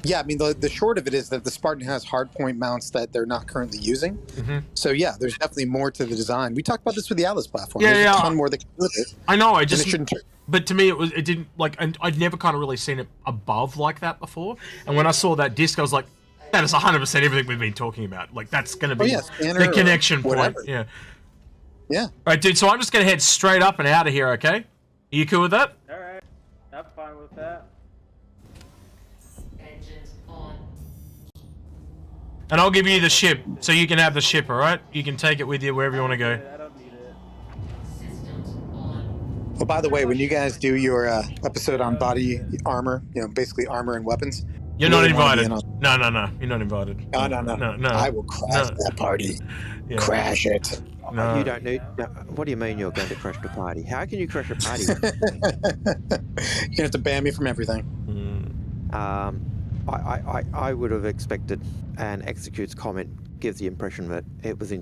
J: Yeah, I mean, the short of it is that the Spartan has hardpoint mounts that they're not currently using.
A: Mm-hmm.
J: So yeah, there's definitely more to the design. We talked about this with the Atlas platform.
A: Yeah,
J: there's
A: yeah.
J: a ton more that can do with it.
A: I know. But to me, it didn't like. And I'd never kind of really seen it above like that before. And when I saw that disc, I was like, that is 100% everything we've been talking about. Like that's going to be the connection point. Yeah.
J: Yeah.
A: All right, dude. So I'm just going to head straight up and out of here. Okay? Are you cool with that?
I: All right, I'm fine with that.
K: Engines on.
A: And I'll give you the ship, so you can have the ship. All right? You can take it with you wherever you want to go.
I: I don't need it.
K: Systems on.
J: Well, by the way, when you guys do your episode on body armor, basically armor and weapons,
A: you're not invited. No, you're not invited.
J: No. I will crash that party. Yeah. Crash it.
B: No. You don't need. No, what do you mean you're going to crash the party? How can you crash a party?
J: You have to ban me from everything.
B: I would have expected, and Execute's comment gives the impression that it was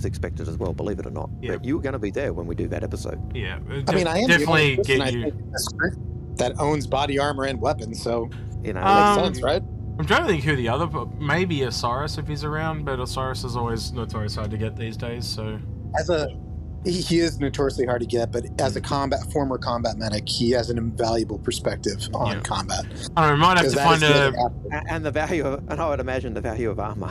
B: expected as well. Believe it or not, but you were going to be there when we do that episode.
A: Yeah,
J: I mean, I am
A: definitely get you.
J: That owns body armor and weapons, so
B: makes
J: sense, right?
A: I'm trying to think who the other, maybe Osiris if he's around, but Osiris is always notorious hard to get these days. So
J: he is notoriously hard to get, but as a former combat medic, he has an invaluable perspective on combat.
A: I don't know, might have to find
B: and the value of, and I would imagine the value of armor.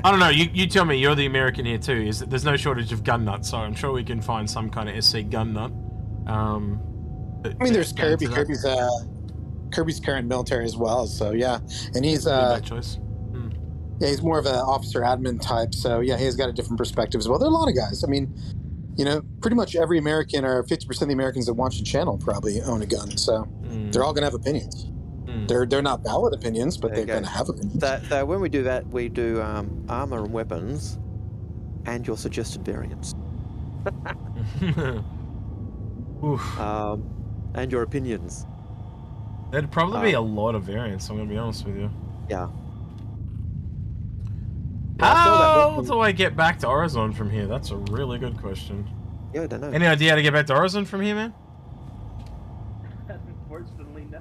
A: I don't know. You tell me. You're the American here too. Is that there's no shortage of gun nuts, so I'm sure we can find some kind of SC gun nut.
J: I mean, there's Kirby. Kirby's current military as well, so yeah, and he's
A: choice.
J: Yeah, he's more of an officer admin type, so yeah, he's got a different perspective as well. There are a lot of guys. I mean, pretty much every American, or 50% of the Americans that watch the channel probably own a gun, so they're all gonna have opinions. They're not valid opinions, but they're gonna have opinions.
B: That when we do that, we do armor and weapons, and your suggested variants. And your opinions.
A: There'd probably be a lot of variants, I'm going to be honest with you.
B: Yeah.
A: How do I get back to Horizon from here? That's a really good question.
B: Yeah, I don't know.
A: Any idea how to get back to Horizon from here, man?
I: Unfortunately, no.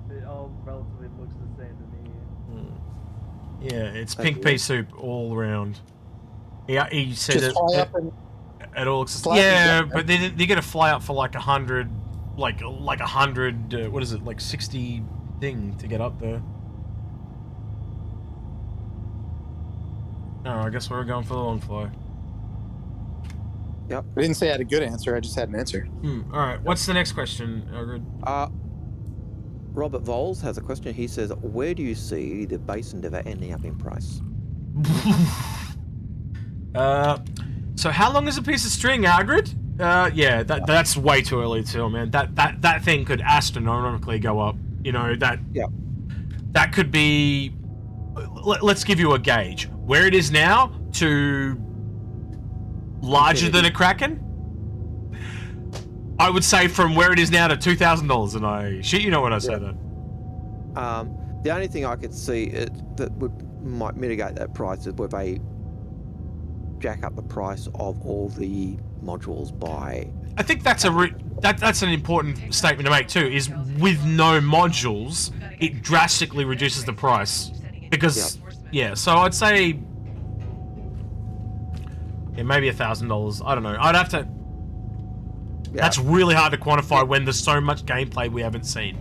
I: It all relatively looks the same to me.
A: Yeah, it's pink pea soup all around. Yeah, he said
J: it
A: all looks... Yeah, but they're going to fly up for like 100... Like 100, what is it, like 60 thing to get up there. Oh, I guess we're going for the long fly.
B: Yep.
J: I didn't say I had a good answer, I just had an answer.
A: Alright, what's the next question, Algared?
B: Robert Voles has a question. He says, where do you see the base Endeavour ending up in price?
A: So how long is a piece of string, Algared? Yeah, that's way too early to tell, man. That thing could astronomically go up. That could be... Let's give you a gauge. Where it is now to larger than a Kraken? I would say from where it is now to $2,000, and I shit you know when I say that.
B: The only thing I could see that might mitigate that price is where they jack up the price of all the modules by...
A: I think that's that's an important statement to make too, is with no modules, it drastically reduces the price. Because, so I'd say... Yeah, maybe $1,000. I don't know. I'd have to... Yeah. That's really hard to quantify when there's so much gameplay we haven't seen.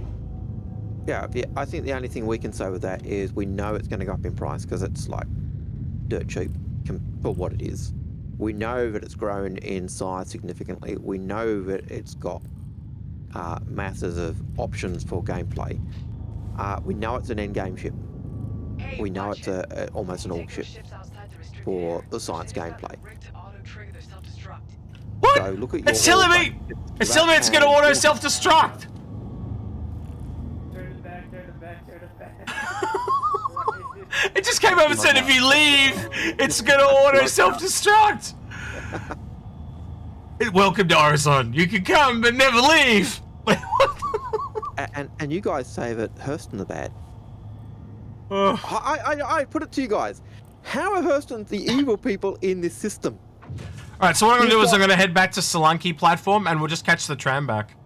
B: Yeah, I think the only thing we can say with that is we know it's going to go up in price because it's like dirt cheap for what it is. We know that it's grown in size significantly. We know that it's got masses of options for gameplay. We know it's an end-game ship. We know it's almost an org ship for the science gameplay.
A: What?
B: So look at
A: it's telling me it's going to auto self-destruct.
I: Turn it back.
A: It just came over and said if you leave, it's going to auto self-destruct. Welcome to Horizon. You can come but never leave.
B: and you guys say that Hurston are bad. I put it to you guys. How are Hurston the evil people in this system?
A: All right, so what I'm going to do is I'm going to head back to Solanke platform and we'll just catch the tram back.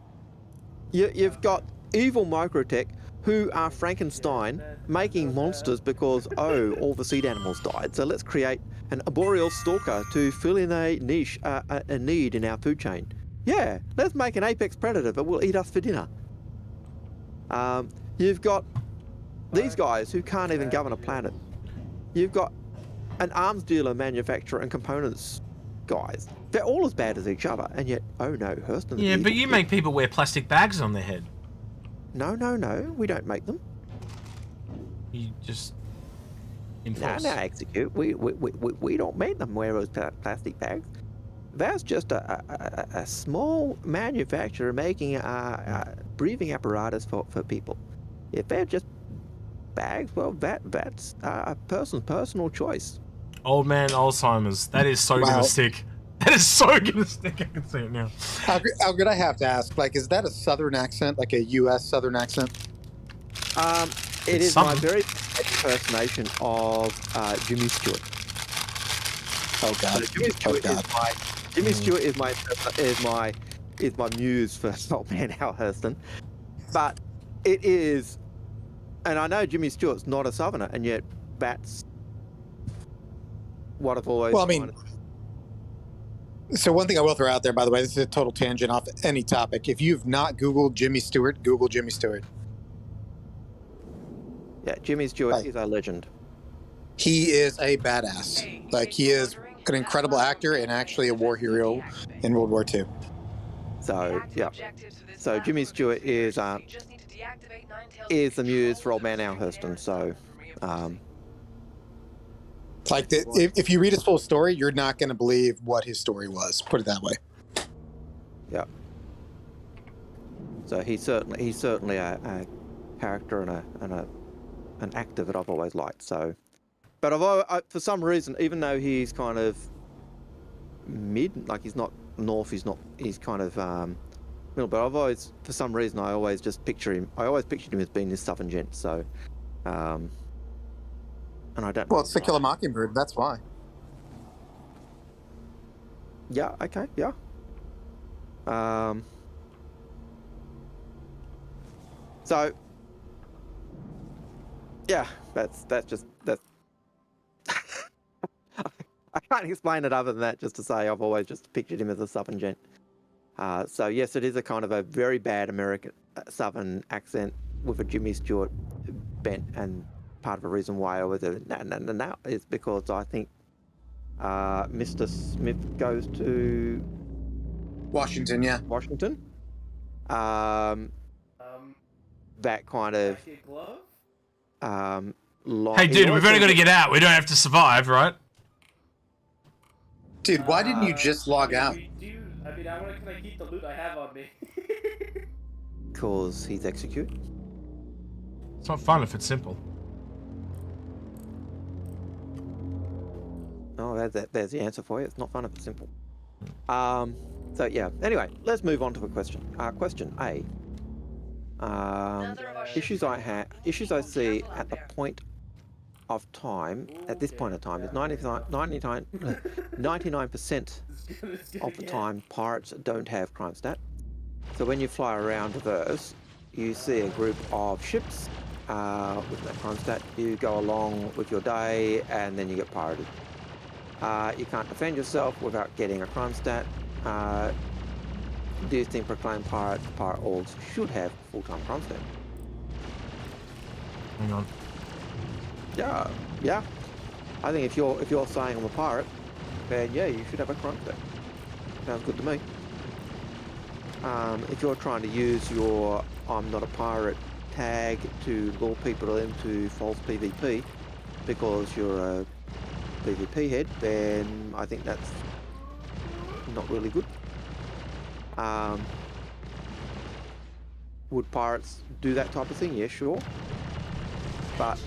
B: You've got evil Microtech who are Frankenstein making monsters because, oh, all the seed animals died. So let's create an arboreal stalker to fill in a niche, a need in our food chain. Yeah, let's make an apex predator that will eat us for dinner. You've got these guys who can't even govern a planet. You've got an arms dealer, manufacturer, and components guys. They're all as bad as each other, and yet, oh no, Hurston.
A: Yeah, but you make people wear plastic bags on their head.
B: No, we don't make them.
A: You just
B: No,
A: enforce.
B: Execute. We don't make them wear those plastic bags. That's just a small manufacturer making a breathing apparatus for people. If they're just bags, well, that's a person's personal choice.
A: Old man Alzheimer's. That is so gonna stick. That is so gonna stick. I can see it now.
J: Algared, I have to ask, like, is that a Southern accent, like a U.S. Southern accent?
B: It is my very impersonation of Jimmy Stewart.
J: Oh God!
B: Jimmy Stewart is my muse for Old Man Al Hurston, but it is, and I know Jimmy Stewart's not a Southerner, and yet that's what I've always.
J: Well, I mean, so one thing I will throw out there, by the way, this is a total tangent off any topic. If you've not Googled Jimmy Stewart, Google Jimmy Stewart.
B: Yeah, Jimmy Stewart is a legend.
J: He is a badass. Like, he is an incredible actor and actually a war hero in World War II.
B: So yeah, so Jimmy Stewart is the muse for Old Man Al Hurston. So,
J: like, if you read his full story, you're not going to believe what his story was. Put it that way.
B: Yeah. So he's certainly a character and an actor that I've always liked. So, but for some reason, even though he's kind of mid, like he's not north, he's kind of middle. But I've always, for some reason, I always just picture him. I always pictured him as being this Southern gent. So, and I don't.
J: Well, it's To Kill a Mockingbird. That's why.
B: Yeah. Okay. Yeah. So. Yeah, that's I can't explain it other than that, just to say I've always just pictured him as a Southern gent. So yes, it is a kind of a very bad American Southern accent with a Jimmy Stewart bent, and part of the reason why I was no is because I think Mr. Smith goes to
J: Washington, yeah.
B: Washington. That kind of.
A: Hey, dude, we've only got to get out. We don't have to survive, right?
J: Dude, why didn't you just log out?
I: I mean, I want to keep the loot I have on me.
B: Cause he's Execute.
A: It's not fun if it's simple.
B: Oh, there's the answer for you. It's not fun if it's simple. So yeah. Anyway, let's move on to a question. Question A. Issues I see at the point of time, at this point of time, is 99% of the time pirates don't have crime stat. So when you fly around reverse, you see a group of ships with no crime stat. You go along with your day and then you get pirated. You can't defend yourself without getting a crime stat. Do you think proclaimed pirate orgs should have full-time crime stat?
A: Hang on.
B: Yeah. I think if you're saying I'm a pirate, then yeah, you should have a crime stat. Sounds good to me. If you're trying to use your I'm not a pirate tag to lure people into false PvP because you're a PvP head, then I think that's not really good. Would pirates do that type of thing? Yeah, sure. But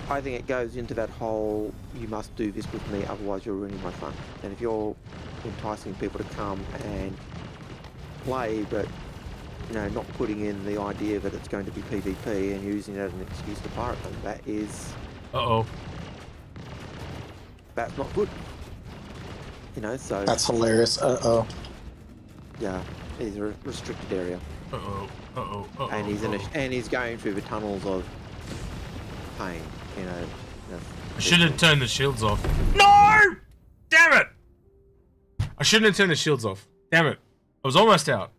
B: I think it goes into that whole, you must do this with me, otherwise you're ruining my fun. And if you're enticing people to come and play, but not putting in the idea that it's going to be PvP and using it as an excuse to pirate them, that is...
A: Uh-oh.
B: That's not good. You know, so
J: That's hilarious. Uh-oh.
B: yeah, he's a restricted area, and he's in and he's going through the tunnels of pain. You know.
A: I shouldn't have turned the shields off. No! Damn it! I shouldn't have turned the shields off. Damn it! I was almost out.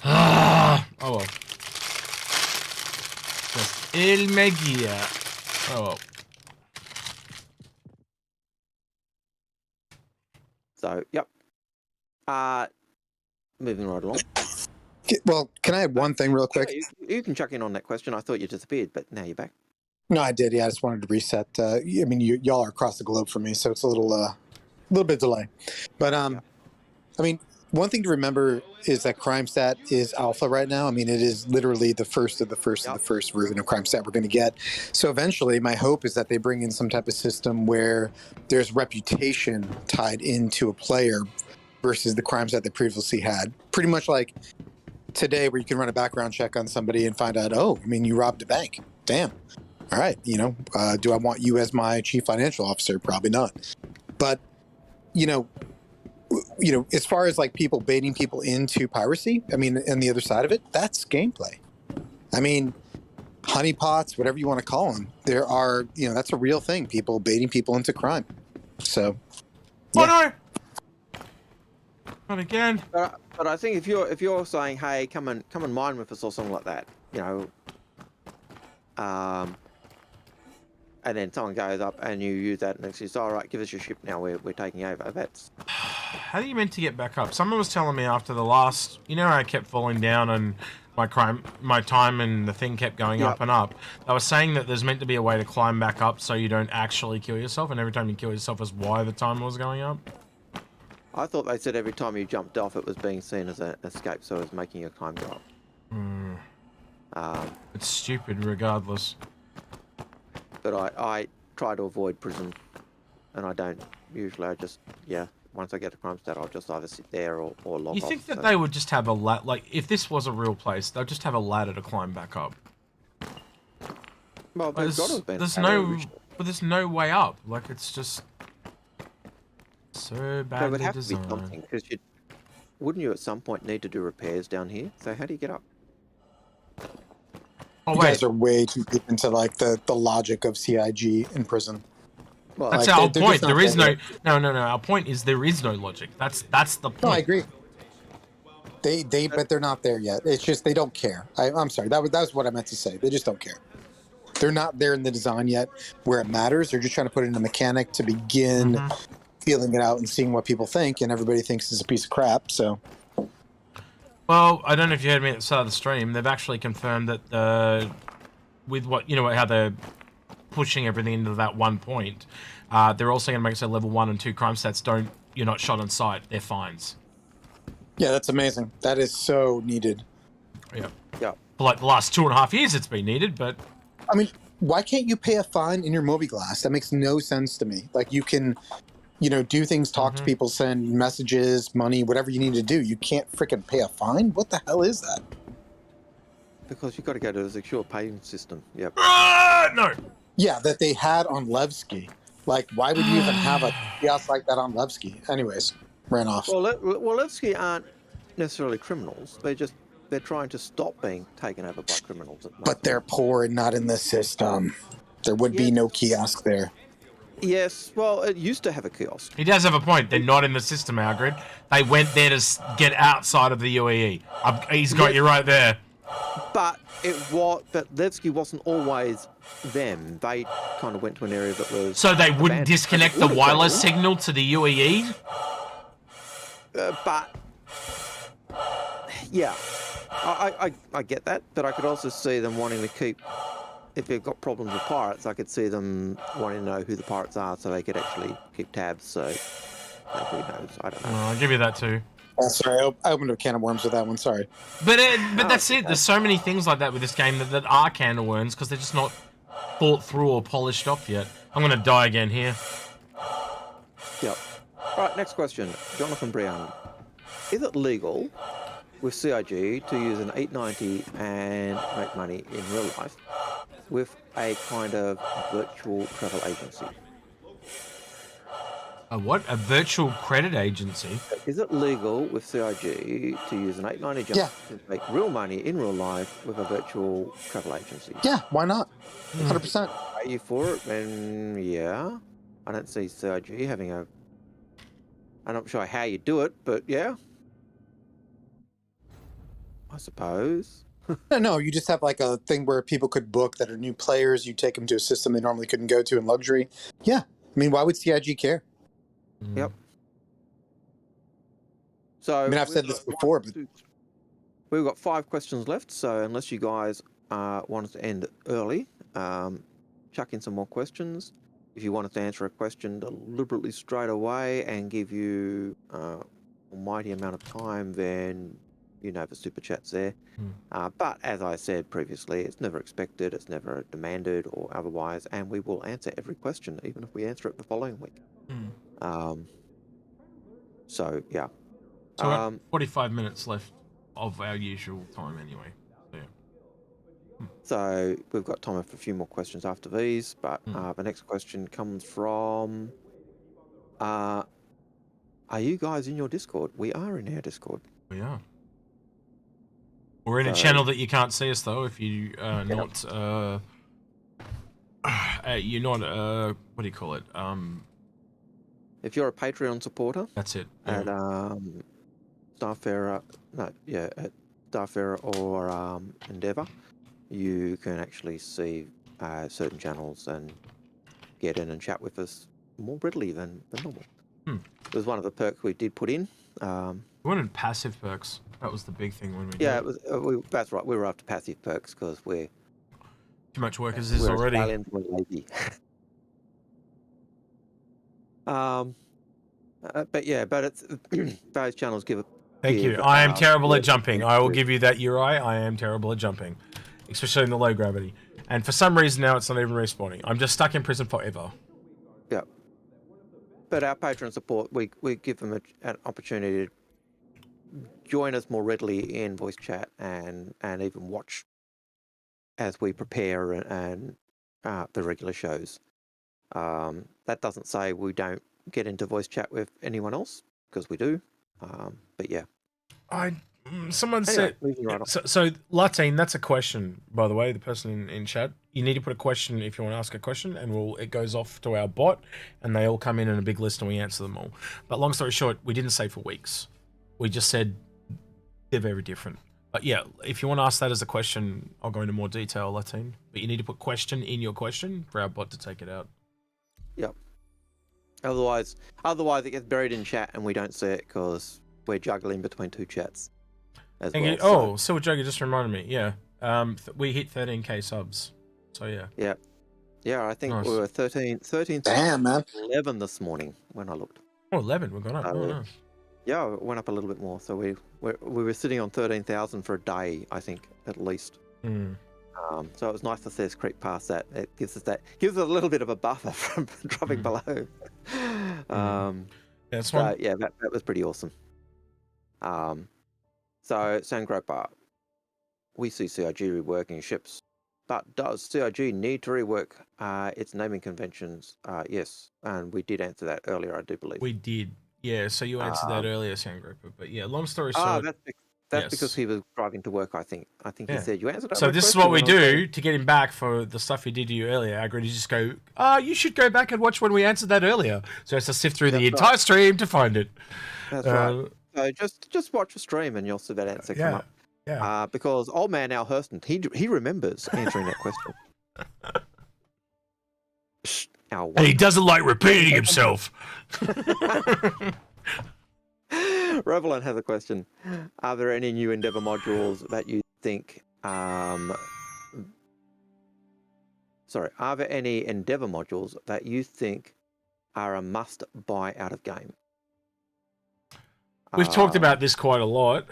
A: Ah! Oh well. Just El Megia. Oh well.
B: So, yep. Moving right along.
J: Well, can I add one thing real quick?
B: You can chuck in on that question. I thought you disappeared, but now you're back.
J: No, I did. Yeah, I just wanted to reset. I mean, y'all are across the globe for me, so it's a little bit delay. But I mean, one thing to remember is that CrimeStat is alpha right now. I mean, it is literally the first of the first of the first version of CrimeStat we're going to get. So eventually, my hope is that they bring in some type of system where there's reputation tied into a player versus the CrimeStat they previously had. Pretty much like today, where you can run a background check on somebody and find out, oh, I mean, you robbed a bank. Damn. All right, you know, do I want you as my chief financial officer? Probably not. But, you know, as far as like people baiting people into piracy, I mean, and the other side of it, that's gameplay. I mean, honeypots, whatever you want to call them, there are, you know, that's a real thing. People baiting people into crime. So,
A: yeah. Oh no! Not again.
B: But I think if you're saying, hey, come and mine with us or something like that, you know, and then someone goes up and you use that and it's just, all right, give us your ship now, we're taking over. That's...
A: How are you meant to get back up? Someone was telling me after the last, you know, I kept falling down and my time and the thing kept going up and up. I was saying that there's meant to be a way to climb back up so you don't actually kill yourself, and every time you kill yourself is why the timer was going up.
B: I thought they said every time you jumped off, it was being seen as an escape, so it was making your time go up.
A: It's stupid regardless.
B: But I try to avoid prison, and I don't. Usually I just, once I get to CrimeStat, I'll just either sit there or log off.
A: You think that they would just have a like, if this was a real place, they'd just have a ladder to climb back up?
B: Well, there's got to have been.
A: But there's no way up. Like, it's just so badly
B: there would have
A: designed.
B: to be something, because wouldn't you at some point need to do repairs down here? So how do you get up?
A: Oh,
J: you guys are way too deep into like the logic of CIG in prison.
B: Well,
A: that's
B: like,
A: our point. There is no. Our point is there is no logic. That's the point.
J: No, I agree. But they're not there yet. It's just they don't care. I'm sorry. That was what I meant to say. They just don't care. They're not there in the design yet where it matters. They're just trying to put in a mechanic to begin feeling it out and seeing what people think, and everybody thinks it's a piece of crap. So.
A: Well, I don't know if you heard me at the start of the stream. They've actually confirmed that with what how they're pushing everything into that one point, they're also going to make it so level 1 and 2 crime stats you're not shot on sight. They're fines.
J: Yeah, that's amazing. That is so needed.
A: Yeah.
B: Yeah.
A: For like the last 2.5 years, it's been needed, but
J: I mean, why can't you pay a fine in your Mobi-Glass? That makes no sense to me. Like, you can, do things, talk to people, send messages, money, whatever you need to do. You can't freaking pay a fine? What the hell is that?
B: Because you've got to go to a secure payment system. Yep.
A: No.
J: Yeah, that they had on Levski. Like, why would you even have a kiosk like that on Levski? Anyways, ran off.
B: Well, Levski aren't necessarily criminals. They're trying to stop being taken over by criminals.
J: But they're poor and not in the system. There would be no kiosk there.
B: Yes, well, it used to have a kiosk.
A: He does have a point. They're not in the system, Algared. They went there to get outside of the UEE. He's got you right there.
B: But Levski wasn't always them. They kind of went to an area that was...
A: So they wouldn't disconnect the wireless signal to the UEE?
B: But... Yeah. I get that, but I could also see them wanting to keep... If they've got problems with pirates, I could see them wanting to know who the pirates are so they could actually keep tabs, so... who knows? I don't know.
A: I'll give you that too.
J: Oh, sorry, I opened a can of worms with that one, sorry.
A: But that's it. There's so many things like that with this game that are can of worms because they're just not thought through or polished off yet. I'm going to die again here.
B: Yep. Right, next question. Jonathan Brown. Is it legal with CIG to use an 890 and make money in real life with a kind of virtual travel agency?
A: A what? A virtual credit agency?
B: Is it legal with CIG to use an 890 jump
J: Yeah.
B: to make real money in real life with a virtual travel agency?
J: Yeah, why not?
A: Hmm.
J: 100%.
B: Pay you for it? And yeah, I don't see CIG having a. I'm not sure how you do it, but yeah, I suppose.
J: No, you just have like a thing where people could book that are new players. You take them to a system they normally couldn't go to in luxury. Yeah. I mean, why would CIG care?
B: Yep. So
J: I mean, I've
B: we've
J: said this
B: got
J: before, but
B: we've got 5 questions left. So unless you guys want us to end early, chuck in some more questions. If you want us to answer a question deliberately straight away and give you almighty amount of time, then you know the super chat's there. But as I said previously, it's never expected, it's never demanded or otherwise, and we will answer every question, even if we answer it the following week. So yeah.
A: So we're at 45 minutes left of our usual time anyway. So, yeah.
B: So we've got time for a few more questions after these, but the next question comes from, are you guys in your Discord? We are in our Discord.
A: We are. We're in a channel that you can't see us though if you not you're not what do you call it?
B: If you're a Patreon supporter,
A: that's it.
B: At Starfarer, at Starfarer or Endeavour, you can actually see certain channels and get in and chat with us more readily than normal. It was one of the perks we did put in.
A: We wanted passive perks. That was the big thing when we
B: Yeah,
A: did
B: it was, that's right. We were after passive perks because we're
A: too much work as is already.
B: Australians, we're lazy. But it's those channels give.
A: Thank you. I am terrible at jumping. I will give you that, Uri. I am terrible at jumping, especially in the low gravity. And for some reason now it's not even respawning. I'm just stuck in prison forever.
B: Yeah. But our Patreon support, we give them an opportunity to join us more readily in voice chat and even watch as we prepare and the regular shows. That doesn't say we don't get into voice chat with anyone else, because we do. But yeah.
A: Someone
B: Anyway,
A: said so Latine, that's a question, by the way, the person in chat. You need to put a question if you want to ask a question, and it goes off to our bot and they all come in a big list and we answer them all. But long story short, we didn't say for weeks. We just said they're very different. But yeah, if you want to ask that as a question, I'll go into more detail, Latine. But you need to put question in your question for our bot to take it out.
B: Yep. Otherwise it gets buried in chat and we don't see it because we're juggling between 2 chats. As well,
A: oh, Silver Jugger just reminded me. Yeah, we hit 13k subs. So yeah.
B: Yeah, I think
A: nice.
B: we were 13.
J: Damn, man.
B: 11 this morning when I looked.
A: Oh, 11. We've gone up. Nice.
B: Yeah, it went up a little bit more. So we were sitting on 13,000 for a day, I think, at least. So it was nice to see us creep past that. It gives us a little bit of a buffer from dropping below.
A: That's
B: one. Yeah, that was pretty awesome. So Sangropa, we see CIG reworking ships, but does CIG need to rework its naming conventions? Yes, and we did answer that earlier, I do believe.
A: We did. Yeah, so you answered that earlier, Sangropa. But yeah, long story short.
B: That's because he was driving to work, I think. He said you answered that.
A: So this is what we do to get him back for the stuff he did to you earlier, Algared. You just go, you should go back and watch when we answered that earlier. So it's to sift through the entire stream to find it.
B: That's right. So just watch the stream and you'll see that answer come up.
A: Yeah.
B: Because old man Al Hurston, he remembers answering that question.
A: And he doesn't like repeating himself.
B: Revelant has a question. Are there any new Endeavour modules that you think... Are there any Endeavour modules that you think are a must-buy out of game?
A: We've talked about this quite a lot.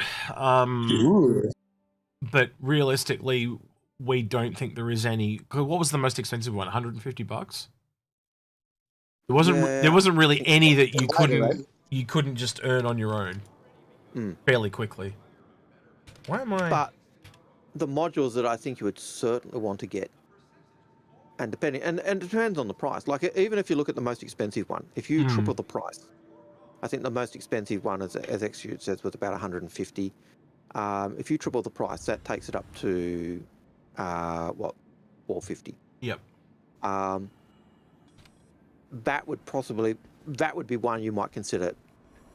A: But realistically, we don't think there is any... What was the most expensive one? $150? There wasn't really any that you couldn't just earn on your own fairly quickly. Why am I...
B: But the modules that I think you would certainly want to get and depending, and it depends on the price. Like even if you look at the most expensive one, if you triple the price, I think the most expensive one, as Execute says, was about 150. If you triple the price, that takes it up to 450.
A: Yep.
B: That would be one you might consider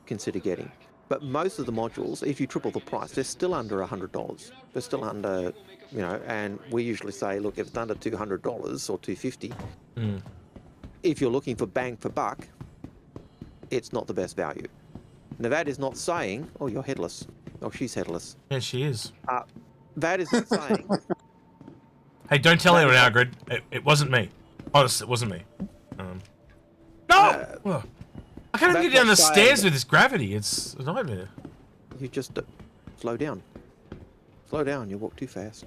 B: getting. But most of the modules, if you triple the price, they're still under $100. They're still under, and we usually say, look, if it's under $200 or $250, if you're looking for bang for buck, it's not the best value. Now that is not saying, oh, you're headless. Oh, she's headless.
A: Yeah, she is.
B: That is not saying.
A: Hey, don't tell anyone, Algared. It wasn't me. Honestly, it wasn't me. No! I can't even get down the stairs with this gravity. It's a nightmare.
B: You just slow down. Slow down. You walk too fast.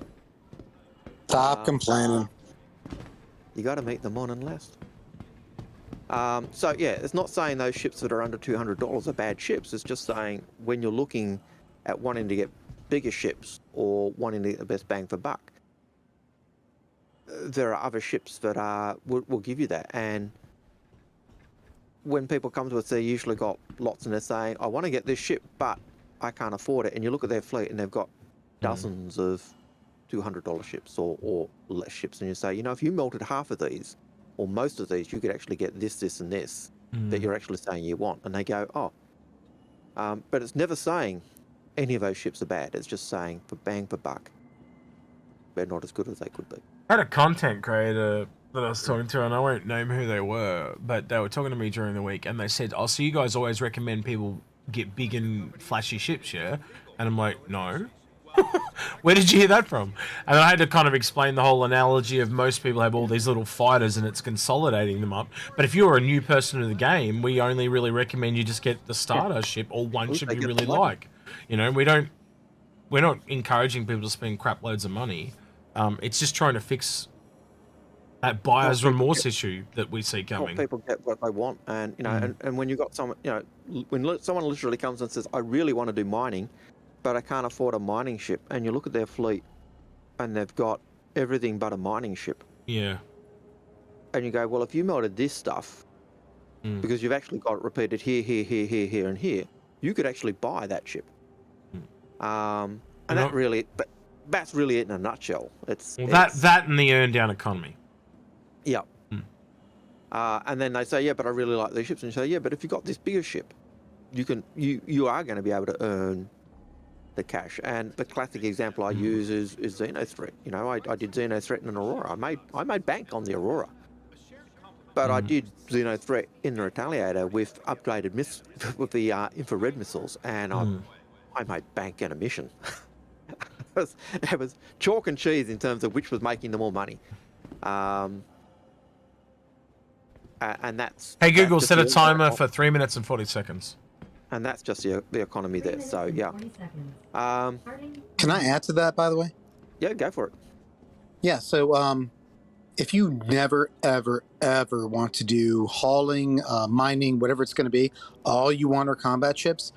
J: Stop complaining.
B: You got to meet the morning last. So yeah, it's not saying those ships that are under $200 are bad ships. It's just saying when you're looking at wanting to get bigger ships or wanting to get the best bang for buck, there are other ships that will give you that. And when people come to us, they usually got lots and they're saying, I want to get this ship, but I can't afford it. And you look at their fleet and they've got dozens of $200 ships or less ships. And you say, if you melted half of these or most of these, you could actually get this, this, and this that you're actually saying you want. And they go, oh. But it's never saying any of those ships are bad. It's just saying for bang for buck, they're not as good as they could be.
A: I had a content creator that I was talking to, and I won't name who they were, but they were talking to me during the week, and they said, oh, so you guys always recommend people get big and flashy ships, yeah? And I'm like, no. Where did you hear that from? And I had to kind of explain the whole analogy of most people have all these little fighters and it's consolidating them up. But if you're a new person to the game, we only really recommend you just get the starter ship or one ship you really like. We're not encouraging people to spend crap loads of money. It's just trying to fix that buyer's remorse issue that we see coming.
B: People get what they want, and and when you got someone, when someone literally comes and says, "I really want to do mining, but I can't afford a mining ship," and you look at their fleet, and they've got everything but a mining ship.
A: Yeah.
B: And you go, well, if you melted this stuff, because you've actually got it repeated here, and here, you could actually buy that ship. And that's really it in a nutshell. It's
A: that and the earn down economy.
B: Yeah. And then they say, yeah, but I really like these ships. And you say, yeah, but if you've got this bigger ship, you are going to be able to earn the cash. And the classic example I use is Xeno Threat. I did Xeno Threat in an Aurora. I made bank on the Aurora. But I did Xeno Threat in the Retaliator with upgraded with the infrared missiles, and I made bank in a mission. It was chalk and cheese in terms of which was making the more money. And that's...
A: Hey, Google, set a timer for 3 minutes and 40 seconds.
B: And that's just the economy there, so yeah.
J: Can I add to that, by the way?
B: Yeah, go for it.
J: Yeah, so if you never, ever, ever want to do hauling, mining, whatever it's going to be, all you want are combat ships,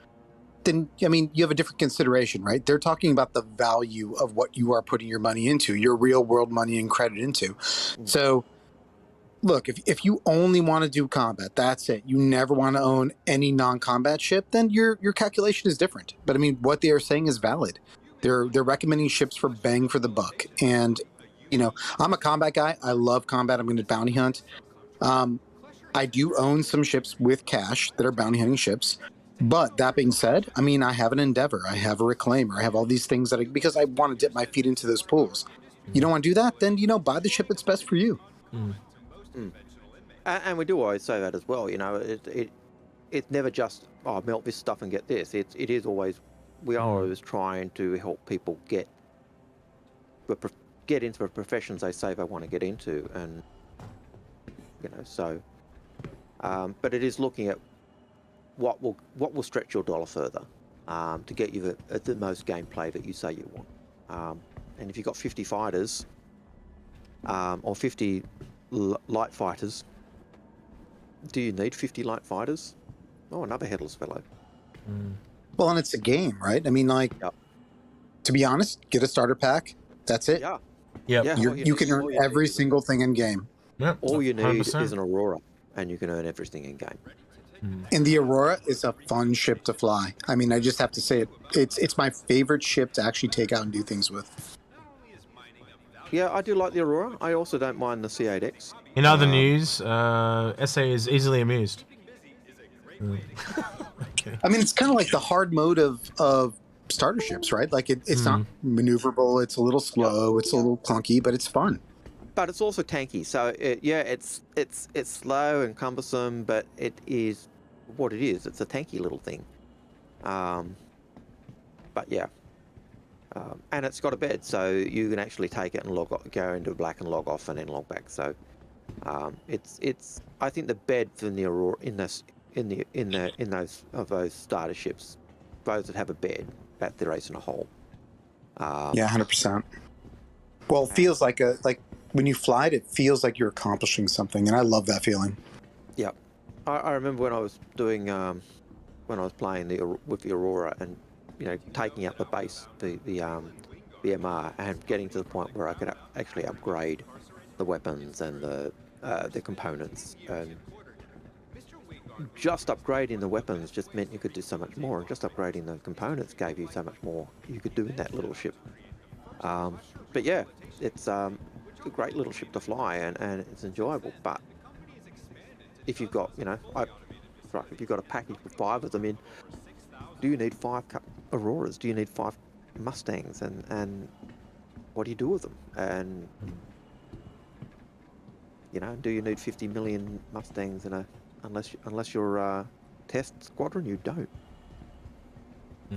J: then, you have a different consideration, right? They're talking about the value of what you are putting your money into, your real world money and credit into. So, look, if you only want to do combat, that's it. You never want to own any non-combat ship, then your calculation is different. But what they are saying is valid. They're recommending ships for bang for the buck. And, I'm a combat guy. I love combat. I'm going to bounty hunt. I do own some ships with cash that are bounty hunting ships. But that being said, I have an Endeavor, I have a Reclaimer, I have all these things because I want to dip my feet into those pools. You don't want to do that? Then, buy the ship that's best for you.
B: And we do always say that as well. It's never just, melt this stuff and get this. It is always, we are always trying to help people get into the professions they say they want to get into. And, but it is looking at what will stretch your dollar further to get you the most gameplay that you say you want. And if you've got 50 fighters or 50 light fighters, do you need 50 light fighters? Oh, another headless fellow.
J: Well, and it's a game, right? To be honest, get a starter pack. That's it.
B: Yeah.
A: Yep.
B: Yeah,
J: You can earn every single thing in game.
A: Yep.
B: All you need
A: 100%.
B: is an Aurora, and you can earn everything in game.
J: And the Aurora is a fun ship to fly. I mean, I just have to say it. It's my favorite ship to actually take out and do things with.
B: Yeah, I do like the Aurora. I also don't mind the C8X.
A: In other news, SA is easily amused. Okay.
J: I mean, it's kind of like the hard mode of starter ships, right? Like it's not maneuverable. It's a little slow. It's a little clunky, but it's fun.
B: But it's also tanky. So it's slow and cumbersome, but it is what it is. It's a tanky little thing. But yeah. And it's got a bed, so you can actually take it and go into black and log off and then log back. So it's I think the bed for the Aurora in those starter ships, those that have a bed, that they're racing a hole.
J: Yeah, 100%. Well, it feels like when you fly it feels like you're accomplishing something, and I love that feeling.
B: Yeah, I remember when I was doing when I was playing with the Aurora, and taking out the base, the MR, and getting to the point where I could actually upgrade the weapons and the components. And just upgrading the weapons just meant you could do so much more, and just upgrading the components gave you so much more you could do in that little ship. But yeah, it's a great little ship to fly, and it's enjoyable. But if you've got, if you've got a package with 5 of them in, do you need 5 Auroras? Do you need 5 Mustangs? And what do you do with them? And do you need 50 million Mustangs unless you're a test squadron? You don't.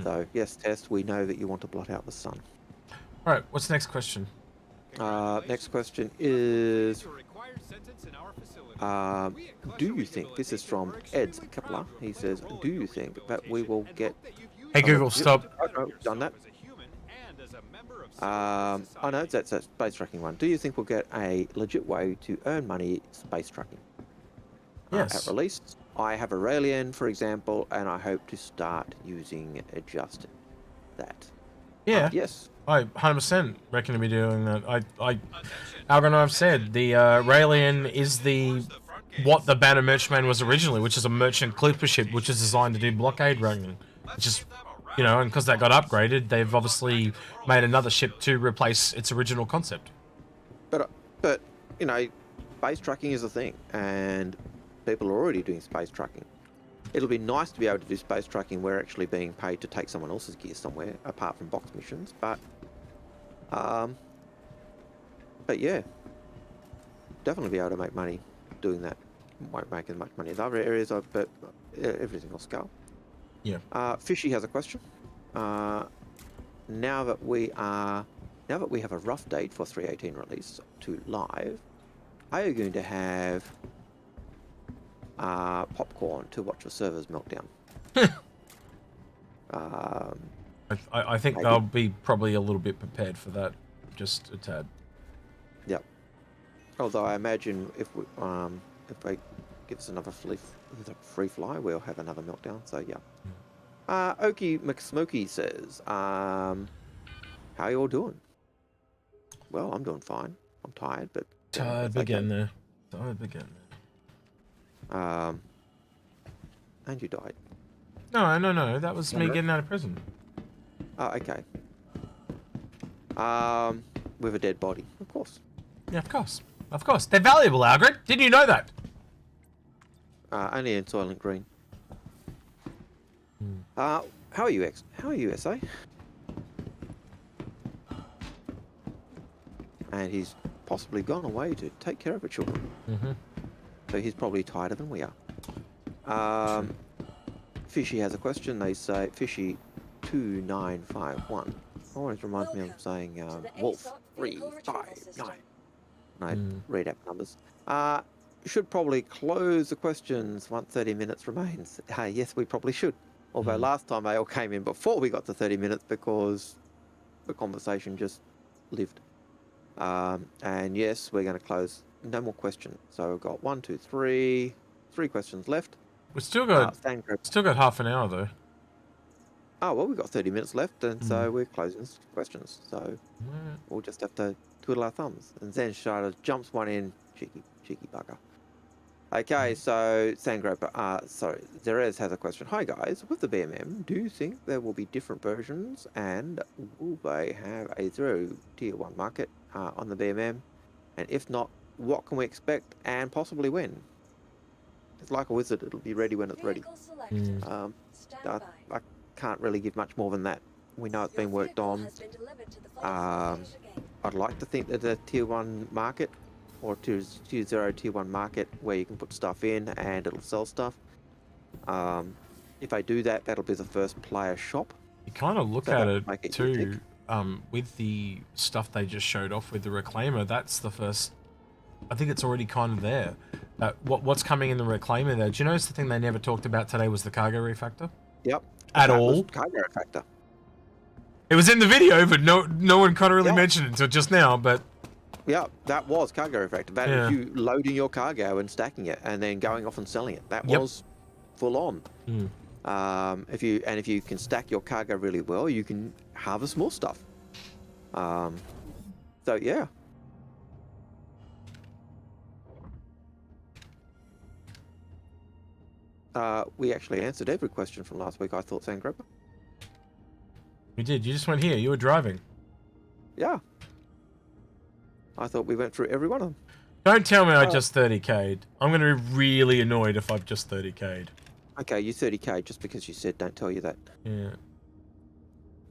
B: So yes, test. We know that you want to blot out the sun.
A: All right. What's the next question?
B: Next question is, do you think, this is from Ed Kepler, he says, do you think that we will get...
A: Hey, Google, stop.
B: Oh, no, done that. Oh no, that's a space tracking one. Do you think we'll get a legit way to earn money space tracking?
A: Yes.
B: At release, I have Aurelian, for example, and I hope to start using just that.
A: Yeah.
B: Yes.
A: I 100% reckon to be doing that. Algared and I've said the Raelian is what the Banner Merchantman was originally, which is a merchant clipper ship, which is designed to do blockade running. Which is, and because that got upgraded, they've obviously made another ship to replace its original concept.
B: But space tracking is a thing, and people are already doing space tracking. It'll be nice to be able to do space tracking where actually being paid to take someone else's gear somewhere, apart from box missions. But yeah, definitely be able to make money doing that. Won't make as much money in other areas, but everything will scale.
A: Yeah.
B: Fishy has a question. Now that we have a rough date for 3.18 release to live, are you going to have popcorn to watch your servers meltdown?
A: I think
B: maybe.
A: they'll be probably a little bit prepared for that, just a tad.
B: Yep. Although I imagine if they give us another free fly, we'll have another meltdown. So yeah. Okie McSmokey says, how you all doing? Well, I'm doing fine. I'm tired, but
A: Tired again there. Tired again there.
B: And you died.
A: No. That was me getting out of prison.
B: Oh, okay. With a dead body, of course.
A: Yeah, of course. They're valuable, Algared. Didn't you know that?
B: Only in Soylent Green. How are you, SA? And he's possibly gone away to take care of her children. So he's probably tighter than we are. Fishy has a question. They say, Fishy 2951. Always reminds me of saying Wolf 359. And I read out numbers. Should probably close the questions once 30 minutes remains. Yes, we probably should. Although last time they all came in before we got to 30 minutes because the conversation just lived. And yes, we're going to close. No more questions. So we've got 1, 2, 3 questions left.
A: We still got half an hour though.
B: Oh, well, we've got 30 minutes left, and so we're closing questions. So we'll just have to twiddle our thumbs. And Zen Strider jumps one in. Cheeky bugger. Okay, so Zerez has a question. Hi, guys. With the BMM, do you think there will be different versions, and will they have a 0 Tier 1 market on the BMM? And if not, what can we expect, and possibly when? It's like a wizard. It'll be ready when it's ready. I can't really give much more than that. We know it's been worked on. I'd like to think there's a Tier 1 market, or Tier 0 Tier 1 market, where you can put stuff in and it'll sell stuff. If I do that, that'll be the first player shop.
A: You kind of look at it too, with the stuff they just showed off with the Reclaimer. That's the first. I think it's already kind of there. What's coming in the Reclaimer there? Do you notice the thing they never talked about today was the cargo refactor?
B: Yep.
A: At all.
B: Cargo refactor.
A: It was in the video, but no one kind of really mentioned it until just now. But
B: yeah, that was cargo refactor. That is you loading your cargo and stacking it, and then going off and selling it. That was full on. If you can stack your cargo really well, you can harvest more stuff. So yeah. We actually answered every question from last week, I thought, Sangropa.
A: We did. You just went here. You were driving.
B: Yeah. I thought we went through every one of them.
A: Don't tell me I just 30k'd. I'm going to be really annoyed if I've just 30k'd.
B: Okay, you 30k just because you said don't tell you that.
A: Yeah.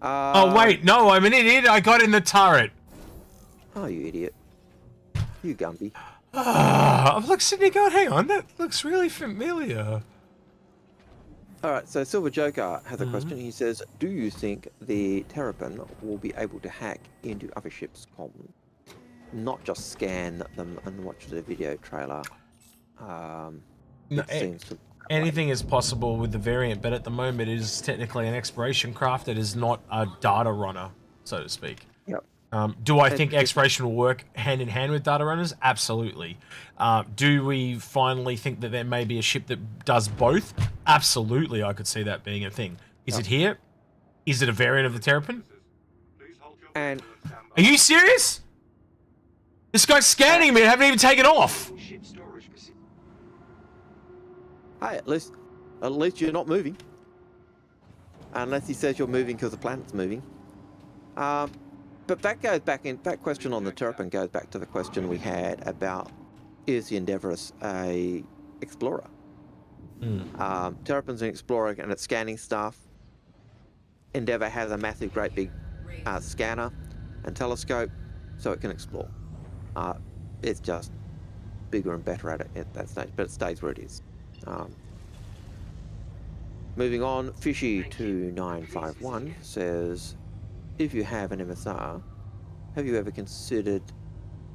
A: Oh, wait. No, I'm an idiot. I got in the turret.
B: Oh, you idiot. You Gumby.
A: I'm like sitting here going, hang on, that looks really familiar.
B: Alright, so Silver Joker has a question. He says, do you think the Terrapin will be able to hack into other ships' comms? Not just scan them and watch the video trailer.
A: Anything is possible with the variant, but at the moment it is technically an exploration craft. It is not a data runner, so to speak.
B: Yep.
A: Do I think exploration will work hand in hand with data runners? Absolutely. Do we finally think that there may be a ship that does both? Absolutely, I could see that being a thing. Is it here? Is it a variant of the Terrapin?
B: And
A: are you serious? This guy's scanning me. I haven't even taken off.
B: Hey, at least you're not moving. Unless he says you're moving because the planet's moving. But that goes back in. That question on the Terrapin goes back to the question we had about, is the Endeavourus a explorer? Terrapin's an explorer and it's scanning stuff. Endeavour has a massive, great big scanner and telescope, so it can explore. It's just bigger and better at it at that stage, but it stays where it is. Moving on, Fishy2951 says, if you have an MSR, have you ever considered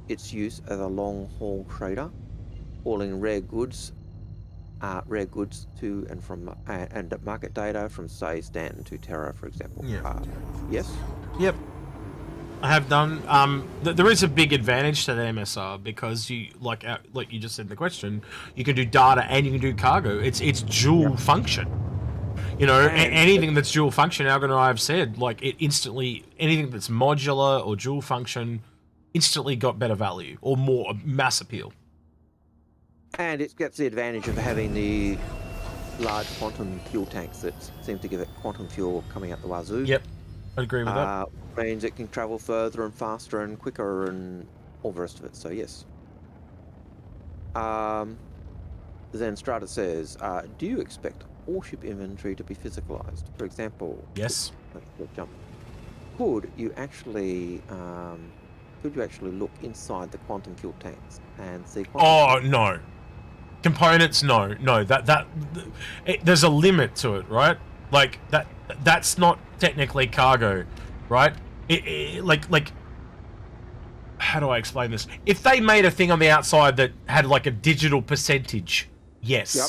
B: its use as a long-haul trader, hauling rare goods to and from and market data from, say, Stanton to Terra, for example? Yes.
A: Yep. I have done. There is a big advantage to the MSR because you, like you just said in the question, you can do data and you can do cargo. It's dual function. You know, anything that's dual function, Algared and I have said, like it instantly, anything that's modular or dual function, instantly got better value or more mass appeal.
B: And it gets the advantage of having the large quantum fuel tanks that seem to give it quantum fuel coming out the wazoo.
A: Yep, I agree with that.
B: Means it can travel further and faster and quicker and all the rest of it. So yes. Zen Strata says, do you expect all ship inventory to be physicalized? For example,
A: yes.
B: Could you actually look inside the quantum fuel tanks and see?
A: No. Components, no. There's a limit to it, right? Like that's not technically cargo, right? Like how do I explain this? If they made a thing on the outside that had like a digital percentage, yes.
B: Yep.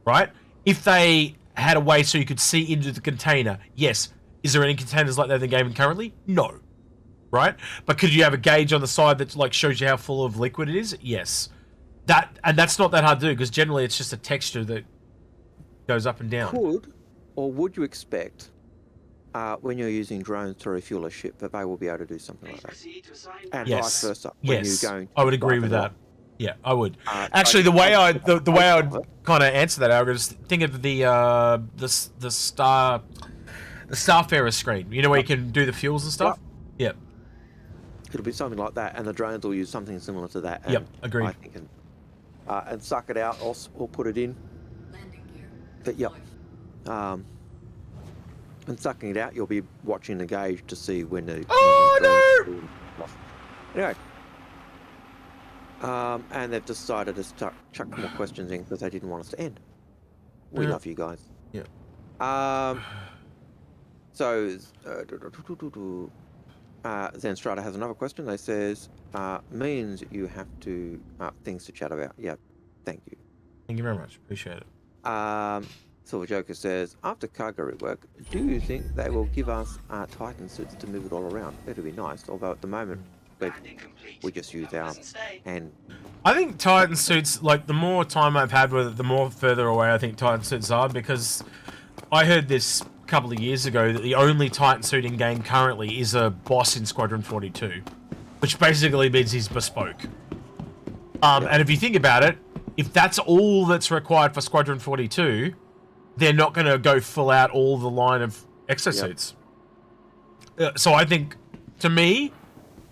A: Right? If they had a way so you could see into the container, yes. Is there any containers like that in the game currently? No. Right? But could you have a gauge on the side that like shows you how full of liquid it is? Yes. That's not that hard to do because generally it's just a texture that goes up and down.
B: Could or would you expect when you're using drones to refuel a ship, that they will be able to do something like that. And
A: Yes.
B: vice versa. When
A: Yes.
B: you're going
A: I would agree
B: dive
A: with
B: it
A: that.
B: off.
A: Yeah, I would. Actually, the way I would kind of answer that, Algared, is think of the Starfarer screen. You know where you can do the fuels and stuff. Yep.
B: It'll be something like that, and the drones will use something similar to that. And
A: Yep, agreed.
B: I think, and suck it out or put it in. But yep. And sucking it out, you'll be watching the gauge to see when the.
A: Oh
B: no! Anyway. And they've decided to chuck more questions in because they didn't want us to end. We love you guys.
A: Yeah.
B: So, Zenstrata has another question. They says, means you have to things to chat about. Yeah, thank you.
A: Thank you very much. Appreciate it.
B: Silver Joker says, after cargo rework, do you think they will give us Titan suits to move it all around? It'll be nice, although at the moment we just use our hand.
A: I think Titan suits, like, the more time I've had with it, the more further away I think Titan suits are, because I heard this a couple of years ago that the only Titan suit in game currently is a boss in Squadron 42, which basically means he's bespoke. And if you think about it, if that's all that's required for Squadron 42, they're not going to go full out all the line of exosuits. So I think, to me,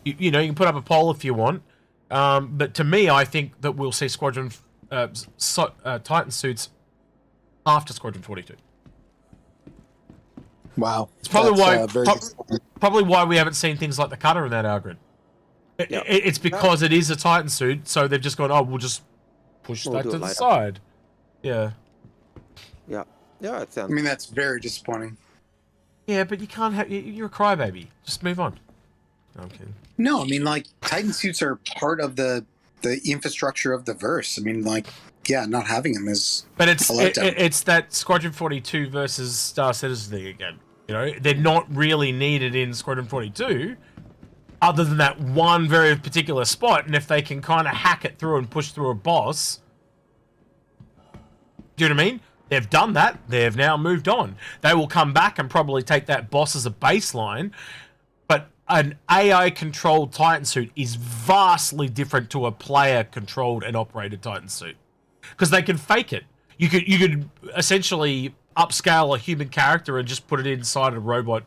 A: you know, you can put up a poll if you want, but to me, I think that we'll see Squadron Titan suits after Squadron 42.
J: Wow,
A: it's probably
J: that's,
A: probably why we haven't seen things like the cutter in that Algared. It's because it is a Titan suit, so they've just gone, oh, we'll just push that to the side. Yeah.
B: Yeah, it sounds.
J: I mean, that's very disappointing.
A: Yeah, but you can't have. You're a crybaby. Just move on. No, I'm kidding.
J: No, I mean, like, Titan suits are part of the infrastructure of the verse. I mean, like, yeah, not having them is.
A: But it's that Squadron 42 versus Star Citizen thing again. You know, they're not really needed in Squadron 42, other than that one very particular spot. And if they can kind of hack it through and push through a boss, do you know what I mean? They've done that. They've now moved on. They will come back and probably take that boss as a baseline. But an AI-controlled Titan suit is vastly different to a player-controlled and operated Titan suit, because they can fake it. You could essentially upscale a human character and just put it inside a robot.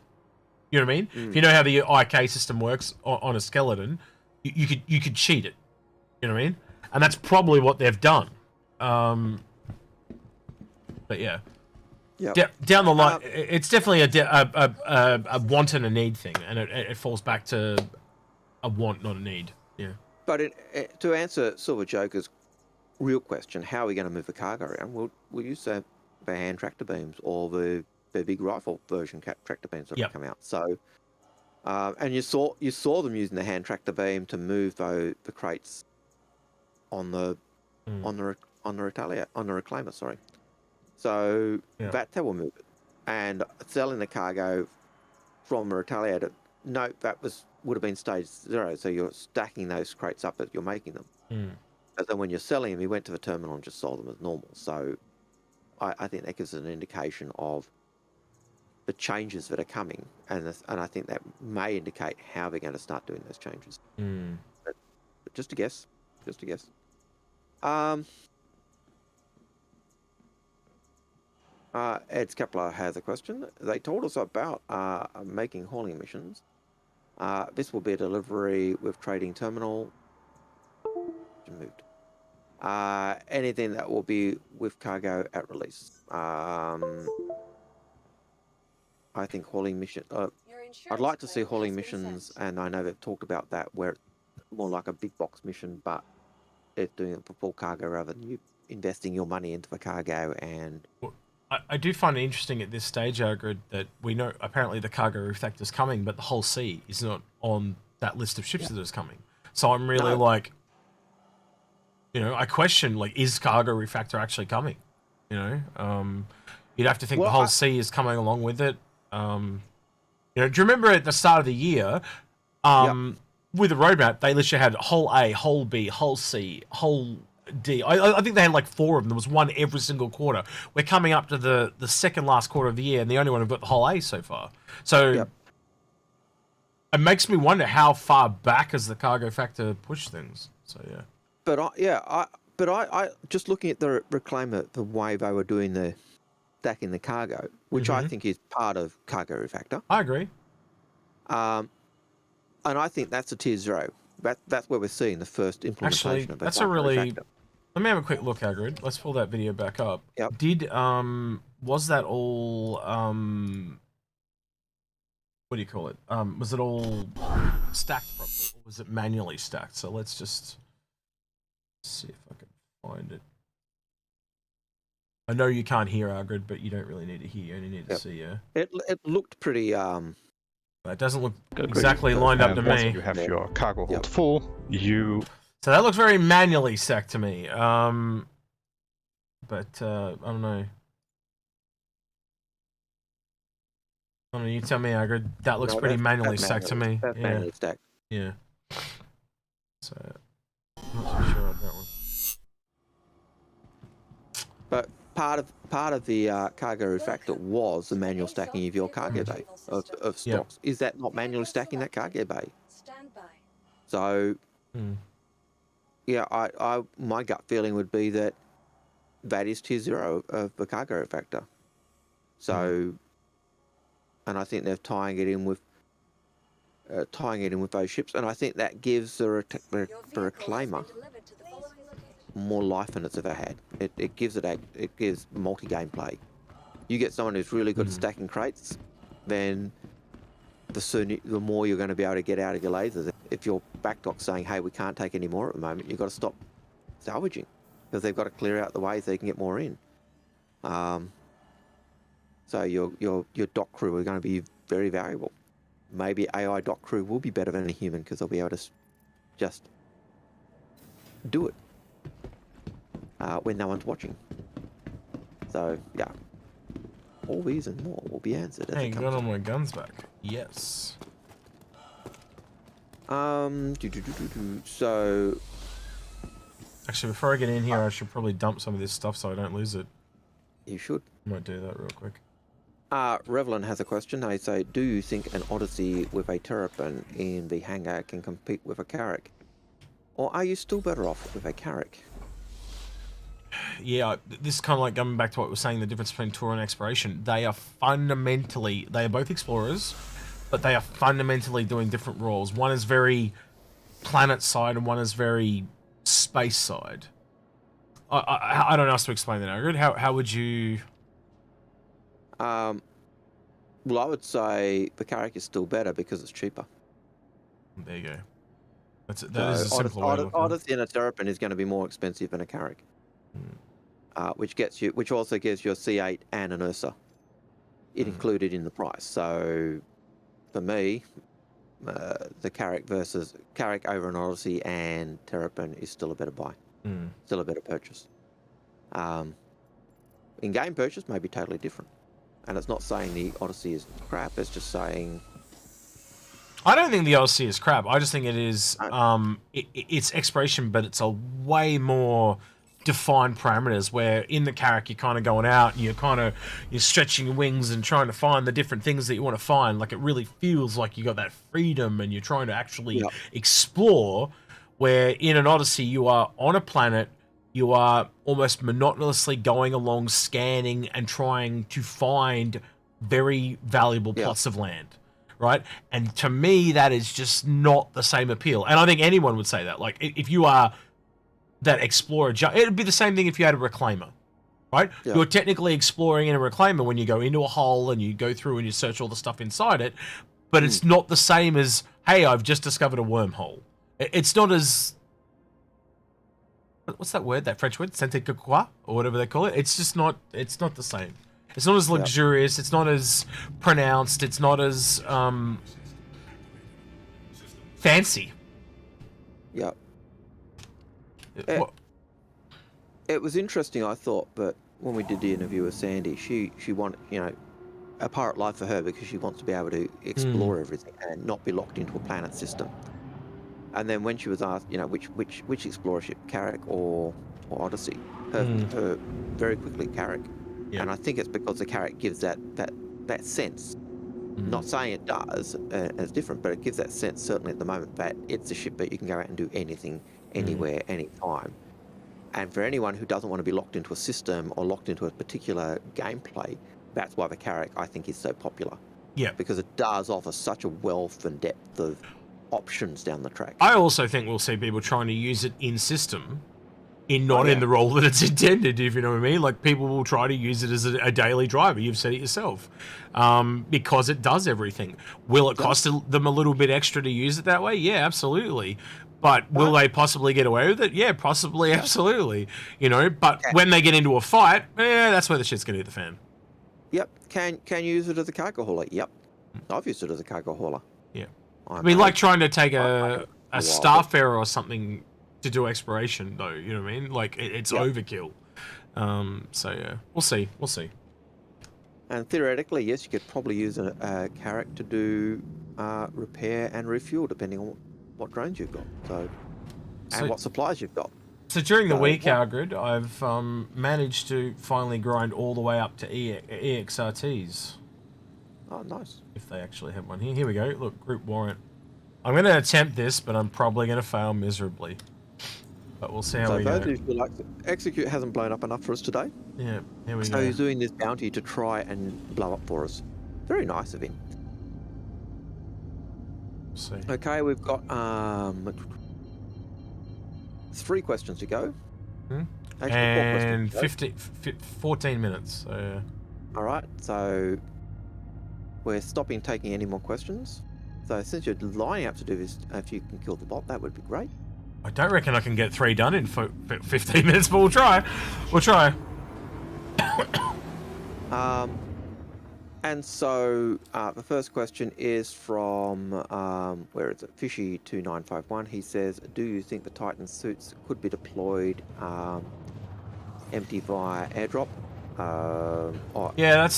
A: You know what I mean? If you know how the IK system works on a skeleton, you could cheat it. You know what I mean? And that's probably what they've done. But yeah, down the line, it's definitely a want and a need thing, and it falls back to a want, not a need. Yeah.
B: But to answer Silver Joker's real question, how are we going to move the cargo around? We'll use the hand tractor beams or the big rifle version tractor beams that have come out. So, and you saw them using the hand tractor beam to move the crates on the reclaimer. Sorry. So that will move it, and selling the cargo from a retaliator. No, that would have been stage 0. So you're stacking those crates up as you're making them. But then when you're selling them, you went to the terminal and just sold them as normal. So I think that gives an indication of the changes that are coming, and I think that may indicate how they're going to start doing those changes. But just a guess. Ed Kepler has a question. They told us about making hauling missions. This will be a delivery with trading terminal. Moved. Anything that will be with cargo at release. I think hauling mission. I'd like to see hauling missions, and I know they've talked about that, where it's more like a big box mission, but it's doing it for full cargo rather than you investing your money into the cargo. And
A: I do find it interesting at this stage, Algared, that we know apparently the cargo refactor is coming, but the whole sea is not on that list of ships that is coming. So I'm really like, you know, I question, like, is cargo refactor actually coming? You know, you'd have to think the whole sea is coming along with it. You know, do you remember at the start of the year, with the roadmap, they literally had whole A, whole B, whole C, whole D. I think they had like 4 of them. There was one every single quarter. We're coming up to the second last quarter of the year, and the only one who've got the whole A so far. So it makes me wonder how far back has the cargo factor pushed things. So yeah.
B: But I just looking at the Reclaimer, the way they were doing the stacking the cargo, which I think is part of cargo factor.
A: I agree.
B: And I think that's a tier 0. That's where we're seeing the first implementation
A: Actually,
B: of that.
A: that's a really. Let me have a quick look, Algared. Let's pull that video back up.
B: Yep.
A: Was that all what do you call it? Was it all stacked properly, or was it manually stacked? So let's just see if I can find it. I know you can't hear Algared, but you don't really need to hear. You only need to see. Yeah.
B: It looked pretty.
A: It doesn't look exactly lined up to
D: once
A: me.
D: you have your cargo hold full, you.
A: So that looks very manually stacked to me. But I don't know. I don't know, you tell me, Algared. That looks pretty manually stacked to me.
B: That's manually stacked.
A: Yeah. So, I'm not too sure on that one.
B: But part of the cargo factor was the manual stacking of your cargo bay of stocks. Is that not manually stacking that cargo bay? So, yeah, I my gut feeling would be that is tier 0 of the cargo factor. So, and I think they're tying it in with those ships, and I think that gives the Reclaimer more life than it's ever had. It gives multi-game play. You get someone who's really good at stacking crates, then the more you're going to be able to get out of your lasers. If your backdock's saying, hey, we can't take any more at the moment, you've got to stop salvaging because they've got to clear out the way so they can get more in. So your dock crew are going to be very valuable. Maybe AI dock crew will be better than a human because they'll be able to just do it when no one's watching. So yeah, all these and more will be answered.
A: Hey, got all my guns back. Yes.
B: So
A: actually, before I get in here, I should probably dump some of this stuff so I don't lose it.
B: You should.
A: I might do that real quick.
B: Revlin has a question. They say, do you think an Odyssey with a Terrapin in the hangar can compete with a Carrack? Or are you still better off with a Carrack?
A: Yeah, this is kind of like going back to what we were saying, the difference between tour and exploration. They are both explorers, but they are fundamentally doing different roles. One is very planet side and one is very space side. I don't know how to explain that, Algared. How would you...
B: Well, I would say the Carrack is still better because it's cheaper.
A: There you go. That is a simpler way to look at it.
B: Odyssey and a Terrapin is going to be more expensive than a Carrack. Which also gives you a C8 and an Ursa included in the price. So for me, the Carrack over an Odyssey and Terrapin is still a better buy, still a better purchase. In-game purchase may be totally different, and it's not saying the Odyssey is crap. It's just saying.
A: I don't think the Odyssey is crap. I just think it is. It's exploration, but it's a way more defined parameters. Where in the Carrack, you're kind of going out and you're stretching your wings and trying to find the different things that you want to find. Like, it really feels like you got that freedom and you're trying to actually explore. Where in an Odyssey, you are on a planet. You are almost monotonously going along, scanning and trying to find very valuable plots of land, right? And to me, that is just not the same appeal. And I think anyone would say that. Like, if you are that explorer, it'd be the same thing if you had a Reclaimer, right?
B: Yeah.
A: You're technically exploring in a Reclaimer when you go into a hole and you go through and you search all the stuff inside it, but it's not the same as, hey, I've just discovered a wormhole. It's not as... What's that word? That French word? Sente que quoi? Or whatever they call it. It's just not... It's not the same. It's not as luxurious. It's not as pronounced. It's not as fancy.
B: Yeah. It was interesting, I thought, but when we did the interview with Sandy, she wanted, a pirate life for her because she wants to be able to explore everything and not be locked into a planet system. And then when she was asked, which explorer ship, Carrack or or Odyssey. Very quickly Carrack.
A: Yeah.
B: And I think it's because the Carrack gives that sense. Not saying it does, it's different, but it gives that sense, certainly at the moment, that it's a ship that you can go out and do anything, anywhere, anytime. And for anyone who doesn't want to be locked into a system or locked into a particular gameplay, that's why the Carrack, I think, is so popular.
A: Yeah.
B: Because it does offer such a wealth and depth of options down the track.
A: I also think we'll see people trying to use it in system, not
B: yeah.
A: in the role that it's intended, if you know what I mean. Like, people will try to use it as a daily driver. You've said it yourself. Because it does everything. Will it cost them a little bit extra to use it that way? Yeah, absolutely. But will they possibly get away with it? Yeah, possibly, absolutely. You know, but when they get into a fight, that's where the shit's going to hit the fan.
B: Yep. Can you use it as a cargo hauler? Yep. I've used it as a cargo hauler.
A: Yeah. I mean, like trying to take a Starfarer or something to do exploration, though. You know what I mean? Like, it's overkill. So, yeah. We'll see. We'll see.
B: And theoretically, yes, you could probably use a Carrack to do repair and refuel, depending on what drones you've got. And what supplies you've got.
A: So during the week, Algared, I've managed to finally grind all the way up to EXRTs.
B: Oh, nice.
A: If they actually have one here. Here we go. Look, group warrant. I'm going to attempt this, but I'm probably going to fail miserably. But we'll see how we go.
B: Like, Execute hasn't blown up enough for us today.
A: Yeah, here we go.
B: So he's doing this bounty to try and blow up for us. Very nice of him.
A: See.
B: Okay, we've got 3 questions to go.
A: Actually, 4 questions 14 minutes. So, yeah.
B: All right, so we're stopping taking any more questions. So since you're lining up to do this, if you can kill the bot, that would be great.
A: I don't reckon I can get 3 done in 15 minutes, but we'll try. We'll try.
B: And so the first question is from, where is it? Fishy2951. He says, do you think the Titan suits could be deployed empty via airdrop?
A: Yeah,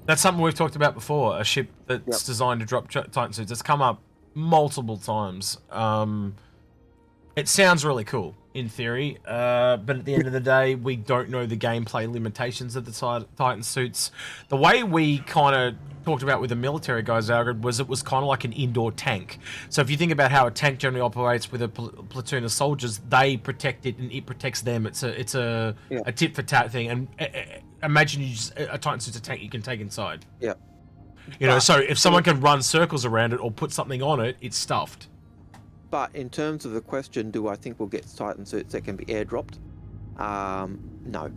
A: that's something we've talked about before. A ship that's designed to drop Titan suits. It's come up multiple times. It sounds really cool in theory, but at the end of the day, we don't know the gameplay limitations of the Titan suits. The way we kind of talked about with the military guys, Algared, was it was kind of like an indoor tank. So if you think about how a tank generally operates with a platoon of soldiers, they protect it and it protects them. It's a tit for tat thing. And imagine a Titan suit's a tank you can take inside.
B: Yeah.
A: You know, so if someone can run circles around it or put something on it, it's stuffed.
B: But in terms of the question, do I think we'll get Titan suits that can be airdropped? No.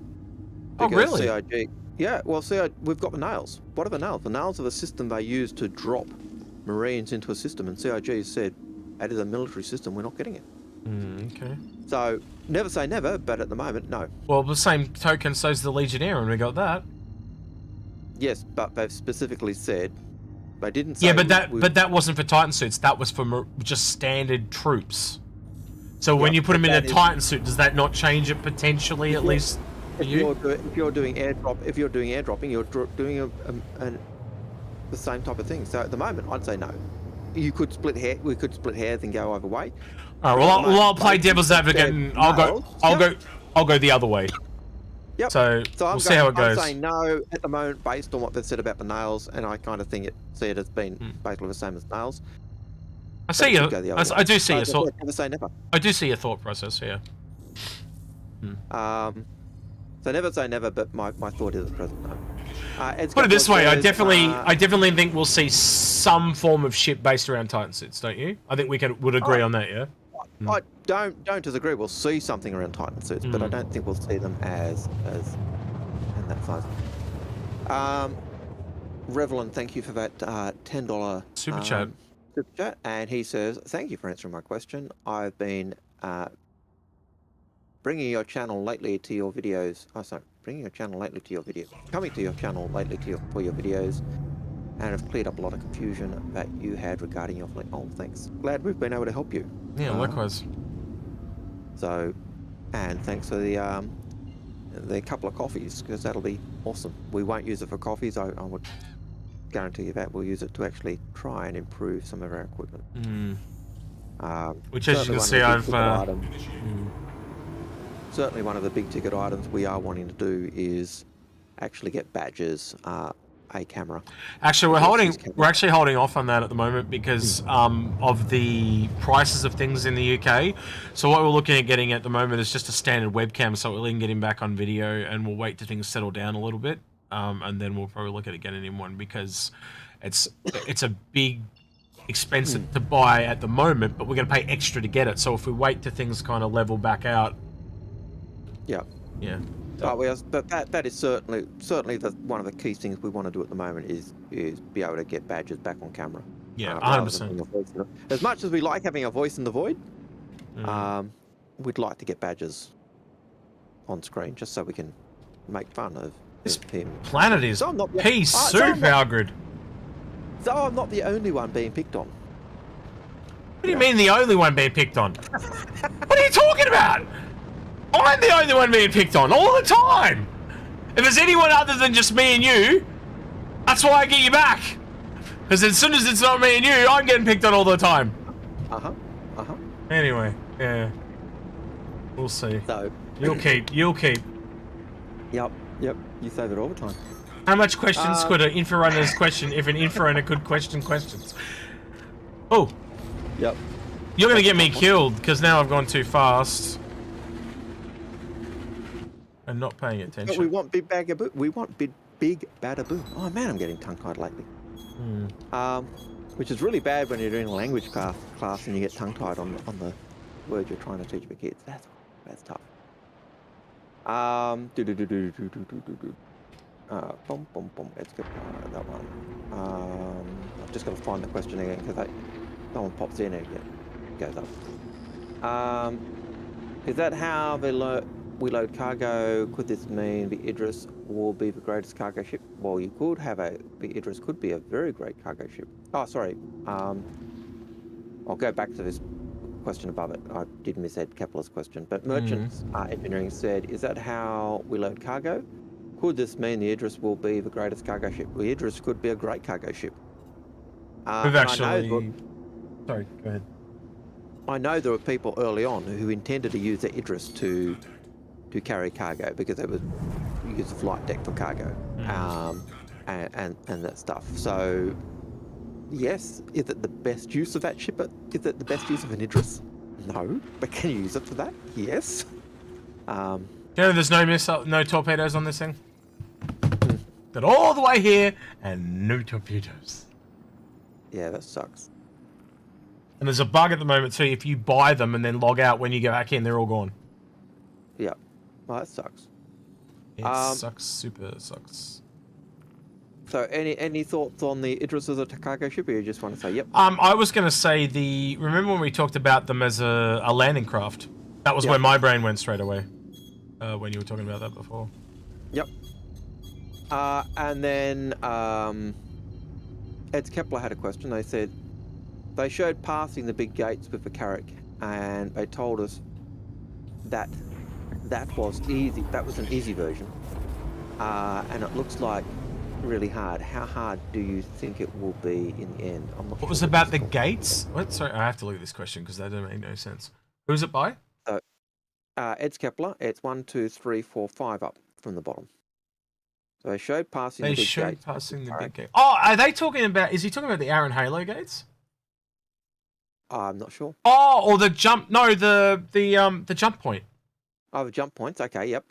A: Oh, really?
B: CIG, yeah, well, we've got the nails. What are the nails? The nails are the system they use to drop Marines into a system, and CIG said, that is a military system, we're not getting it.
A: Okay.
B: So, never say never, but at the moment, no.
A: Well, the same token, so's the Legionnaire, and we got that.
B: Yes, but they've specifically said, they didn't say...
A: Yeah, but that wasn't for Titan suits, that was for just standard troops. So when you put them in a Titan suit, does that not change it potentially, at least for you?
B: If you're doing airdropping, you're doing the same type of thing. So at the moment, I'd say no. You could split hair. We could split hairs and go either way.
A: All right. Well, I'll play devil's advocate, and I'll go the other way.
B: Yep.
A: So we'll see how it goes.
B: I'm saying no at the moment, based on what they've said about the nails, and I kind of see it as being basically the same as nails.
A: I see you. I do see your thought.
B: Never say never.
A: I do see your thought process here.
B: So never say never, but my thought is at present no.
A: Put it this way, I definitely think we'll see some form of ship based around Titan suits, don't you? I think we would agree on that, yeah.
B: I don't disagree. We'll see something around Titan suits, but I don't think we'll see them as in that size. Revelin, thank you for that $10
A: super chat.
B: And he says, thank you for answering my question. I've been bringing your channel lately to your videos. Coming to your channel lately for your videos, and have cleared up a lot of confusion that you had regarding your fleet. Oh, thanks. Glad we've been able to help you.
A: Yeah, likewise.
B: So, and thanks for the couple of coffees, because that'll be awesome. We won't use it for coffees. I would guarantee you that we'll use it to actually try and improve some of our equipment.
A: Which, as you can see, I've
B: certainly one of the big ticket items we are wanting to do is actually get badges, a camera.
A: Actually, we're actually holding off on that at the moment because of the prices of things in the UK. So what we're looking at getting at the moment is just a standard webcam, so we can get him back on video, and we'll wait till things settle down a little bit, and then we'll probably look at getting him one because it's a big expense to buy at the moment, but we're going to pay extra to get it. So if we wait till things kind of level back out, yeah.
B: But that is certainly one of the key things we want to do at the moment is be able to get badges back on camera.
A: Yeah, 100%.
B: As much as we like having a voice in the void, we'd like to get badges on screen just so we can make fun of him.
A: Planet is pea soup, Algared.
B: So I'm not the only one being picked on.
A: What do you mean the only one being picked on? What are you talking about? I'm the only one being picked on all the time. If there's anyone other than just me and you, that's why I get you back. Because as soon as it's not me and you, I'm getting picked on all the time. Anyway, yeah. We'll see.
B: So
A: You'll keep.
B: Yep. You say that all the time.
A: How much questions could an Inforunners question if an Inforunner could question questions? Oh.
B: Yep.
A: You're going to get me killed because now I've gone too fast. And not paying attention.
B: But we want big bagaboo. We want big badaboo. Oh man, I'm getting tongue-tied lately. Which is really bad when you're doing a language class and you get tongue-tied on the word you're trying to teach the kids. That's tough. Let's get that one. I've just got to find the question again because no one pops in and it goes up. Is that how we load cargo? Could this mean the Idris will be the greatest cargo ship? Well, you could have the Idris could be a very great cargo ship. Oh, sorry. I'll go back to this question above it. I did miss Ed Kepler's question. But Merchants Engineering said, is that how we load cargo? Could this mean the Idris will be the greatest cargo ship? The Idris could be a great cargo ship.
A: We've actually... Sorry, go ahead.
B: I know there were people early on who intended to use the Idris to carry cargo because it was use of flight deck for cargo, and that stuff. So, yes, is it the best use of that ship? Is it the best use of an Idris? No, but can you use it for that? Yes.
A: There's no torpedoes on this thing. Got all the way here and no torpedoes.
B: Yeah, that sucks.
A: And there's a bug at the moment too. If you buy them and then log out when you go back in, they're all gone.
B: Yeah, well, that sucks.
A: It sucks. Super sucks.
B: So, any thoughts on the Idris as a cargo ship, or you just want to say yep?
A: I was going to say remember when we talked about them as a landing craft? That was where my brain went straight away. When you were talking about that before.
B: Yep. And then Ed Kepler had a question. They said they showed passing the big gates with the Carrack, and they told us that was easy. That was an easy version, and it looks like really hard. How hard do you think it will be in the end? I'm not
A: what was about the gates? What? Sorry, I have to look at this question because that doesn't make no sense. Who's it by?
B: Ed Kepler. It's 1, 2, 3, 4, 5 up from the bottom. So they showed passing the big gates. They showed
A: passing the big gate. Oh, are they talking about? Is he talking about the Aaron Halo gates?
B: I'm not sure.
A: Oh, or the jump? No, the jump point.
B: Oh, the jump points. Okay, yep.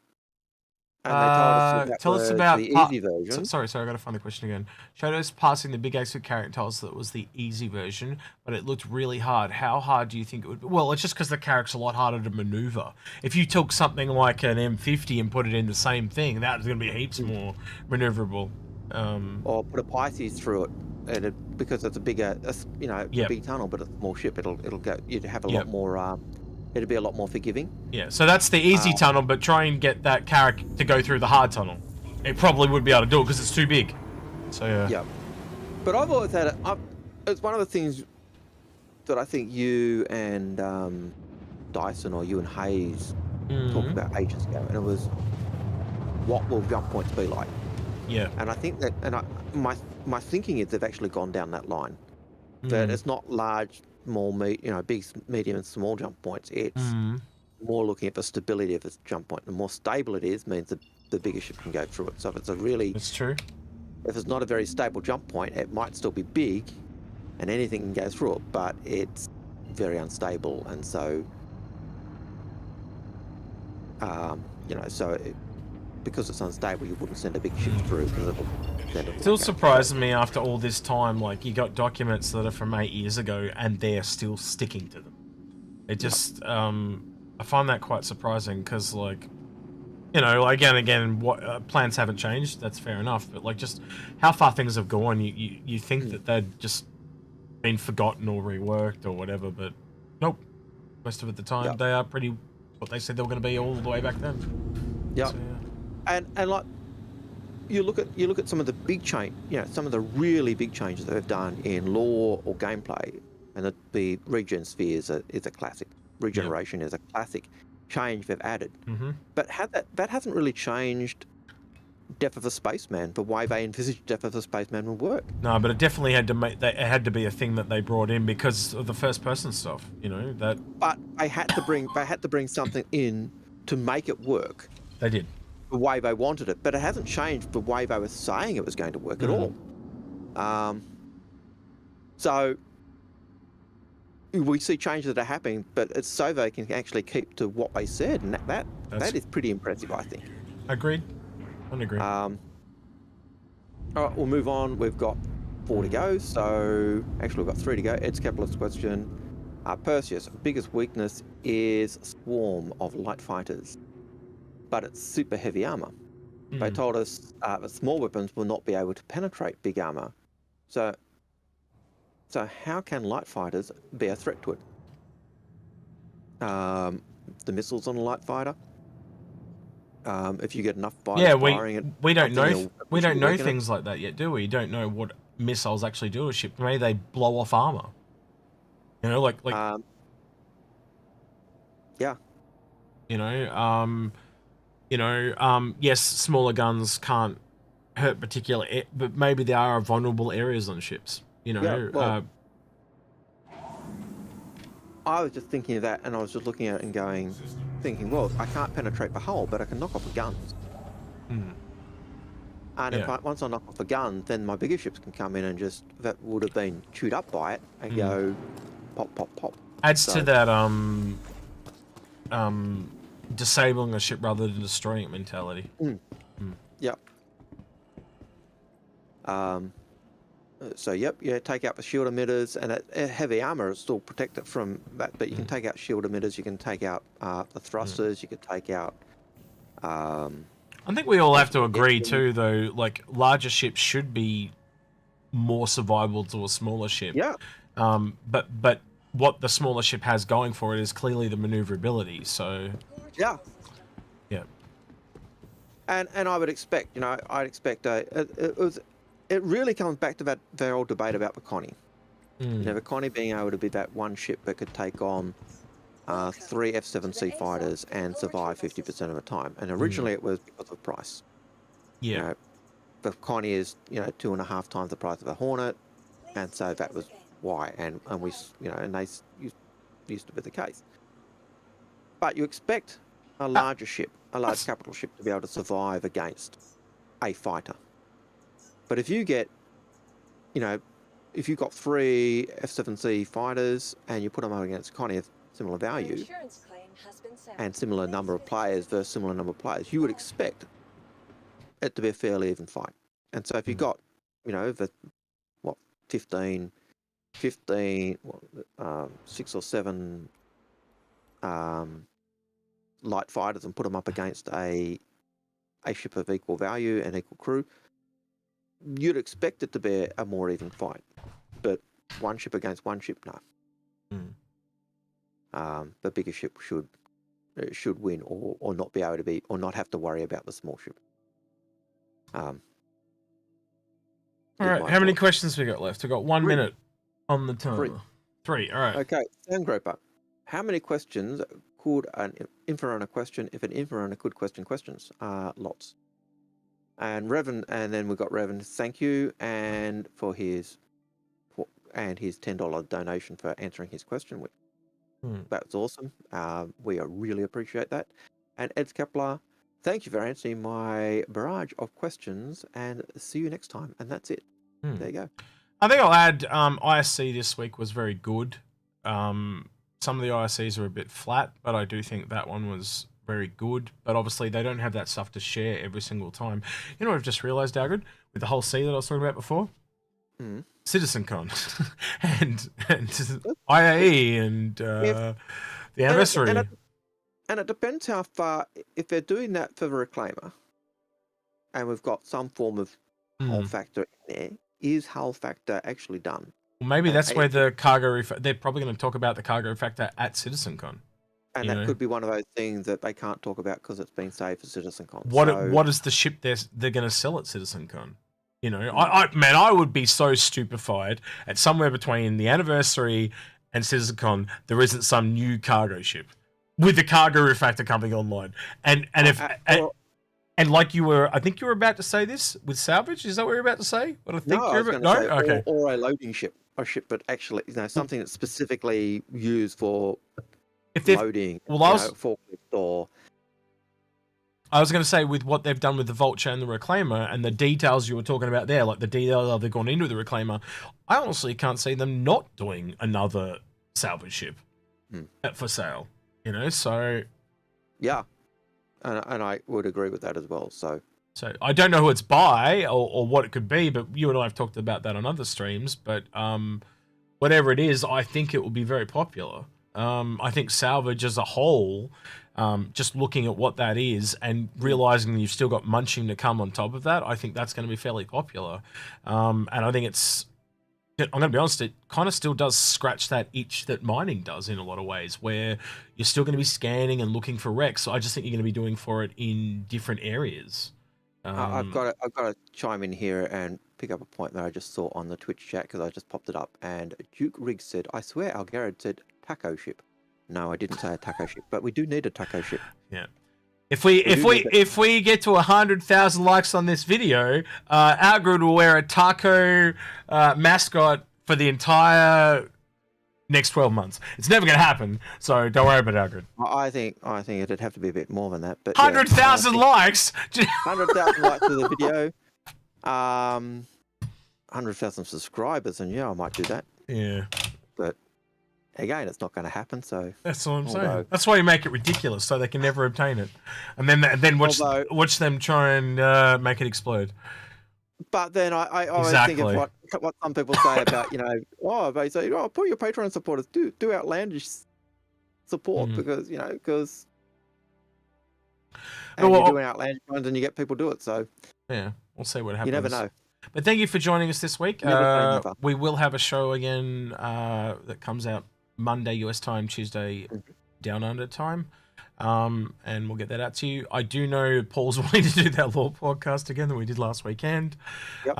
B: And they
A: tell us about
B: the easy version.
A: Sorry, I got to find the question again. Showed us passing the big exit carrot and told us that it was the easy version, but it looked really hard. How hard do you think it would be? Well, it's just because the carrot's a lot harder to maneuver. If you took something like an M50 and put it in the same thing, that's going to be heaps more maneuverable.
B: Or put a Pisces through it, and because it's a bigger, big tunnel, but it's a small ship. It'll go. You'd have a lot more. It'd be a lot more forgiving.
A: Yeah, so that's the easy tunnel, but try and get that Carrack to go through the hard tunnel. It probably would be able to do it because it's too big. So yeah.
B: Yeah, but I've always had it. It's one of the things that I think you and Dyson or you and Hayes talked about ages ago, and it was what will jump points be like?
A: Yeah.
B: And I think that, my thinking is they've actually gone down that line. That it's not large, small, big, medium, and small jump points. It's more looking at the stability of its jump point. The more stable it is, means the bigger ship can go through it. So if it's a really,
A: That's true.
B: if it's not a very stable jump point, it might still be big, and anything can go through it, but it's very unstable, and so, because it's unstable, you wouldn't send a big ship through because it'll then it'll
A: Still
B: go.
A: surprising me after all this time, like, you got documents that are from 8 years ago and they're still sticking to them. It just, I find that quite surprising because, like, you know, again, what plans haven't changed, that's fair enough, but, like, just how far things have gone, you think that they'd just been forgotten or reworked or whatever, but nope. Most of the time, they are pretty what they said they were going to be all the way back then.
B: Yeah.
A: So,
B: And like, you look at some of the big change, some of the really big changes that they've done in lore or gameplay, and the regen sphere is a classic. Regeneration is a classic change they've added. But that hasn't really changed Death of a Spaceman, the way they envisaged Death of a Spaceman would work.
A: No, but it definitely had to it had to be a thing that they brought in because of the first person stuff, that.
B: But they had to bring something in to make it work.
A: They did.
B: The way they wanted it, but it hasn't changed the way they were saying it was going to work at all. So we see changes that are happening, but it's so they can actually keep to what they said, and that is pretty impressive, I think.
A: Agreed. I agree.
B: All right, we'll move on. We've got 4 to go, so actually we've got 3 to go. Ed's capitalist question. Perseus, biggest weakness is swarm of light fighters, but it's super heavy armor. They told us that small weapons will not be able to penetrate big armor. So how can light fighters be a threat to it? The missiles on a light fighter. If you get enough fighters firing it,
A: we don't know things like that yet, do we? You don't know what missiles actually do to a ship. Maybe they blow off armor.
B: Yeah.
A: Yes, smaller guns can't hurt but maybe there are vulnerable areas on ships.
B: I was just thinking of that, and I was just looking at it and thinking, well, I can't penetrate the hull, but I can knock off the guns. And once I knock off the gun, then my bigger ships can come in and that would have been chewed up by it and go pop, pop, pop.
A: Adds to that disabling a ship rather than destroying it mentality.
B: Yep. Take out the shield emitters, and heavy armor is still protected from that, but you can take out shield emitters, you can take out the thrusters, you can take out...
A: I think we all have to agree too, though, like, larger ships should be more survivable to a smaller ship.
B: Yeah.
A: But what the smaller ship has going for it is clearly the maneuverability, so...
B: Yeah.
A: Yeah.
B: And I would expect, it really comes back to that old debate about the Connie. The Connie being able to be that one ship that could take on 3 F-7C fighters and survive 50% of the time. And originally it was because of price.
A: Yeah.
B: The Connie is, 2.5 times the price of a Hornet, and so that was why. And we, and they used to be the case. But you expect a larger ship, a large capital ship, to be able to survive against a fighter. But if you get, if you've got 3 F-7C fighters and you put them up against Connie of similar value and similar number of players versus similar number of players, you would expect it to be a fairly even fight. And so if you've got, 6 or 7 light fighters and put them up against a ship of equal value and equal crew, you'd expect it to be a more even fight. But one ship against one ship, no. The bigger ship should win, or not be able to or not have to worry about the small ship.
A: All right, how many questions we got left? We've got 1 minute on the timer. 3. All right.
B: Okay, Sandgroper. How many questions could an Inforunner question if an Inforunner could question questions? Lots. And Revan, and then we've got Revan. Thank you, and for his $10 donation for answering his question with. That's awesome. We really appreciate that. And Ed Kepler, thank you for answering my barrage of questions, and see you next time. And that's it. There you go.
A: I think I'll add ISC this week was very good. Some of the ISCs are a bit flat, but I do think that one was very good. But obviously, they don't have that stuff to share every single time. You know what I've just realised, Algared, with the whole C that I was talking about before? CitizenCon and IAE and the anniversary.
B: And it depends how far, if they're doing that for the reclaimer, and we've got some form of hull factor in there, is hull factor actually done?
A: Well, maybe that's where the cargo, they're probably going to talk about the cargo factor at CitizenCon.
B: And that could be one of those things that they can't talk about because it's been saved for CitizenCon.
A: What is the ship they're going to sell at CitizenCon? You know, I would be so stupefied at somewhere between the anniversary and CitizenCon, there isn't some new cargo ship with the cargo refactor coming online. And like you were, I think you were about to say this with salvage. Is that what you're about to say? What I think
B: no,
A: you're
B: about,
A: no?
B: Say,
A: Okay.
B: Or a loading ship, a ship, but actually, something that's specifically used for loading. Forklift or.
A: I was going to say, with what they've done with the Vulture and the Reclaimer and the details you were talking about there, like the detail they've gone into the Reclaimer, I honestly can't see them not doing another salvage ship for sale. You know, so
B: yeah, and I would agree with that as well. So
A: I don't know who it's by or what it could be, but you and I have talked about that on other streams. But whatever it is, I think it will be very popular. I think salvage as a whole, just looking at what that is and realizing that you've still got munching to come on top of that, I think that's going to be fairly popular. And I think I'm going to be honest, it kind of still does scratch that itch that mining does in a lot of ways, where you're still going to be scanning and looking for wrecks. So I just think you're going to be doing for it in different areas.
B: I've got to chime in here and pick up a point that I just saw on the Twitch chat because I just popped it up. And Duke Riggs said, "I swear Algared said taco ship." No, I didn't say a taco ship, but we do need a taco ship.
A: Yeah. If we get to 100,000 likes on this video, Algared will wear a taco mascot for the entire next 12 months. It's never going to happen, so don't worry about Algared.
B: I think it'd have to be a bit more than that. But
A: 100,000 likes.
B: 100,000 likes to the video. 100,000 subscribers, and yeah, I might do that.
A: Yeah.
B: But again, it's not going to happen. So
A: that's all I'm saying. That's why you make it ridiculous, so they can never obtain it, and then watch them try and make it explode.
B: But then I always think of what some people say about, they say, put your Patreon supporters do outlandish support because you're doing outlandish ones and you get people do it. So
A: yeah, we'll see what happens.
B: You never know.
A: But thank you for joining us this week. We will have a show again that comes out Monday US time, Tuesday Down Under time. And we'll get that out to you. I do know Paul's wanting to do that law podcast again that we did last weekend.
B: Yep.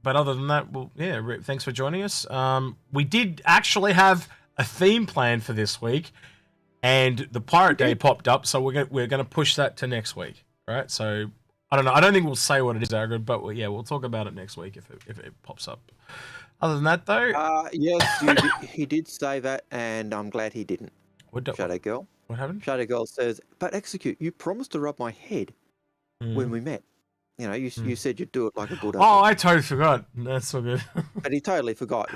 A: But other than that, thanks for joining us. We did actually have a theme plan for this week, and the Pirate Day popped up, so we're going to push that to next week, right? So I don't know. I don't think we'll say what it is, Algared, but we'll talk about it next week if it pops up. Other than that, though,
B: yes, he did say that, and I'm glad he didn't. Shadow Girl.
A: What happened?
B: Shadow Girl says, "But Execute, you promised to rub my head when we met. You said you'd do it like a bulldog."
A: Oh, I totally forgot. That's so good.
B: But he totally forgot.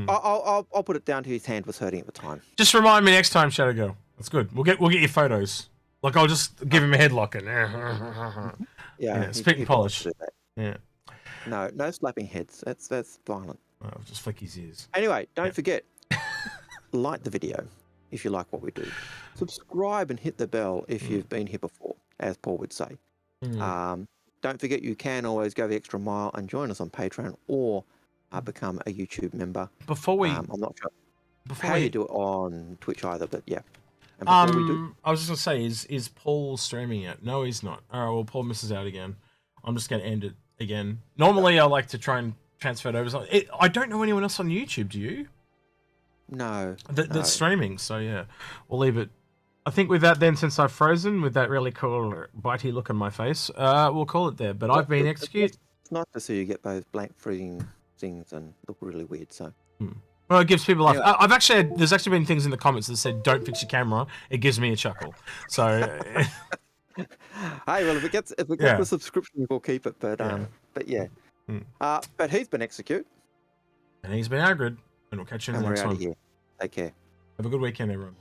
B: I'll put it down to his hand was hurting at the time.
A: Just remind me next time, Shadow Girl. That's good. We'll get your photos. Like I'll just give him a headlock and spit and polish. Yeah.
B: No slapping heads. That's violent.
A: I'll just flick his ears.
B: Anyway, don't forget, like the video if you like what we do. Subscribe and hit the bell if you've been here before, as Paul would say. Don't forget you can always go the extra mile and join us on Patreon or become a YouTube member.
A: Before we,
B: I'm not sure how you do it on Twitch either, but yeah. And we do,
A: I was just gonna say, is Paul streaming yet? No, he's not. All right, well, Paul misses out again. I'm just gonna end it again. Normally, I like to try and transfer it over. I don't know anyone else on YouTube. Do you?
B: No.
A: That's streaming. So yeah, we'll leave it. I think with that then, since I've frozen with that really cool bitey look on my face, we'll call it there. But I've been Execute.
B: It's nice to see you get those blank freezing things and look really weird. So
A: Well, it gives people like
B: Anyway.
A: I've actually there's actually been things in the comments that said don't fix your camera. It gives me a chuckle. So
B: Hey, well, if it gets
A: Yeah.
B: the subscription, we'll keep it. But yeah. But he's been Execute,
A: and he's been Algared, and we'll catch you in
B: and
A: the
B: we're
A: next
B: out
A: one.
B: of here. Take care.
A: Have a good weekend, everyone.